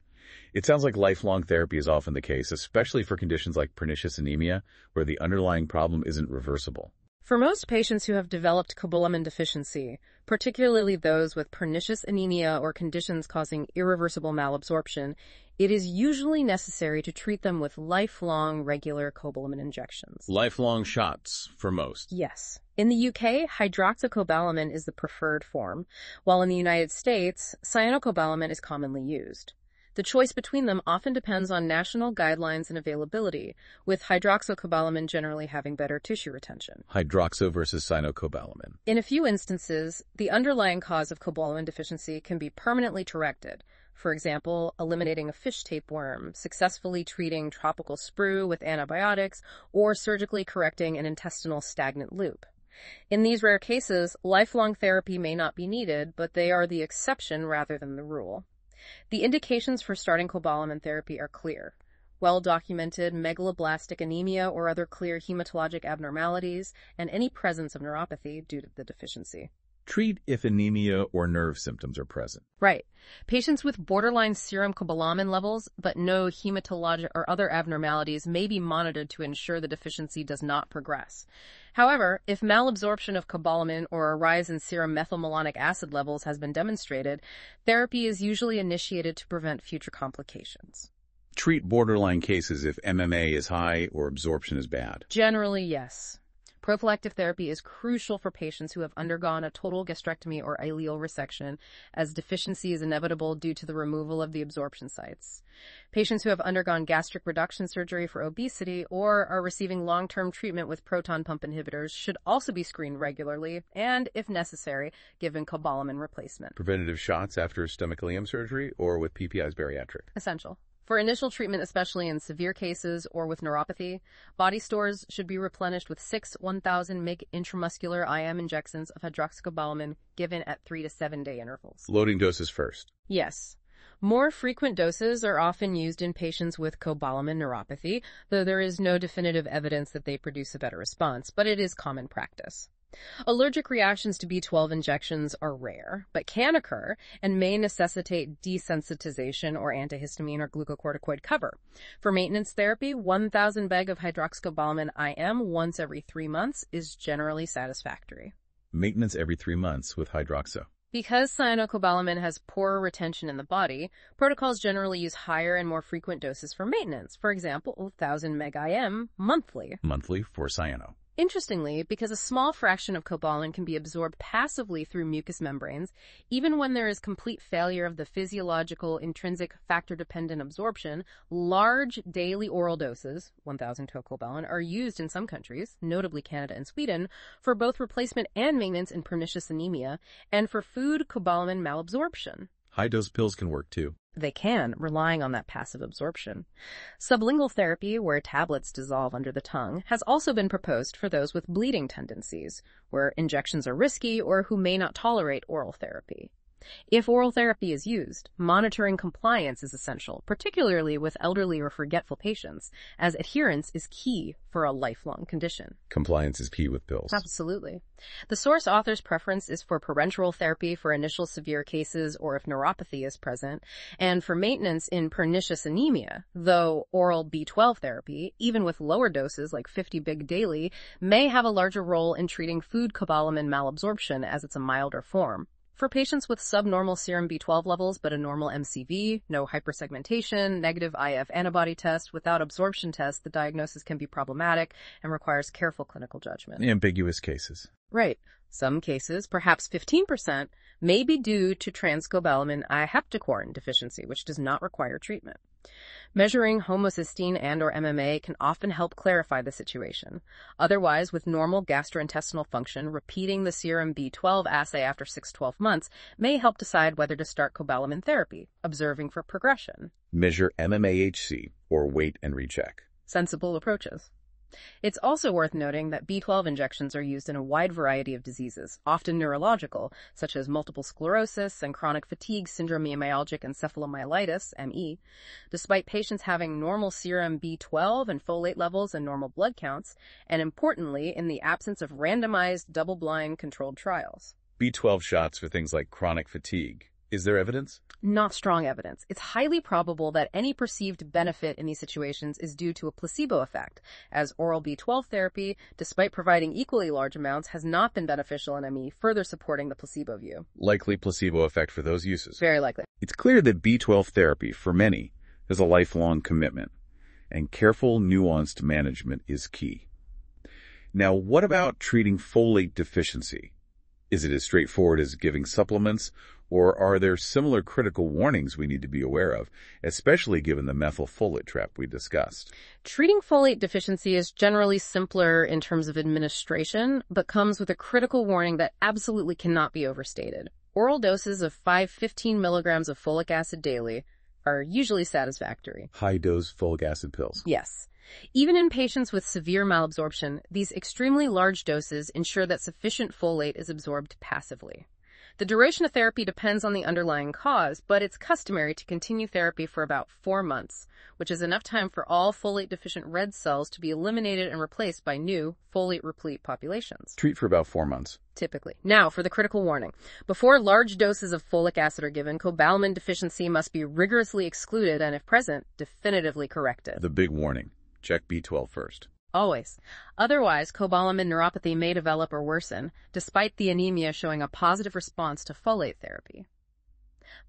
It sounds like lifelong therapy is often the case, especially for conditions like pernicious anemia, where the underlying problem isn't reversible. For most patients who have developed cobalamin deficiency, particularly those with pernicious anemia or conditions causing irreversible malabsorption, it is usually necessary to treat them with lifelong regular cobalamin injections. Lifelong shots for most. Yes. In the UK, hydroxycobalamin is the preferred form, while in the United States, cyanocobalamin is commonly used. The choice between them often depends on national guidelines and availability, with hydroxycobalamin generally having better tissue retention. Hydroxo versus cyanocobalamin. In a few instances, the underlying cause of cobalamin deficiency can be permanently corrected, For example, eliminating a fish tapeworm, successfully treating tropical sprue with antibiotics, or surgically correcting an intestinal stagnant loop. In these rare cases, lifelong therapy may not be needed, but they are the exception rather than the rule. The indications for starting cobalamin therapy are clear. Well-documented megaloblastic anemia or other clear hematologic abnormalities, and any presence of neuropathy due to the deficiency. Treat if anemia or nerve symptoms are present. Right. Patients with borderline serum cobalamin levels, but no hematologic or other abnormalities may be monitored to ensure the deficiency does not progress. However, if malabsorption of cobalamin or a rise in serum methylmalonic acid levels has been demonstrated, therapy is usually initiated to prevent future complications. Treat borderline cases if MMA is high or absorption is bad. Generally, yes. Prophylactic therapy is crucial for patients who have undergone a total gastrectomy or ileal resection, as deficiency is inevitable due to the removal of the absorption sites. Patients who have undergone gastric reduction surgery for obesity or are receiving long-term treatment with proton pump inhibitors should also be screened regularly and, if necessary, given cobalamin replacement. Preventative shots after stomach ileum surgery or with PPIs bariatric. Essential. For initial treatment, especially in severe cases or with neuropathy, body stores should be replenished with 6 1,000 mg intramuscular IM injections of hydroxycobalamin given at 3 to 7 day intervals. Loading doses first. Yes. More frequent doses are often used in patients with cobalamin neuropathy, though there is no definitive evidence that they produce a better response, but it is common practice. Allergic reactions to B12 injections are rare, but can occur and may necessitate desensitization or antihistamine or glucocorticoid cover. For maintenance therapy, 1,000 beg of hydroxycobalamin IM once every 3 months is generally satisfactory. Maintenance every 3 months with hydroxo. Because cyanocobalamin has poorer retention in the body, protocols generally use higher and more frequent doses for maintenance. For example, 1,000 meg IM monthly. Monthly for cyano. Interestingly, because a small fraction of cobalamin can be absorbed passively through mucous membranes, even when there is complete failure of the physiological intrinsic factor-dependent absorption, large daily oral doses, 1,000 cobalamin, are used in some countries, notably Canada and Sweden, for both replacement and maintenance in pernicious anemia, and for food cobalamin malabsorption. High-dose pills can work too. They can, relying on that passive absorption. Sublingual therapy, where tablets dissolve under the tongue, has also been proposed for those with bleeding tendencies, where injections are risky or who may not tolerate oral therapy. If oral therapy is used, monitoring compliance is essential, particularly with elderly or forgetful patients, as adherence is key for a lifelong condition. Compliance is key with pills. Absolutely. The source author's preference is for parenteral therapy for initial severe cases or if neuropathy is present, and for maintenance in pernicious anemia, though oral B12 therapy, even with lower doses like 50 big daily, may have a larger role in treating food cobalamin malabsorption as it's a milder form. For patients with subnormal serum B12 levels but a normal MCV, no hypersegmentation, negative IF antibody test, without absorption test, the diagnosis can be problematic and requires careful clinical judgment. Ambiguous cases. Right. Some cases, perhaps 15%, may be due to transcobalamin I-heptacorn deficiency, which does not require treatment. Measuring homocysteine and/or MMA can often help clarify the situation. Otherwise, with normal gastrointestinal function, repeating the serum B12 assay after 6-12 months may help decide whether to start cobalamin therapy, observing for progression. Measure MMAHC, or wait and recheck. Sensible approaches. It's also worth noting that B12 injections are used in a wide variety of diseases, often neurological, such as multiple sclerosis and chronic fatigue syndrome myalgic encephalomyelitis, ME. Despite patients having normal serum B12 and folate levels and normal blood counts, and importantly, in the absence of randomized, double-blind controlled trials. B12 shots for things like chronic fatigue. Is there evidence? Not strong evidence. It's highly probable that any perceived benefit in these situations is due to a placebo effect, as oral B12 therapy, despite providing equally large amounts, has not been beneficial in ME, further supporting the placebo view. Likely placebo effect for those uses. Very likely. It's clear that B12 therapy, for many, is a lifelong commitment, and careful, nuanced management is key. Now, what about treating folate deficiency? Is it as straightforward as giving supplements, or are there similar critical warnings we need to be aware of, especially given the methylfolate trap we discussed? Treating folate deficiency is generally simpler in terms of administration, but comes with a critical warning that absolutely cannot be overstated. Oral doses of 5-15 milligrams of folic acid daily are usually satisfactory. High-dose folic acid pills. Yes. Even in patients with severe malabsorption, these extremely large doses ensure that sufficient folate is absorbed passively. The duration of therapy depends on the underlying cause, but it's customary to continue therapy for about 4 months, which is enough time for all folate-deficient red cells to be eliminated and replaced by new folate-replete populations. Treat for about 4 months. Typically. Now, for the critical warning. Before large doses of folic acid are given, cobalamin deficiency must be rigorously excluded and, if present, definitively corrected. The big warning. Check B12 first. Always. Otherwise, cobalamin neuropathy may develop or worsen, despite the anemia showing a positive response to folate therapy.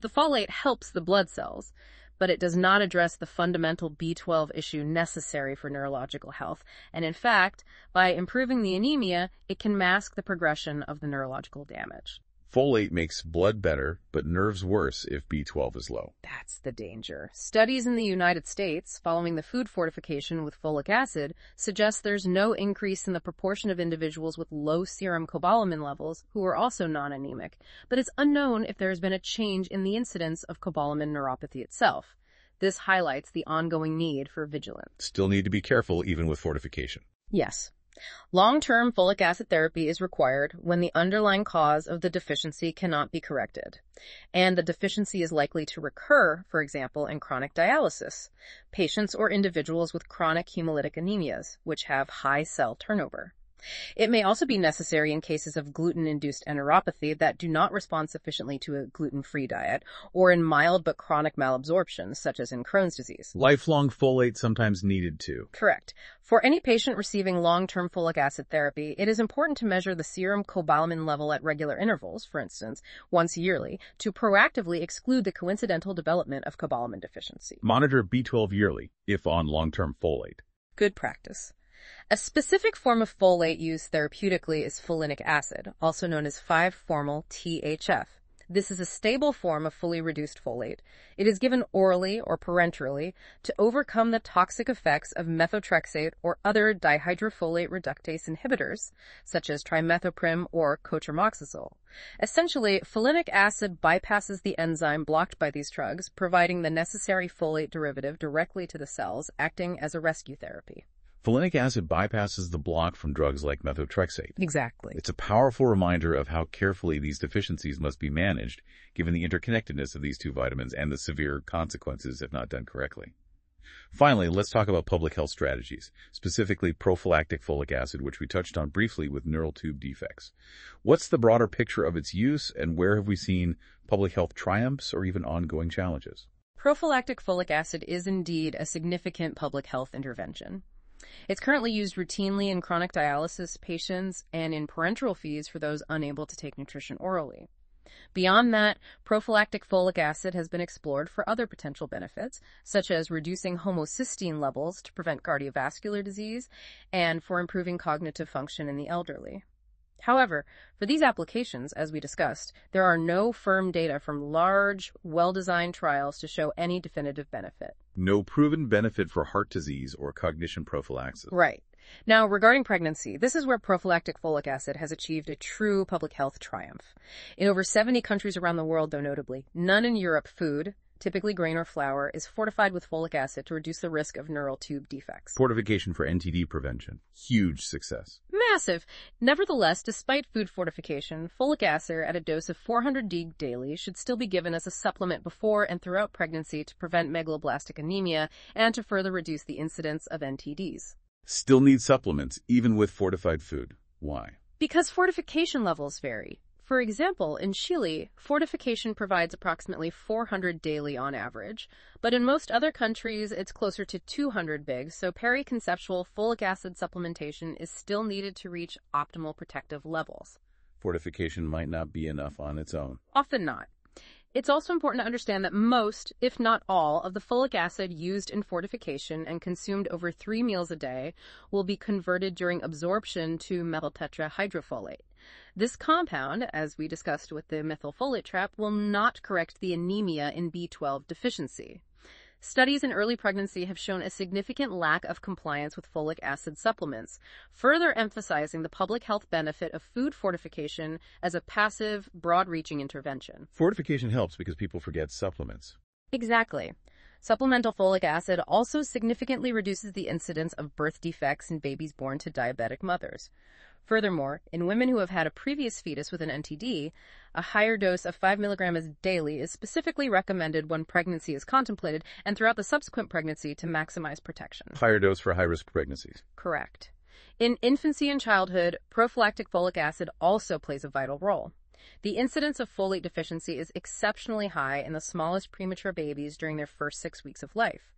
The folate helps the blood cells, but it does not address the fundamental B12 issue necessary for neurological health, and in fact, by improving the anemia, it can mask the progression of the neurological damage. Folate makes blood better, but nerves worse if B12 is low. That's the danger. Studies in the United States, following the food fortification with folic acid, suggest there's no increase in the proportion of individuals with low serum cobalamin levels who are also non-anemic, but it's unknown if there has been a change in the incidence of cobalamin neuropathy itself. This highlights the ongoing need for vigilance. Still need to be careful even with fortification. Yes. Long-term folic acid therapy is required when the underlying cause of the deficiency cannot be corrected, and the deficiency is likely to recur, for example, in chronic dialysis, patients or individuals with chronic hemolytic anemias, which have high cell turnover. It may also be necessary in cases of gluten-induced enteropathy that do not respond sufficiently to a gluten-free diet, or in mild but chronic malabsorption, such as in Crohn's disease. Lifelong folate sometimes needed too. Correct. For any patient receiving long-term folic acid therapy, it is important to measure the serum cobalamin level at regular intervals, for instance, once yearly, to proactively exclude the coincidental development of cobalamin deficiency. Monitor B12 yearly, if on long-term folate. Good practice. A specific form of folate used therapeutically is folinic acid, also known as 5-formyl-THF. This is a stable form of fully reduced folate. It is given orally or parenterally to overcome the toxic effects of methotrexate or other dihydrofolate reductase inhibitors, such as trimethoprim or cotrimoxazole. Essentially, folinic acid bypasses the enzyme blocked by these drugs, providing the necessary folate derivative directly to the cells, acting as a rescue therapy. Folinic acid bypasses the block from drugs like methotrexate. Exactly. It's a powerful reminder of how carefully these deficiencies must be managed, given the interconnectedness of these two vitamins and the severe consequences if not done correctly. Finally, let's talk about public health strategies, specifically prophylactic folic acid, which we touched on briefly with neural tube defects. What's the broader picture of its use, and where have we seen public health triumphs or even ongoing challenges? Prophylactic folic acid is indeed a significant public health intervention. It's currently used routinely in chronic dialysis patients and in parenteral feeds for those unable to take nutrition orally. Beyond that, prophylactic folic acid has been explored for other potential benefits, such as reducing homocysteine levels to prevent cardiovascular disease and for improving cognitive function in the elderly. However, for these applications, as we discussed, there are no firm data from large, well-designed trials to show any definitive benefit. No proven benefit for heart disease or cognition prophylaxis. Right. Now, regarding pregnancy, this is where prophylactic folic acid has achieved a true public health triumph. In over 70 countries around the world, though notably, none in Europe food, typically grain or flour, is fortified with folic acid to reduce the risk of neural tube defects. Fortification for NTD prevention. Huge success. Massive. Nevertheless, despite food fortification, folic acid at a dose of 400 d daily should still be given as a supplement before and throughout pregnancy to prevent megaloblastic anemia and to further reduce the incidence of NTDs. Still need supplements, even with fortified food. Why? Because fortification levels vary. For example, in Chile, fortification provides approximately 400 daily on average, but in most other countries it's closer to 200 big, so periconceptual folic acid supplementation is still needed to reach optimal protective levels. Fortification might not be enough on its own. Often not. It's also important to understand that most, if not all, of the folic acid used in fortification and consumed over 3 meals a day will be converted during absorption to methyltetrahydrofolate. This compound, as we discussed with the methylfolate trap, will not correct the anemia in B12 deficiency. Studies in early pregnancy have shown a significant lack of compliance with folic acid supplements, further emphasizing the public health benefit of food fortification as a passive, broad-reaching intervention. Fortification helps because people forget supplements. Exactly. Supplemental folic acid also significantly reduces the incidence of birth defects in babies born to diabetic mothers. Furthermore, in women who have had a previous fetus with an NTD, a higher dose of 5 milligrams daily is specifically recommended when pregnancy is contemplated and throughout the subsequent pregnancy to maximize protection. Higher dose for high-risk pregnancies. Correct. In infancy and childhood, prophylactic folic acid also plays a vital role. The incidence of folate deficiency is exceptionally high in the smallest premature babies during their first 6 weeks of life.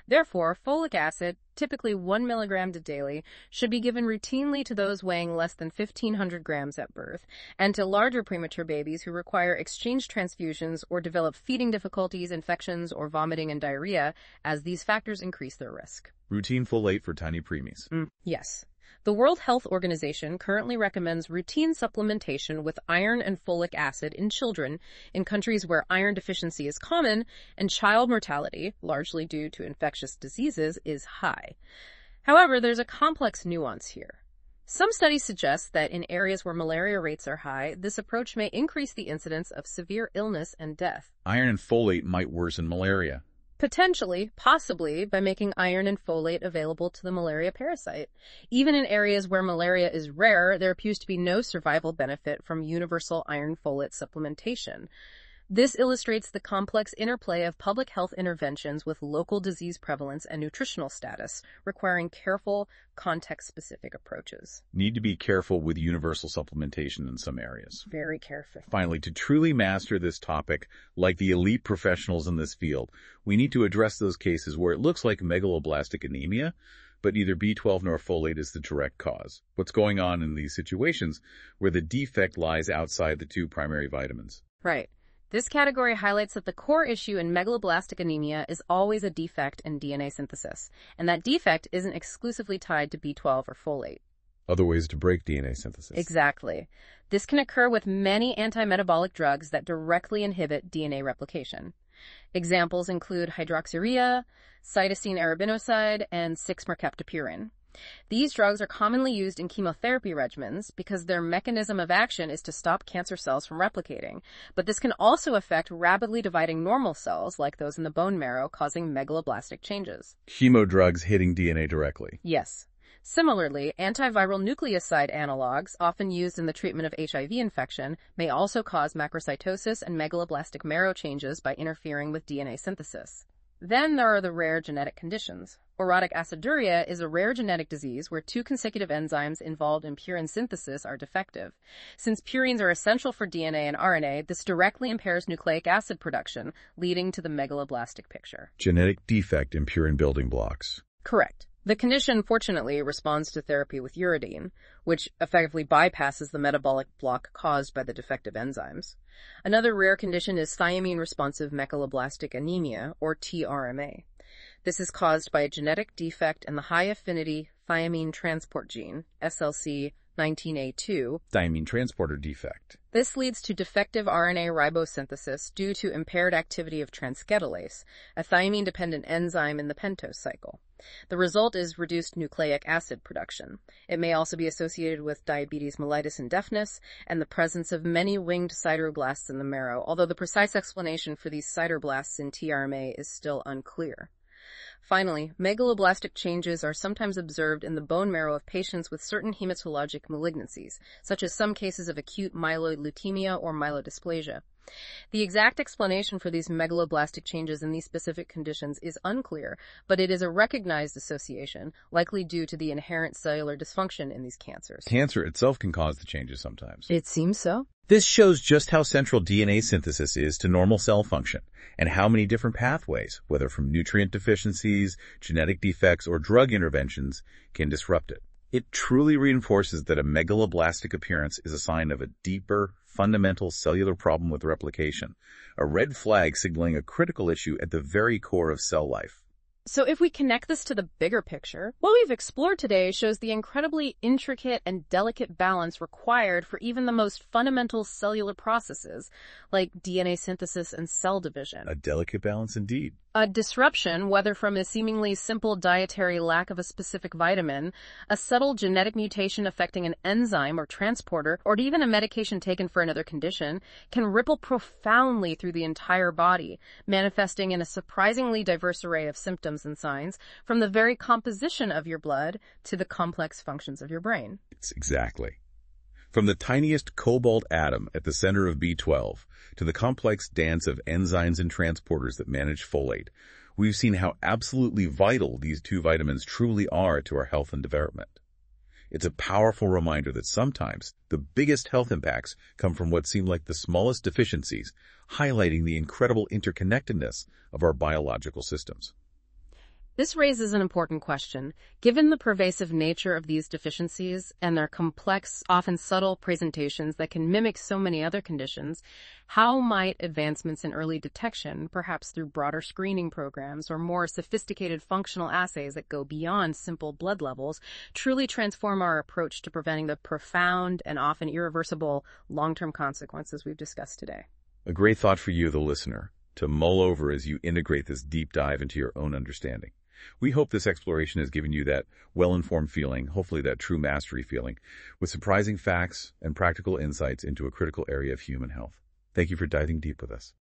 Therefore, folic acid, typically 1 milligram daily, should be given routinely to those weighing less than 1,500 grams at birth, and to larger premature babies who require exchange transfusions or develop feeding difficulties, infections, or vomiting and diarrhea, as these factors increase their risk. Routine folate for tiny preemies. Yes. The World Health Organization currently recommends routine supplementation with iron and folic acid in children in countries where iron deficiency is common and child mortality, largely due to infectious diseases, is high. However, there's a complex nuance here. Some studies suggest that in areas where malaria rates are high, this approach may increase the incidence of severe illness and death. Iron and folate might worsen malaria. Potentially, possibly, by making iron and folate available to the malaria parasite. Even in areas where malaria is rare, there appears to be no survival benefit from universal iron-folate supplementation. This illustrates the complex interplay of public health interventions with local disease prevalence and nutritional status, requiring careful, context-specific approaches. Need to be careful with universal supplementation in some areas. Very careful. Finally, to truly master this topic, like the elite professionals in this field, we need to address those cases where it looks like megaloblastic anemia, but neither B12 nor folate is the direct cause. What's going on in these situations where the defect lies outside the two primary vitamins? Right. This category highlights that the core issue in megaloblastic anemia is always a defect in DNA synthesis, and that defect isn't exclusively tied to B12 or folate. Other ways to break DNA synthesis. Exactly. This can occur with many anti-metabolic drugs that directly inhibit DNA replication. Examples include hydroxyurea, cytosine arabinoside, and 6-mercaptopurine. These drugs are commonly used in chemotherapy regimens because their mechanism of action is to stop cancer cells from replicating, but this can also affect rapidly dividing normal cells like those in the bone marrow, causing megaloblastic changes. Chemo drugs hitting DNA directly. Yes. Similarly, antiviral nucleoside analogs, often used in the treatment of HIV infection, may also cause macrocytosis and megaloblastic marrow changes by interfering with DNA synthesis. Then there are the rare genetic conditions. Orotic aciduria is a rare genetic disease where 2 consecutive enzymes involved in purine synthesis are defective. Since purines are essential for DNA and RNA, this directly impairs nucleic acid production, leading to the megaloblastic picture. Genetic defect in purine building blocks. Correct. The condition, fortunately, responds to therapy with uridine, which effectively bypasses the metabolic block caused by the defective enzymes. Another rare condition is thiamine-responsive megaloblastic anemia, or TRMA. This is caused by a genetic defect in the high-affinity thiamine transport gene, SLC19A2. Thiamine transporter defect. This leads to defective RNA ribosynthesis due to impaired activity of transcetylase, a thiamine-dependent enzyme in the pentose cycle. The result is reduced nucleic acid production. It may also be associated with diabetes mellitus and deafness, and the presence of many winged sideroblasts in the marrow, although the precise explanation for these sideroblasts in TRMA is still unclear. Finally, megaloblastic changes are sometimes observed in the bone marrow of patients with certain hematologic malignancies, such as some cases of acute myeloid leukemia or myelodysplasia. The exact explanation for these megaloblastic changes in these specific conditions is unclear, but it is a recognized association, likely due to the inherent cellular dysfunction in these cancers. Cancer itself can cause the changes sometimes. It seems so. This shows just how central DNA synthesis is to normal cell function, and how many different pathways, whether from nutrient deficiencies, genetic defects, or drug interventions, can disrupt it. It truly reinforces that a megaloblastic appearance is a sign of a deeper, fundamental cellular problem with replication, a red flag signaling a critical issue at the very core of cell life. So if we connect this to the bigger picture, what we've explored today shows the incredibly intricate and delicate balance required for even the most fundamental cellular processes, like DNA synthesis and cell division. A delicate balance indeed. A disruption, whether from a seemingly simple dietary lack of a specific vitamin, a subtle genetic mutation affecting an enzyme or transporter, or even a medication taken for another condition, can ripple profoundly through the entire body, manifesting in a surprisingly diverse array of symptoms and signs, from the very composition of your blood to the complex functions of your brain. It's exactly. From the tiniest cobalt atom at the center of B12 to the complex dance of enzymes and transporters that manage folate, we've seen how absolutely vital these two vitamins truly are to our health and development. It's a powerful reminder that sometimes the biggest health impacts come from what seem like the smallest deficiencies, highlighting the incredible interconnectedness of our biological systems. This raises an important question. Given the pervasive nature of these deficiencies and their complex, often subtle presentations that can mimic so many other conditions, how might advancements in early detection, perhaps through broader screening programs or more sophisticated functional assays that go beyond simple blood levels, truly transform our approach to preventing the profound and often irreversible long-term consequences we've discussed today? A great thought for you, the listener, to mull over as you integrate this deep dive into your own understanding. We hope this exploration has given you that well-informed feeling, hopefully that true mastery feeling, with surprising facts and practical insights into a critical area of human health. Thank you for diving deep with us.